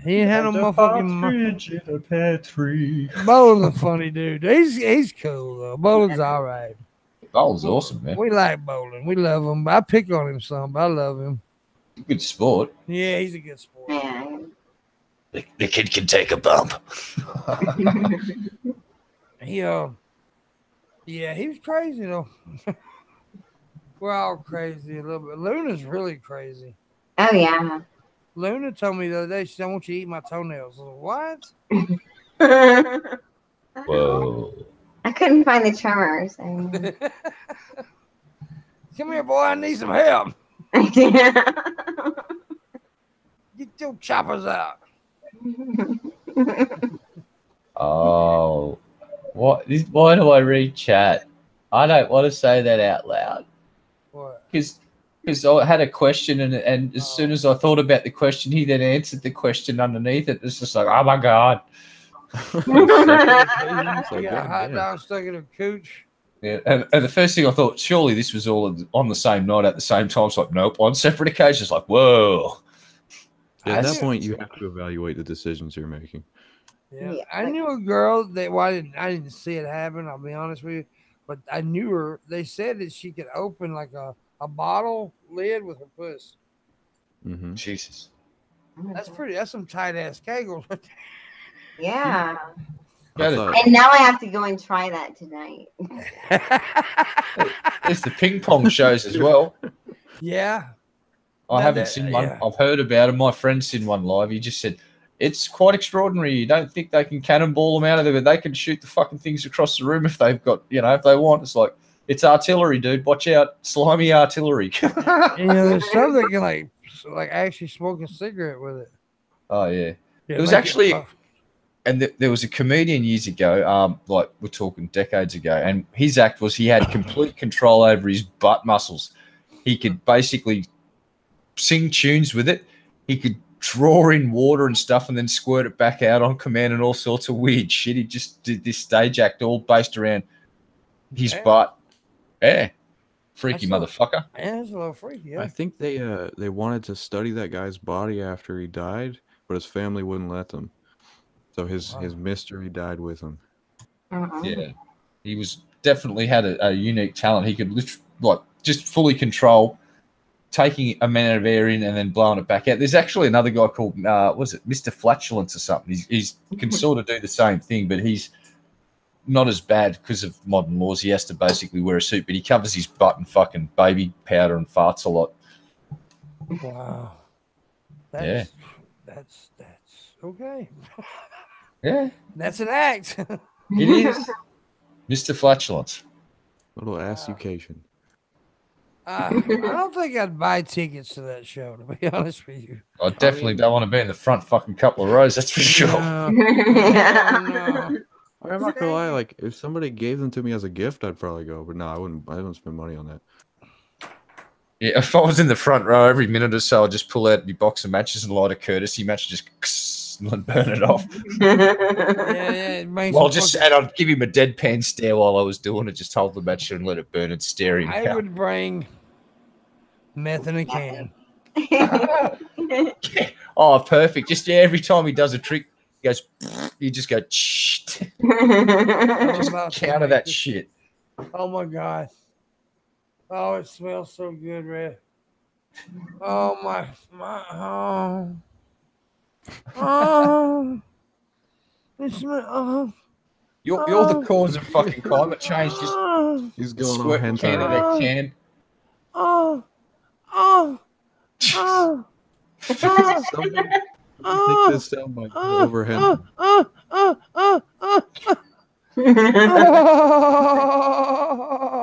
He ain't had no motherfucking. in a pear tree. Boland's a funny dude. He's cool, though. Boland's all right. Bowl's awesome, man. We like Boland. We love him. I pick on him some, but I love him. Good sport. Yeah, he's a good sport. Yeah. The kid can take a bump. He Yeah, he was crazy though. We're all crazy a little bit. Luna's really crazy. Oh yeah. Luna told me the other day, she said, I want you to eat my toenails. I was I Whoa. couldn't find the tremors. like, what? Come here, boy. I need some help. Get your choppers out. Oh, why do I read chat? I don't want to say that out loud What? because I had a question and as soon as I thought about the question, he then answered the question underneath it. It's just like, oh my god. Second occasion, it's You like, got a hot goddamn. dog stuck in a cooch. Yeah, and the first thing I thought, surely this was all on the same night at the same time. It's like, nope, on separate occasions. Like, whoa. Yeah, at that That's- point, you have to evaluate the decisions you're making. Yeah. Yeah, I like- knew a girl that I didn't see it happen, I'll be honest with you. But I knew her. They said that she could open like a bottle lid with her puss. Mm-hmm. Jesus. That's some tight ass kegels. Yeah. Go to- thought, And now I have to go and try that tonight. There's the ping pong shows as well. Yeah. I No, haven't that- seen one. yeah. I've heard about it. My friend's seen one live. He just said it's quite extraordinary. You don't think they can cannonball them out of there, but they can shoot the fucking things across the room if they've got, if they want. It's like it's artillery, dude. Watch out, slimy artillery. There's some that can like actually smoke a cigarette with it. Oh yeah. Yeah, It was make actually- puff. And there was a comedian years ago, like we're talking decades ago, and his act was he had complete control over his butt muscles. He could basically sing tunes with it. He could draw in water and stuff and then squirt it back out on command and all sorts of weird shit. He just did this stage act all based around his Damn. butt. Yeah. Freaky That's motherfucker. Yeah, it's a little freaky. Yeah. I think they wanted to study that guy's body after he died, but his family wouldn't let them. So his mystery died with him. Uh-uh. Yeah. He was definitely had a unique talent. He could just fully control taking a man of air in and then blowing it back out. There's actually another guy called Mr. Flatulence or something. He's can sort of do the same thing, but he's not as bad because of modern laws. He has to basically wear a suit, but he covers his butt in fucking baby powder and farts a lot. Wow. Yeah. That's okay. Yeah, That's an act. it is. Mr. Flatulence. Little education. I don't think I'd buy tickets to that show, to be honest with you. I definitely don't want to be in the front fucking couple of rows, that's for sure. No, Yeah. no. I'm not gonna lie, like if somebody gave them to me as a gift, I'd probably go. But no, I wouldn't spend money on that. Yeah, if I was in the front row every minute or so, I'd just pull out my box of matches and light a courtesy match, just and burn it off. Yeah, it makes Well, me just fucking- and I'd give him a deadpan stare while I was doing it. Just hold the match and let it burn and stare him I out. would bring meth in a can. Oh, perfect! Just every time he does a trick, he goes. You just go. Just about to counter make that this- shit. Oh my god. Oh, it smells so good, Red. Oh my oh. It smells You're the cause of fucking climate change. Just He's going on squirt hentai. can in a can. Somebody take this down by overhead.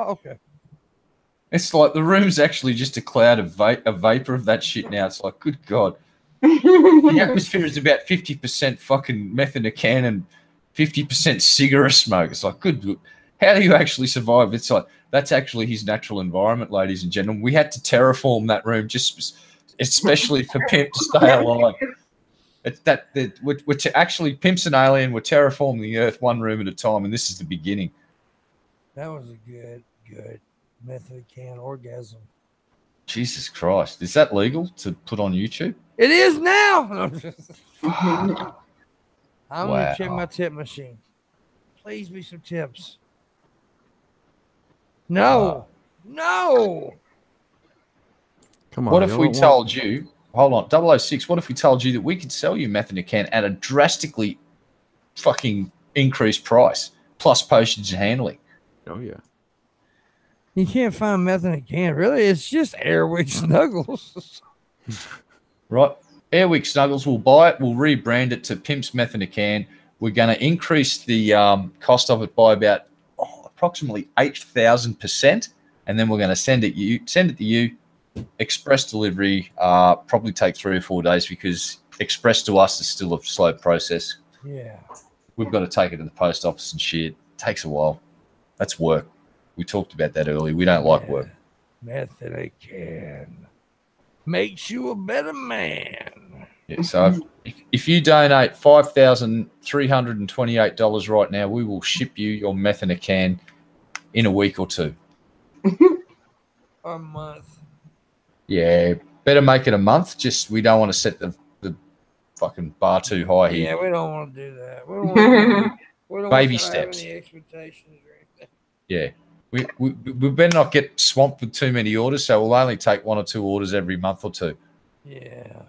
Okay. It's like the room's actually just a cloud of vapor of that shit now. It's like, good God. The atmosphere is about 50% fucking meth in a can and 50% cigarette smoke. It's like, good. How do you actually survive? It's like, that's actually his natural environment, ladies and gentlemen. We had to terraform that room just especially for Pimp to stay alive. It's we're actually, Pimp's an alien. We're terraforming the Earth one room at a time, and this is the beginning. That was a good method can orgasm. Jesus Christ. Is that legal to put on YouTube? It is now. I'm Wow. gonna check my tip machine. Please be some tips. No. No. Come on. What if you we don't want- told you, hold on, 006, what if we told you that we could sell you meth in a can at a drastically fucking increased price, plus postage and handling? Oh yeah. You can't find meth in a can. Really, it's just Airwick Snuggles. Right. Airwick Snuggles, we'll buy it. We'll rebrand it to Pimp's Meth in a Can. We're going to increase the cost of it by about approximately 8,000%, and then we're going to send it to you. Express delivery probably take 3 or 4 days because express to us is still a slow process. Yeah. We've got to take it to the post office and shit. It takes a while. That's work. We talked about that earlier. We don't like work. Meth in a can makes you a better man. Yeah, so if you donate $5,328 right now, we will ship you your meth in a can in a week or 2. A month. Yeah, better make it a month. Just we don't want to set the fucking bar too high here. Yeah, we don't want to do that. We don't want to Baby have steps. any expectations or anything. Yeah. We better not get swamped with too many orders, so we'll only take 1 or 2 orders every month or 2. Yeah.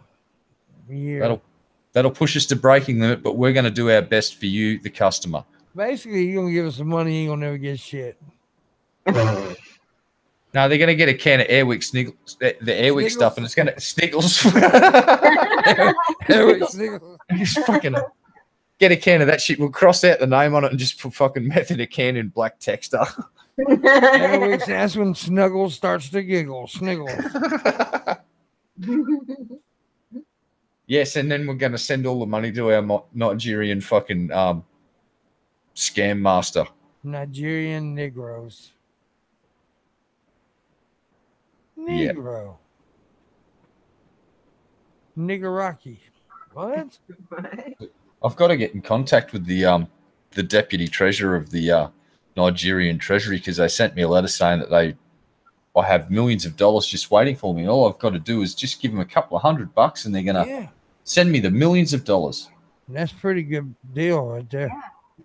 That'll push us to breaking limit, but we're going to do our best for you, the customer. Basically, you're going to give us some money, you ain't going to never get shit. No, they're going to get a can of Airwick Sniggles, the Airwick stuff, and it's going to Sniggles. Airwick Sniggles. Just fucking get a can of that shit. We'll cross out the name on it and just put fucking meth in a can in black texture. Airwick, that's when Snuggles starts to giggle. Sniggles. Yes, and then we're going to send all the money to our Nigerian fucking scam master. Nigerian Negroes. Yeah. Negro. Niggeraki. What? I've got to get in contact with the deputy treasurer of the Nigerian Treasury because they sent me a letter saying that I have millions of dollars just waiting for me. And all I've got to do is just give them a couple of $100 and they're going to send me the millions of dollars. That's a pretty good deal right there.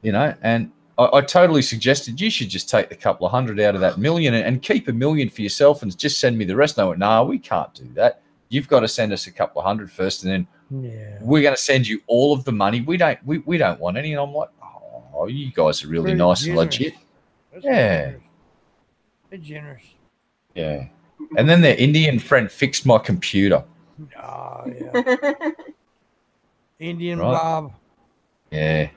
You know, and I totally suggested you should just take the couple of $100 out of that million and keep $1 million for yourself and just send me the rest. And I went, no, we can't do that. You've got to send us a couple of $100 first, and then we're going to send you all of the money. We don't want any. And I'm like, oh, you guys are really pretty nice generous. and legit. That's Yeah. They're generous. Yeah. And then their Indian friend fixed my computer. Oh, yeah. Indian Right. Bob. Yeah.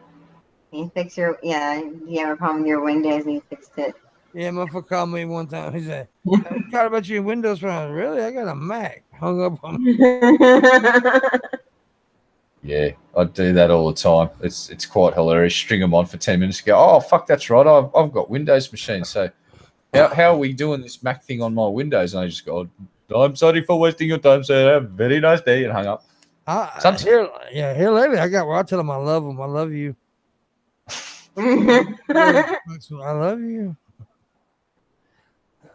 He fixed your, you have a problem with your Windows and he fixed it. Yeah, motherfucker called me one time. He said, I forgot about your Windows phone. Really? I got a Mac. Hung up on me. Yeah, I do that all the time. It's quite hilarious. String them on for 10 minutes. Go, oh, fuck, that's right. I've got Windows machine. So how are we doing this Mac thing on my Windows? And I just go, I'm sorry for wasting your time, sir. Have a very nice day, and hung up. Here lately, I tell him I love him. I love you. I love you.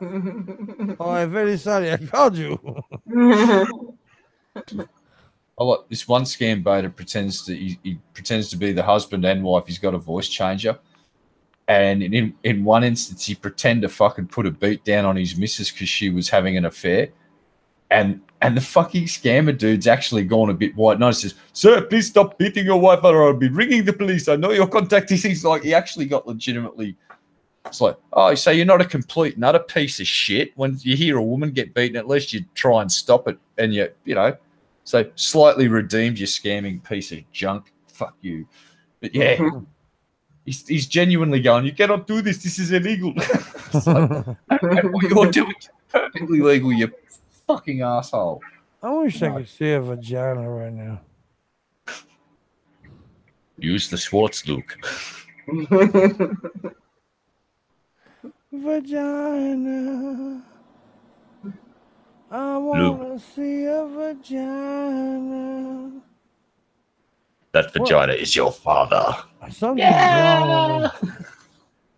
Oh, I'm very sorry I called you. I like this one scam baiter pretends to he pretends to be the husband and wife. He's got a voice changer, and in one instance he pretended to fucking put a beat down on his missus because she was having an affair, and the fucking scammer dude's actually gone a bit white knight. Says, "Sir, please stop beating your wife, or I'll be ringing the police. I know your contact is." He's like, he actually got legitimately. It's like, oh, so you're not a complete nutter piece of shit. When you hear a woman get beaten, at least you try and stop it, and you know. So slightly redeemed, you scamming piece of junk. Fuck you. But yeah, he's genuinely going, you cannot do this. This is illegal. Like, what you're doing is perfectly legal, you fucking asshole. I wish I could see a vagina right now. Use the Schwartz, Luke. Vagina. I want to see a vagina. That vagina is your father. Something's wrong with me.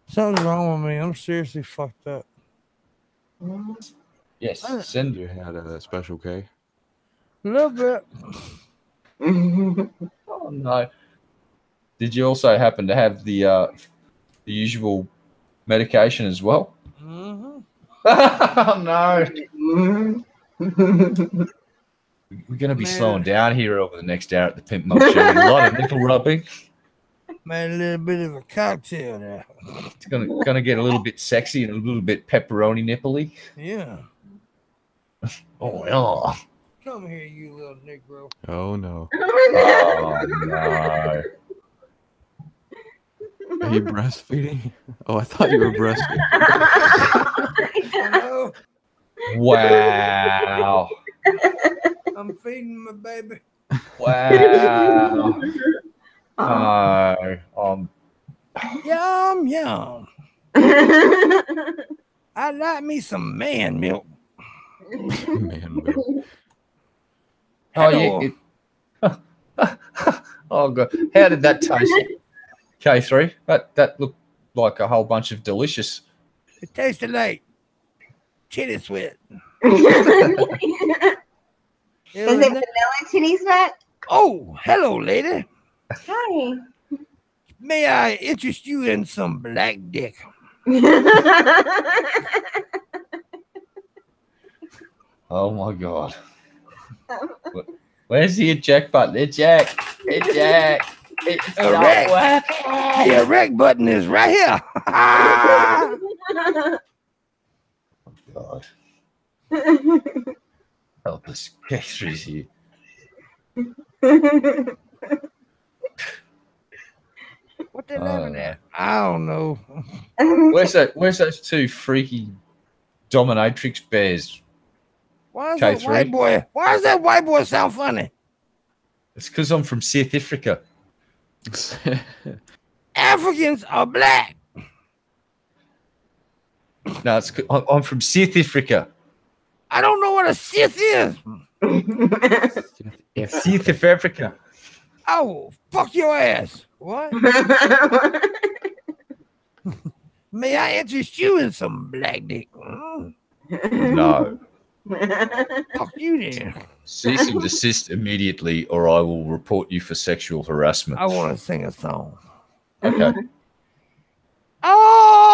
Something's wrong with me. I'm seriously fucked up. Yes, send You had a special K. A little bit. Oh no! Did you also happen to have the usual medication as well? Mm-hmm. Oh no! We're going to be slowing down here over the next hour at the Pimpmunk show. A lot of nipple rubbing. Made a little bit of a cocktail there. It's gonna get a little bit sexy and a little bit pepperoni nippley. Yeah. Oh yeah. Come here, you little Negro. Oh no. Oh no. Are you breastfeeding? Oh, I thought you were breastfeeding. Hello? Wow. I'm feeding my baby. Wow. Yum, yum. I like me some man milk. Man, milk. Oh, yeah. Oh, God. How did that taste? K3? That looked like a whole bunch of delicious. It tasted like titty sweat. It Is was it vanilla titty sweat? Oh, hello, lady. Hi. May I interest you in some black dick? Oh, my God. Where's the eject button? Eject. Eject. It's not working. The erect button is right here. God. Help us. K3's here. What they laughing at? I don't know. Where's those two freaky dominatrix bears? Why is K3? that white boy? Why does that white boy sound funny? It's because I'm from South Africa. Africans are black. No, I'm from South Africa. I don't know what a Sith is. South of Africa. Oh, fuck your ass. What? May I interest you in some black dick? No. Fuck you then. Cease and desist immediately, or I will report you for sexual harassment. I want to sing a song. Okay. Oh!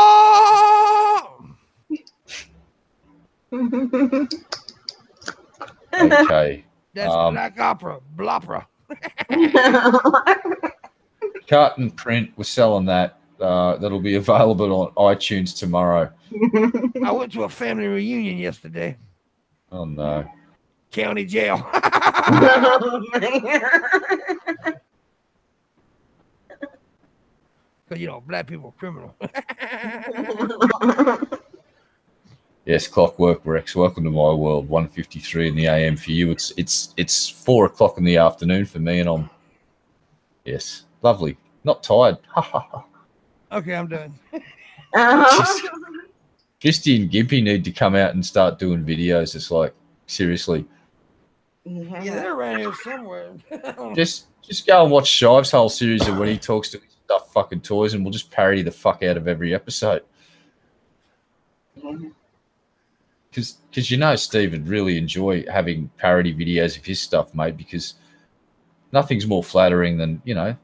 Okay. That's black opera, blopera. Carton print. We're selling that. That'll be available on iTunes tomorrow. I went to a family reunion yesterday. Oh no. County jail. Oh my God. Because, you know, black people are criminal. Yes, Clockwork Rex. Welcome to my world. 1:53 in the AM for you. It's 4 o'clock in the afternoon for me, and I'm lovely. Not tired. Okay, I'm done. Christy and Gimpy need to come out and start doing videos. It's like, seriously. Yeah, they're around here somewhere. Just go and watch Shive's whole series of when he talks to his stuffed fucking toys, and we'll just parody the fuck out of every episode. Because you know Steve would really enjoy having parody videos of his stuff, mate, because nothing's more flattering than, you know,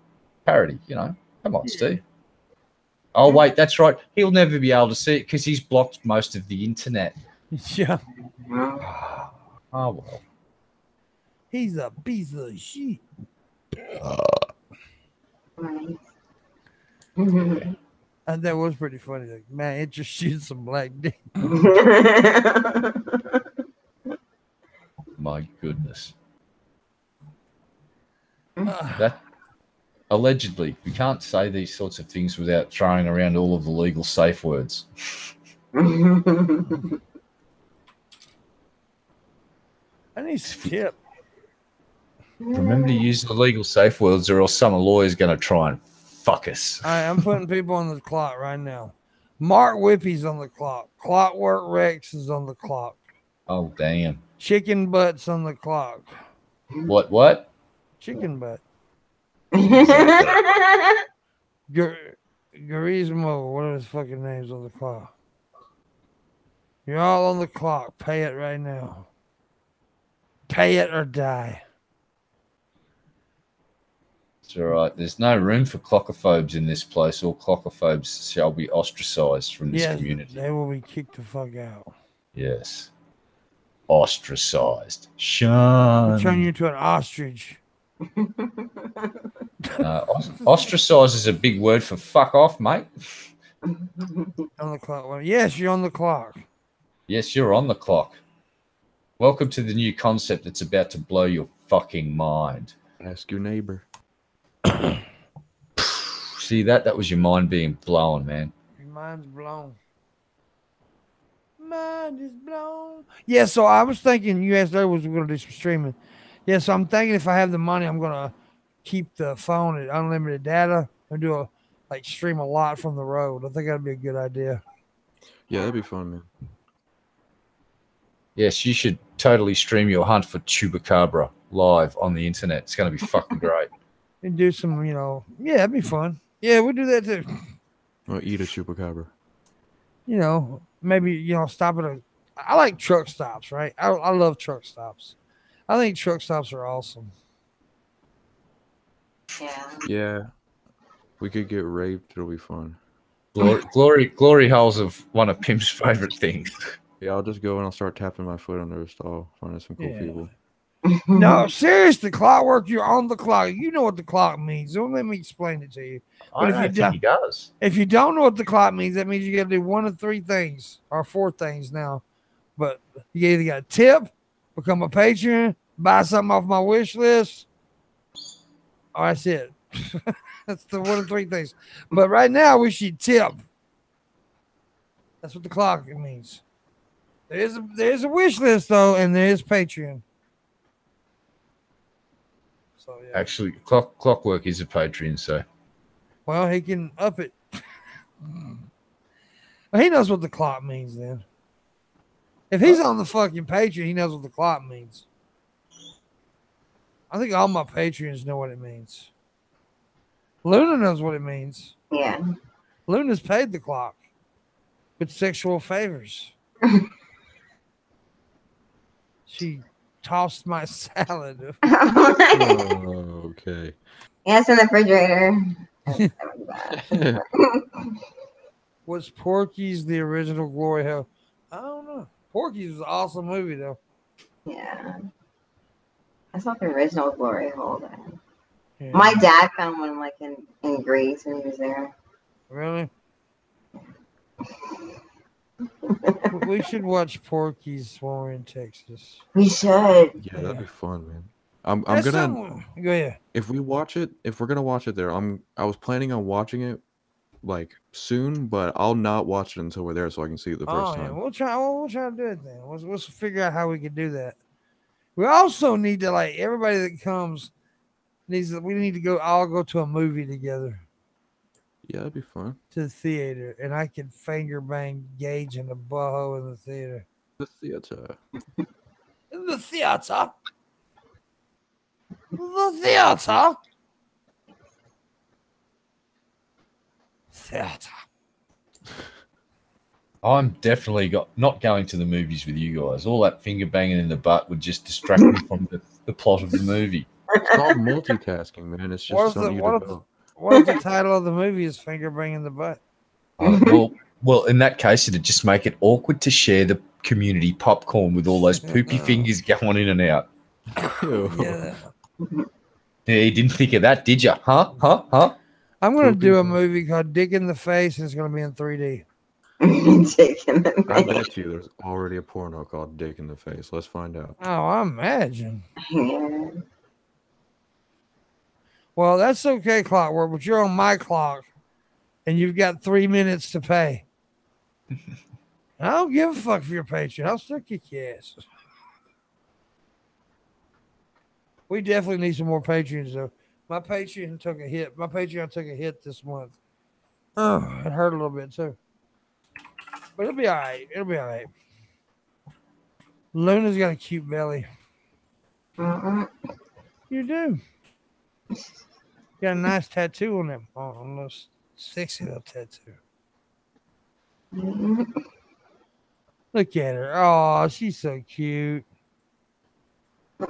parody, you know. Come on, Steve. Oh, wait, that's right. He'll never be able to see it because he's blocked most of the internet. Yeah. Oh, well. He's a piece of shit. And that was pretty funny. Like, man, it just shoots some black dick. My goodness. That allegedly, we can't say these sorts of things without throwing around all of the legal safe words. I need some tip. Remember to use the legal safe words, or else some lawyer's going to try and fuck us. All right, I'm putting people on the clock right now. Mark Whippy's on the clock. Clockwork Rex is on the clock. Oh, damn. Chicken Butt's on the clock. What? Chicken Butt. Garismo, what are his fucking names on the clock? You're all on the clock. Pay it right now. Pay it or die. It's all right. There's no room for clockophobes in this place. All clockophobes shall be ostracized from this community. They will be kicked the fuck out. Yes. Ostracized. Sean. Turn you into an ostrich. Ostracize is a big word for fuck off, mate. On the clock. Well, yes, you're on the clock. Yes, you're on the clock. Welcome to the new concept that's about to blow your fucking mind. Ask your neighbor. See that? That was your mind being blown, man. Your mind's blown. Mind is blown. Yeah, so I was thinking, you asked earlier, was we going to do some streaming. Yeah, so I'm thinking if I have the money, I'm going to keep the phone at unlimited data and do stream a lot from the road. I think that'd be a good idea. Yeah, that'd be fun, man. Yes, you should totally stream your hunt for chupacabra live on the internet. It's going to be fucking great. And do some, yeah, it'd be fun. Yeah, we'll do that too. Or eat a chupacabra. Maybe, stop at I like truck stops, right? I love truck stops. I think truck stops are awesome. Yeah. Yeah. We could get raped. It'll be fun. Glory holes are one of Pimp's favorite things. Yeah, I'll just go and I'll start tapping my foot under a stall, finding some cool people. No, seriously, Clockwork, you're on the clock. You know what the clock means. Don't let me explain it to you. I don't think he does. If you don't know what the clock means, that means you got to do one of three things, or four things now. But you either got to tip, become a patron, buy something off my wish list. Oh, that's it. That's the one of three things. But right now, we should tip. That's what the clock means. There's a wish list, though, and there is Patreon. So, yeah. Actually, Clockwork is a Patreon, so. Well, he can up it. Well, he knows what the clock means then. If he's on the fucking Patreon, he knows what the clock means. I think all my Patreons know what it means. Luna knows what it means. Yeah. Luna's paid the clock with sexual favors. She tossed my salad. Oh, okay. Yeah, it's in the refrigerator. Was Porky's the original Glory Hole? I don't know. Porky's was an awesome movie, though. Yeah. That's not the original Glory Hole, though. Yeah. My dad found one in Greece when he was there. Really? We should watch Porky's while we're in Texas. We should. Yeah, that'd be fun, man. I'm That's gonna go ahead. if we're gonna watch it there, I was planning on watching it soon, but I'll not watch it until we're there so I can see it the first time. We'll try to do it then. We'll figure out how we can do that. We also need to everybody that comes we need to all go to a movie together. Yeah, that'd be fun. To the theater, and I can finger bang Gage in the butthole in the theater. The theater. In the theater. The theater. Theater. I'm definitely not going to the movies with you guys. All that finger banging in the butt would just distract me from the plot of the movie. It's not multitasking, man. It's just something you do. What if the title of the movie is Finger Banging the Butt? Well, in that case, it'd just make it awkward to share the community popcorn with all those poopy fingers going in and out. Yeah. Yeah, you didn't think of that, did you? Huh? I'm going to do a movie called Dick in the Face, and it's going to be in 3D. I bet you there's already a porno called Dick in the Face. Let's find out. Oh, I imagine. Yeah. Well, that's okay, Clockwork, but you're on my clock, and you've got 3 minutes to pay. I don't give a fuck for your Patreon. I'll still kick your ass. We definitely need some more Patreons, though. My Patreon took a hit. This month. Oh, it hurt a little bit, too. But it'll be all right. Luna's got a cute belly. You do. Got a nice tattoo on them. On those sexy little tattoo. Look at her. Oh, she's so cute.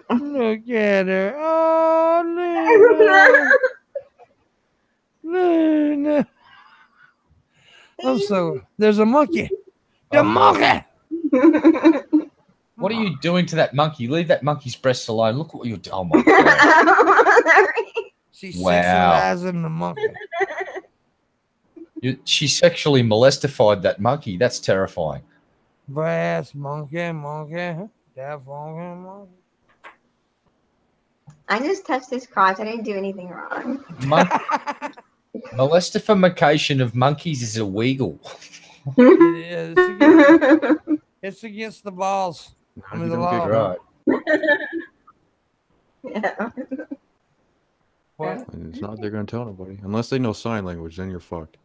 Look at her. Oh, Luna. There's a monkey. The monkey. What are you doing to that monkey? Leave that monkey's breasts alone. Look at what you're doing. Oh my God. She's Wow. sexualizing the monkey. She sexually molestified that monkey. That's terrifying. Brass monkey, that funky monkey. I just touched his crotch. I didn't do anything wrong. Molestification of monkeys is illegal. It is. It's against the balls. I mean, the law. Right. Yeah. What? It's not they're gonna tell nobody unless they know sign language. Then you're fucked.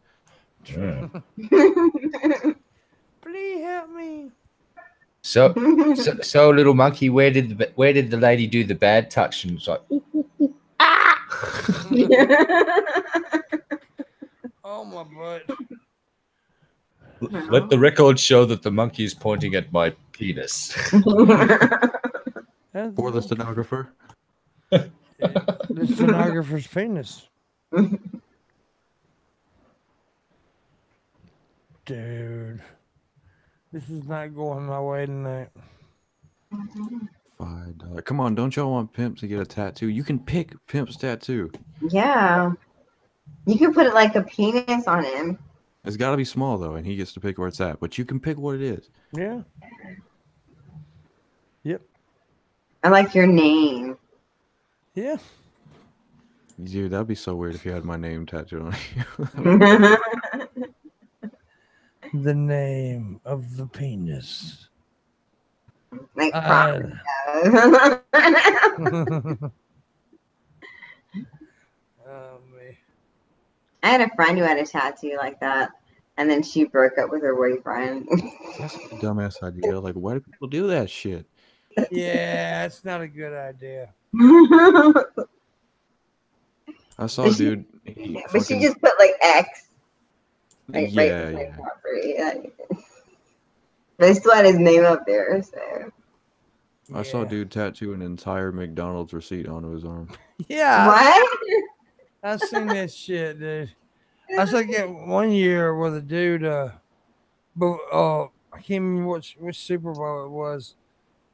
Yeah. Please help me. So, little monkey, where did the lady do the bad touch? And it's like, Oh my butt. let the record show that the monkey is pointing at my penis. For the stenographer. The stenographer's penis. Dude, this is not going my way tonight. $5. Come on, don't y'all want Pimp to get a tattoo? You can pick Pimp's tattoo. Yeah. You could put it like a penis on him. It's got to be small though, and he gets to pick where it's at. But you can pick what it is. Yeah. Yep. I like your name. Yeah. Dude, that'd be so weird if you had my name tattooed on you. The name of the penis. Like Uh, proper. Oh, man. I had a friend who had a tattoo like that, and then she broke up with her boyfriend. That's a dumbass idea. Like, why do people do that shit? Yeah, it's not a good idea. I saw a dude. He But she fucking- just put like X. Like, yeah, right, yeah. property. Like, but they still had his name up there, so. I saw a Yeah. dude tattoo an entire McDonald's receipt onto his arm. Yeah. What? I've seen that shit, dude. I saw it one year with a dude. I can't remember which Super Bowl it was,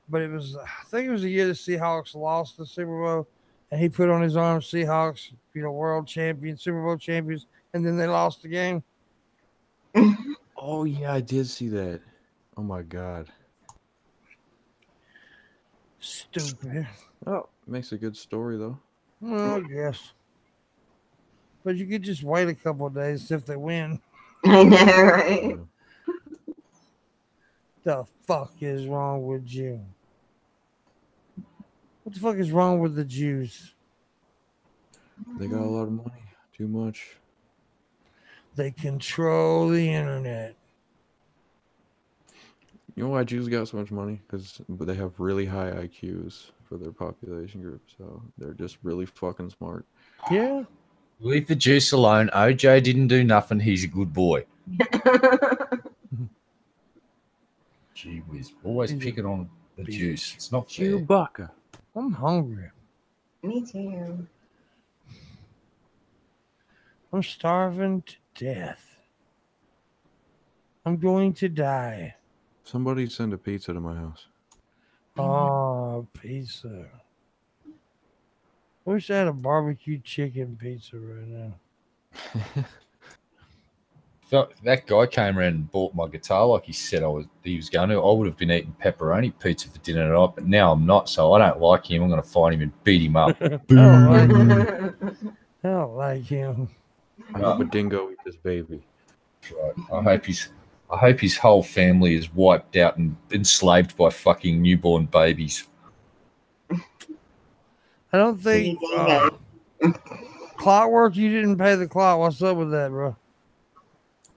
but it was. I think it was the year the Seahawks lost the Super Bowl, and he put on his arm Seahawks, world champions, Super Bowl champions, and then they lost the game. Oh yeah, I did see that. Oh my god. Stupid. Oh, makes a good story though. Well, I guess. But you could just wait a couple of days if they win. I know, right? The fuck is wrong with you? What the fuck is wrong with the Jews? They got a lot of money. Too much. They control the internet. You know why Jews got so much money? Because they have really high IQs for their population group. So they're just really fucking smart. Yeah. Leave the juice alone. OJ didn't do nothing. He's a good boy. Gee whiz. Always picking on the juice. It's not fair. Chewbacca. I'm hungry. Me too. I'm starving to death. I'm going to die. Somebody send a pizza to my house. Oh, pizza. I wish I had a barbecue chicken pizza right now. So that guy came around and bought my guitar like he said he was going to. I would have been eating pepperoni pizza for dinner tonight, but now I'm not, so I don't like him. I'm going to find him and beat him up. I don't like him. I hope a dingo eat this baby. Right. I hope his whole family is wiped out and enslaved by fucking newborn babies. I don't think Clockwork, you didn't pay the clock. What's up with that, bro?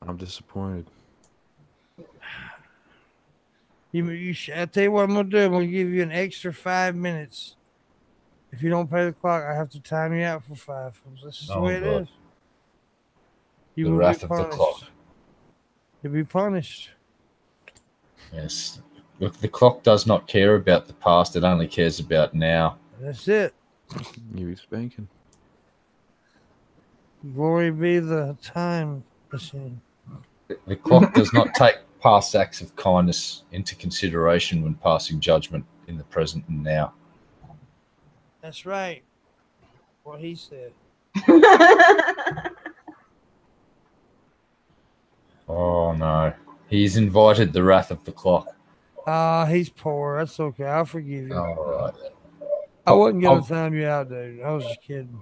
I'm disappointed. I tell you what I'm gonna do. I'm gonna give you an extra 5 minutes. If you don't pay the clock, I have to time you out for 5. This is the way it God. is. You The will wrath be of the punished. clock. You'll be punished. Yes. Look, the clock does not care about the past. It only cares about now. That's it. You be spanking. Glory be the time machine. The clock does not take past acts of kindness into consideration when passing judgment in the present and now. That's right. What he said. Oh no, he's invited the wrath of the clock. He's poor. That's okay. I'll forgive you. All right, I wasn't gonna I'll- time you out, dude. I was just kidding.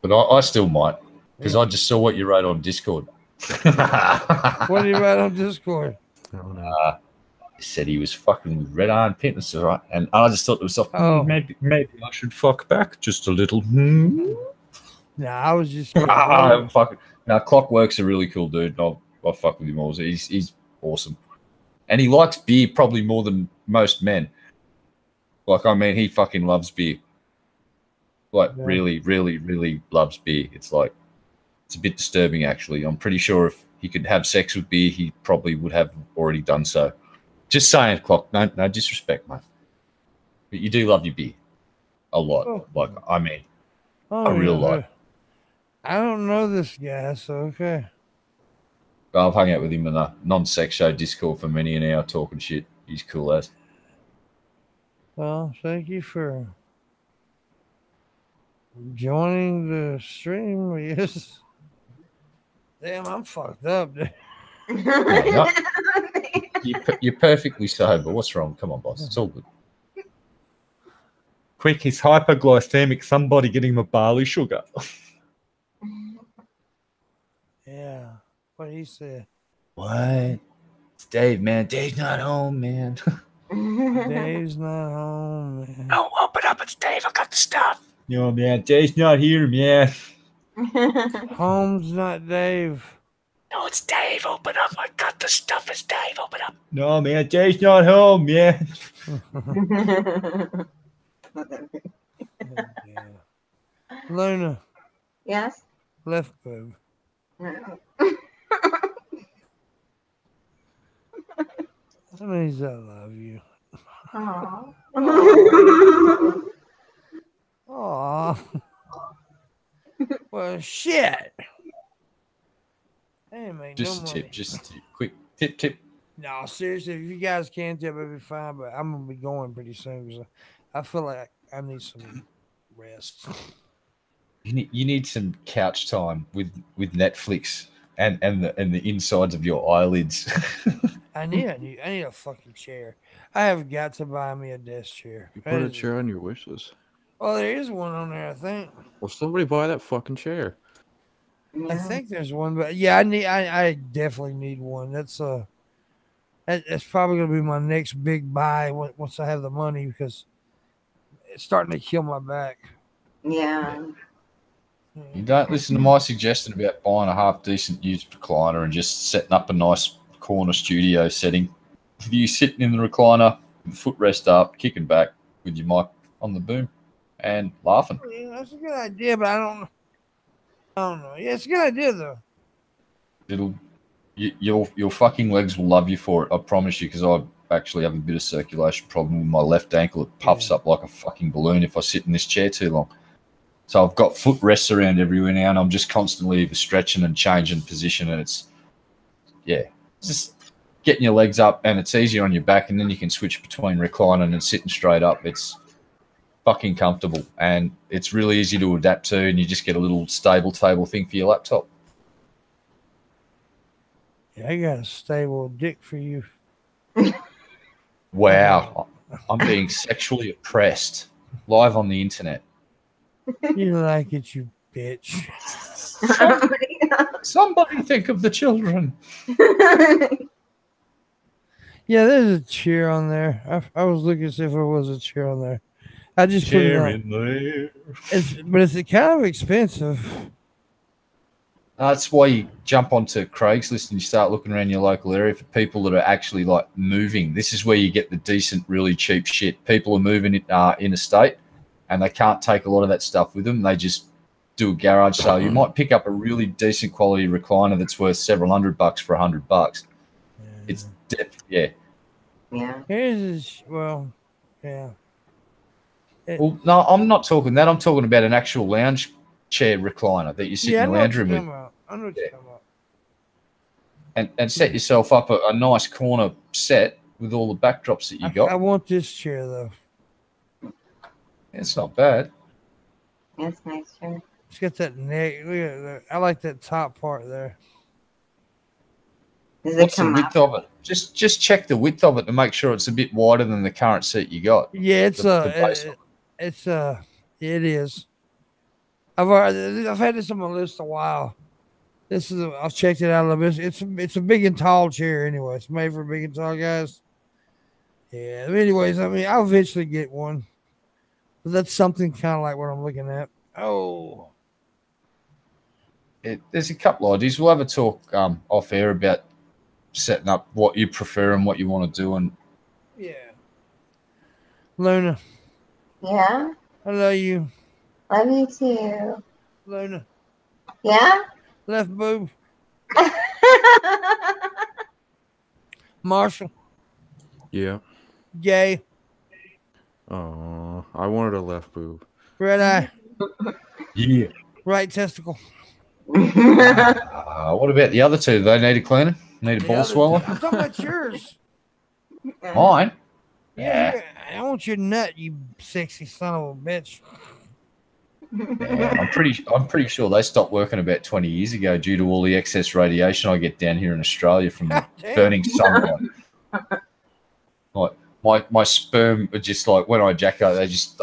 but I still might because I just saw what you wrote on Discord. What did you write on Discord? Oh, no. He said he was fucking with Red Iron Pimpmunk, right? And I just thought to myself, Oh. maybe I should fuck back just a little. Nah, I was just kidding. Fucking. Now, Clockwork's a really cool dude. I'll fuck with him also. He's awesome, and he likes beer probably more than most men. Like, I mean, he fucking loves beer. Like, Yeah. really, really, really loves beer. It's like, it's a bit disturbing, actually. I'm pretty sure if he could have sex with beer, he probably would have already done so. Just saying, Clock. No disrespect, mate. But you do love your beer a lot. Oh. Like, I mean, Oh, a real yeah. lot. I don't know this guy, so okay. I've hung out with him in a non-sex show Discord for many an hour talking shit. He's cool as. Well, thank you for joining the stream. Yes. Damn, I'm fucked up, dude. You're perfectly sober. What's wrong? Come on, boss. It's all good. Quick, he's hypoglycemic. Somebody get him a barley sugar. Yeah. What he said. What? It's Dave, man. Dave's not home, man. Dave's not home, man. No, open up. It's Dave. I got the stuff. No, man. Dave's not here, man. Home's not Dave. No, it's Dave. Open up. I got the stuff. It's Dave. Open up. No, man. Dave's not home, man. Yeah. Luna, Yes. left boob. That means I love you. Aw. Aw. Well, shit. I ain't make no Just a money. tip. Just a tip. Quick. Tip. No, seriously, if you guys can tip, it'll be fine. But I'm gonna be going pretty soon because I feel like I need some rest. You need some couch time with Netflix and the insides of your eyelids. I need a fucking chair. I have got to buy me a desk chair. You put a chair on your wish list. Oh, there is one on there, I think. Well, somebody buy that fucking chair. I think there's one, but yeah, I definitely need one. That's probably gonna be my next big buy once I have the money because it's starting to kill my back. Yeah. You don't listen to my suggestion about buying a half decent used recliner and just setting up a nice corner studio setting. You sitting in the recliner, with the footrest up, kicking back with your mic on the boom and laughing. Yeah, that's a good idea, but I don't know. Yeah, it's a good idea though. Your fucking legs will love you for it. I promise you, because I actually have a bit of circulation problem with my left ankle. It puffs up like a fucking balloon if I sit in this chair too long. So I've got footrests around everywhere now, and I'm just constantly either stretching and changing position, and it's just getting your legs up, and it's easier on your back, and then you can switch between reclining and sitting straight up. It's fucking comfortable, and it's really easy to adapt to, and you just get a little stable table thing for your laptop. Yeah, I got a stable dick for you. Wow, I'm being sexually oppressed live on the internet. You like it, you bitch. Somebody think of the children. Yeah, there's a chair on there. I was looking to see if there was a chair on there. I just put it Chair on. in there. But it's kind of expensive. That's why you jump onto Craigslist and you start looking around your local area for people that are actually like moving. This is where you get the decent, really cheap shit. People are moving interstate and they can't take a lot of that stuff with them. They just do a garage sale. You might pick up a really decent quality recliner that's worth several $100 for $100. It's Yeah. Here's well, yeah. Well, no, I'm not talking that. I'm talking about an actual lounge chair recliner that you sit in the lounge room with. I know what you're talking about. And set yourself up a nice corner set with all the backdrops that you got. I want this chair though. It's not bad. That's nice, sure. It's got that neck. Look at that. I like that top part there. Does it What's the come width up? of it? Just check the width of it to make sure it's a bit wider than the current seat you got. Yeah, it's The base of it is. I've had this on my list a while. I've checked it out a little bit. It's a big and tall chair anyway. It's made for big and tall guys. Yeah. But anyways, I mean, I'll eventually get one. But that's something kind of like what I'm looking at. Oh. There's a couple of ideas. We'll have a talk off air about setting up what you prefer and what you want to do. And Yeah. Luna, Yeah. I love you. Love you too. Luna, Yeah. left boob. Marshall, Yeah. gay, Oh, I wanted a left boob. red eye, yeah. right testicle. What about the other two? Do they need a cleaner? Need a The ball other- swallow? I'm talking about yours. Mine? Yeah. I want your nut, you sexy son of a bitch. Yeah, I'm pretty sure they stopped working about 20 years ago due to all the excess radiation I get down here in Australia from the Damn. burning sunlight. Like my sperm are just like when I ejaculate, they just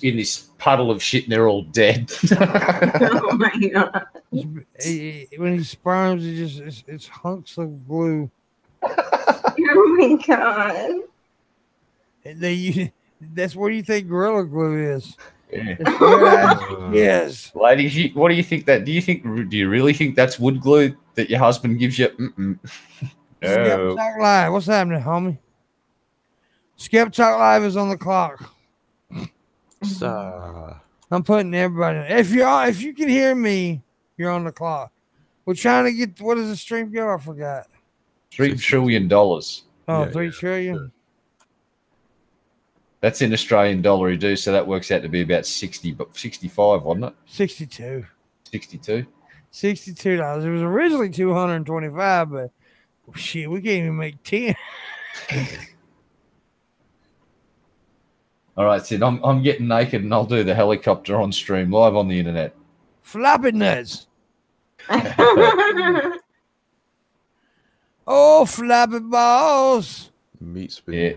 in this puddle of shit and they're all dead. Oh my god. When he sperms, it's hunks of glue. Oh my god. That's what do you think Gorilla Glue is? Yeah. It's red-eyed- yes. Ladies, what do you think that? Do you really think that's wood glue that your husband gives you? Mm-mm. Skep No. Talk Live. What's happening, homie? Skep Talk Live is on the clock. I'm putting everybody in. If you can hear me, you're on the clock. We're trying to get, what does the stream go? I forgot. $3 trillion. Oh, Yeah, 3 yeah, trillion. sure. That's in Australian dollar, you do. So that works out to be about 65, wasn't it? 62. 62. $62. It was originally 225, but shit, we can't even make 10. All right, Sid. I'm getting naked and I'll do the helicopter on stream live on the internet. Floppy nuts. Oh, floppy balls. Meat spin. Yeah.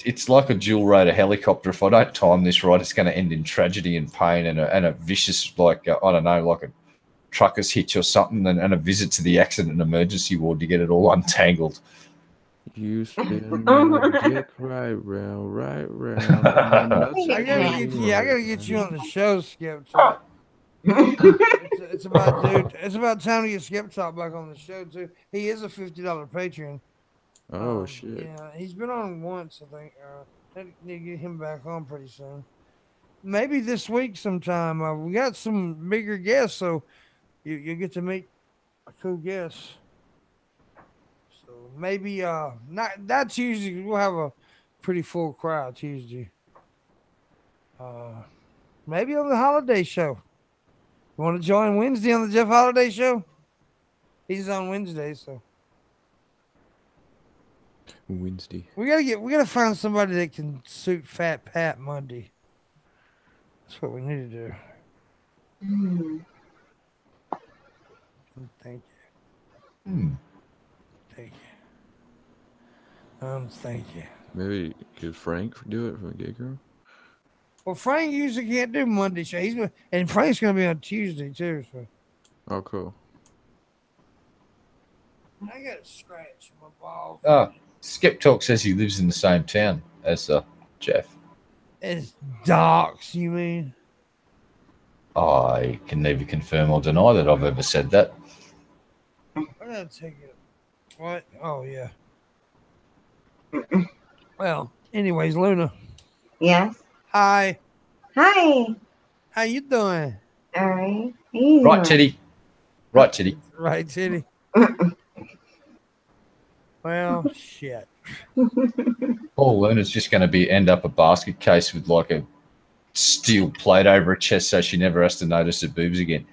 It's like a dual rotor helicopter. If I don't time this right, it's going to end in tragedy and pain and a vicious, like, I don't know, like a trucker's hitch or something, and a visit to the accident and emergency ward to get it all untangled. You spin my dick right round, right round. I gotta get you on the show, Skip Talk. It's about time to get Skip Talk back on the show too. He is a $50 patron. Oh shit. Yeah, he's been on once, I think. I need to get him back on pretty soon. Maybe this week sometime. We got some bigger guests, so you get to meet a cool guest. So maybe not Tuesday. We'll have a pretty full crowd Tuesday. Maybe on the holiday show. You want to join Wednesday on the Jeff Holiday show? He's on Wednesday, so. Wednesday. We gotta find somebody that can suit Fat Pat Monday. That's what we need to do. Thank you. Thank you. Thank you. Maybe could Frank do it for a gay girl? Well, Frank usually can't do Monday show. And Frank's gonna be on Tuesday too. So Oh, cool. I gotta scratch my balls. Skip Talk says he lives in the same town as Jeff. It's docs, you mean? I can neither confirm or deny that I've ever said that. I gotta take it. What? Oh yeah. Well, anyways, Luna. Yes. Hi. Hi. How you doing? All right. Easy Right, one. Teddy. Right, Teddy. Right, Titty. Well, shit. Paul Luna's just going to end up a basket case with like a steel plate over her chest so she never has to notice her boobs again.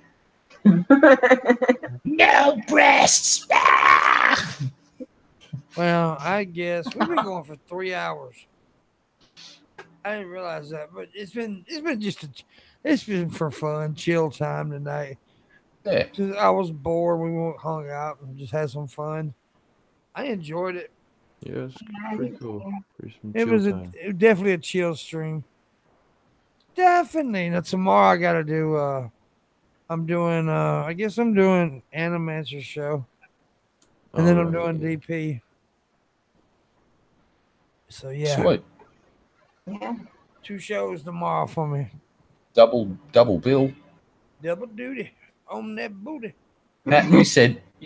No breasts. Ah! Well, I guess we've been going for 3 hours. I didn't realize that, but it's been it's been for fun, chill time tonight. Yeah. Just, I was bored. We hung out and just had some fun. I enjoyed it. Yeah, it's pretty cool. Pretty some It chill was time. definitely a chill stream. Definitely. Now tomorrow I gotta do. I'm doing. I guess I'm doing Animancer show, and then I'm doing DP. So yeah, Sweet. Yeah. 2 shows tomorrow for me. Double bill. Double duty on that booty. Matt, you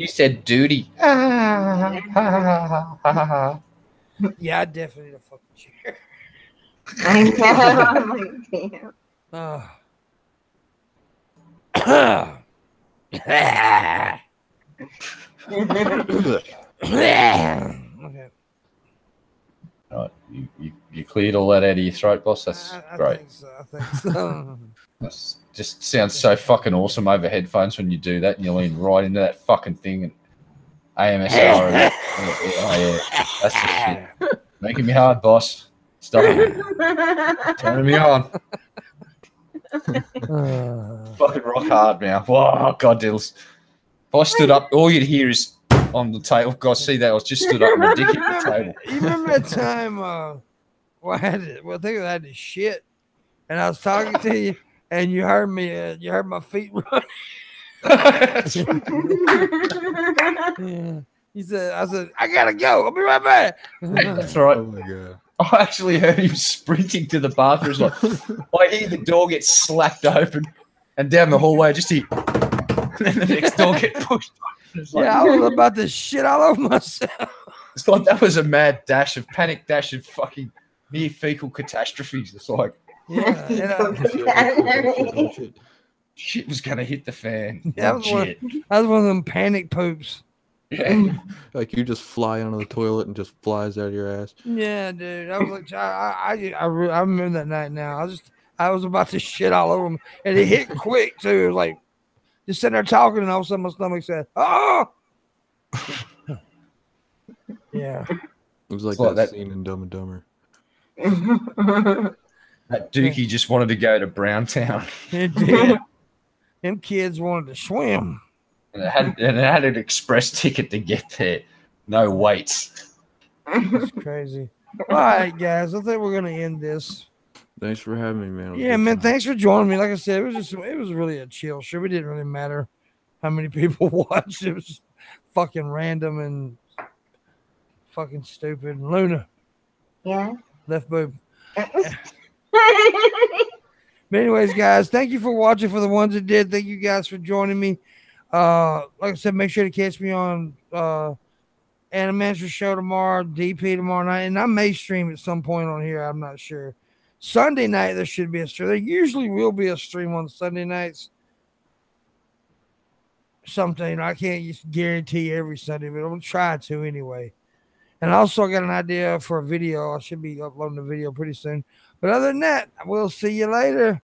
said duty. Yeah, I definitely need a fucking chair. I know. I'm like, damn. Okay. Right, you cleared all that out of your throat, boss. That's I great. think so. I think so. That's just sounds so fucking awesome over headphones when you do that and you lean right into that fucking thing and AMSR. And yeah, that's the shit. Making me hard, boss. Stop it. Turning me on. Fucking rock hard now. Whoa, God, Dills. If I stood up, all you'd hear is on the table. God, see that? I was just stood up and my dick hit the table. You remember that time? Well, I think I had to shit, and I was talking to you, and you heard me. You heard my feet run. That's right. Yeah. I said, I gotta go. I'll be right back. That's right. Oh my god. I actually heard him sprinting to the bathroom. It's like, I hear the door get slapped open, and down the hallway, I just hear, and then the next door get pushed. It's like, Yeah, I was about to shit all over myself. it's like that was a mad panic dash of fucking near fecal catastrophes. It's like Yeah, shit was gonna hit the fan. that was one of them panic poops. Yeah. Like you just fly onto the toilet and just flies out of your ass. Yeah, dude. I was like, I remember that night now. I was about to shit all over him, and it hit quick too. It was like just sitting there talking, and all of a sudden my stomach said, "Oh." Yeah. It was like It's like that that- scene in Dumb and Dumber. That Dookie just wanted to go to Browntown. It did. Them kids wanted to swim. And it had an express ticket to get there. No waits. It's crazy. All right, guys. I think we're gonna end this. Thanks for having me, man. It was a Yeah, good man. time. Thanks for joining me. Like I said, it was really a chill show. It didn't really matter how many people watched. It was fucking random and fucking stupid. Luna, Yeah. left boob. But anyways, guys, thank you for watching. For the ones that did, thank you guys for joining me. Like I said, make sure to catch me on Animancer show tomorrow, DP tomorrow night, and I may stream at some point on here. I'm not sure. Sunday night there should be a stream. There usually will be a stream on Sunday nights. Something I can't just guarantee every Sunday, but I'm gonna try to anyway. And I also got an idea for a video. I should be uploading a video pretty soon. But other than that, we'll see you later.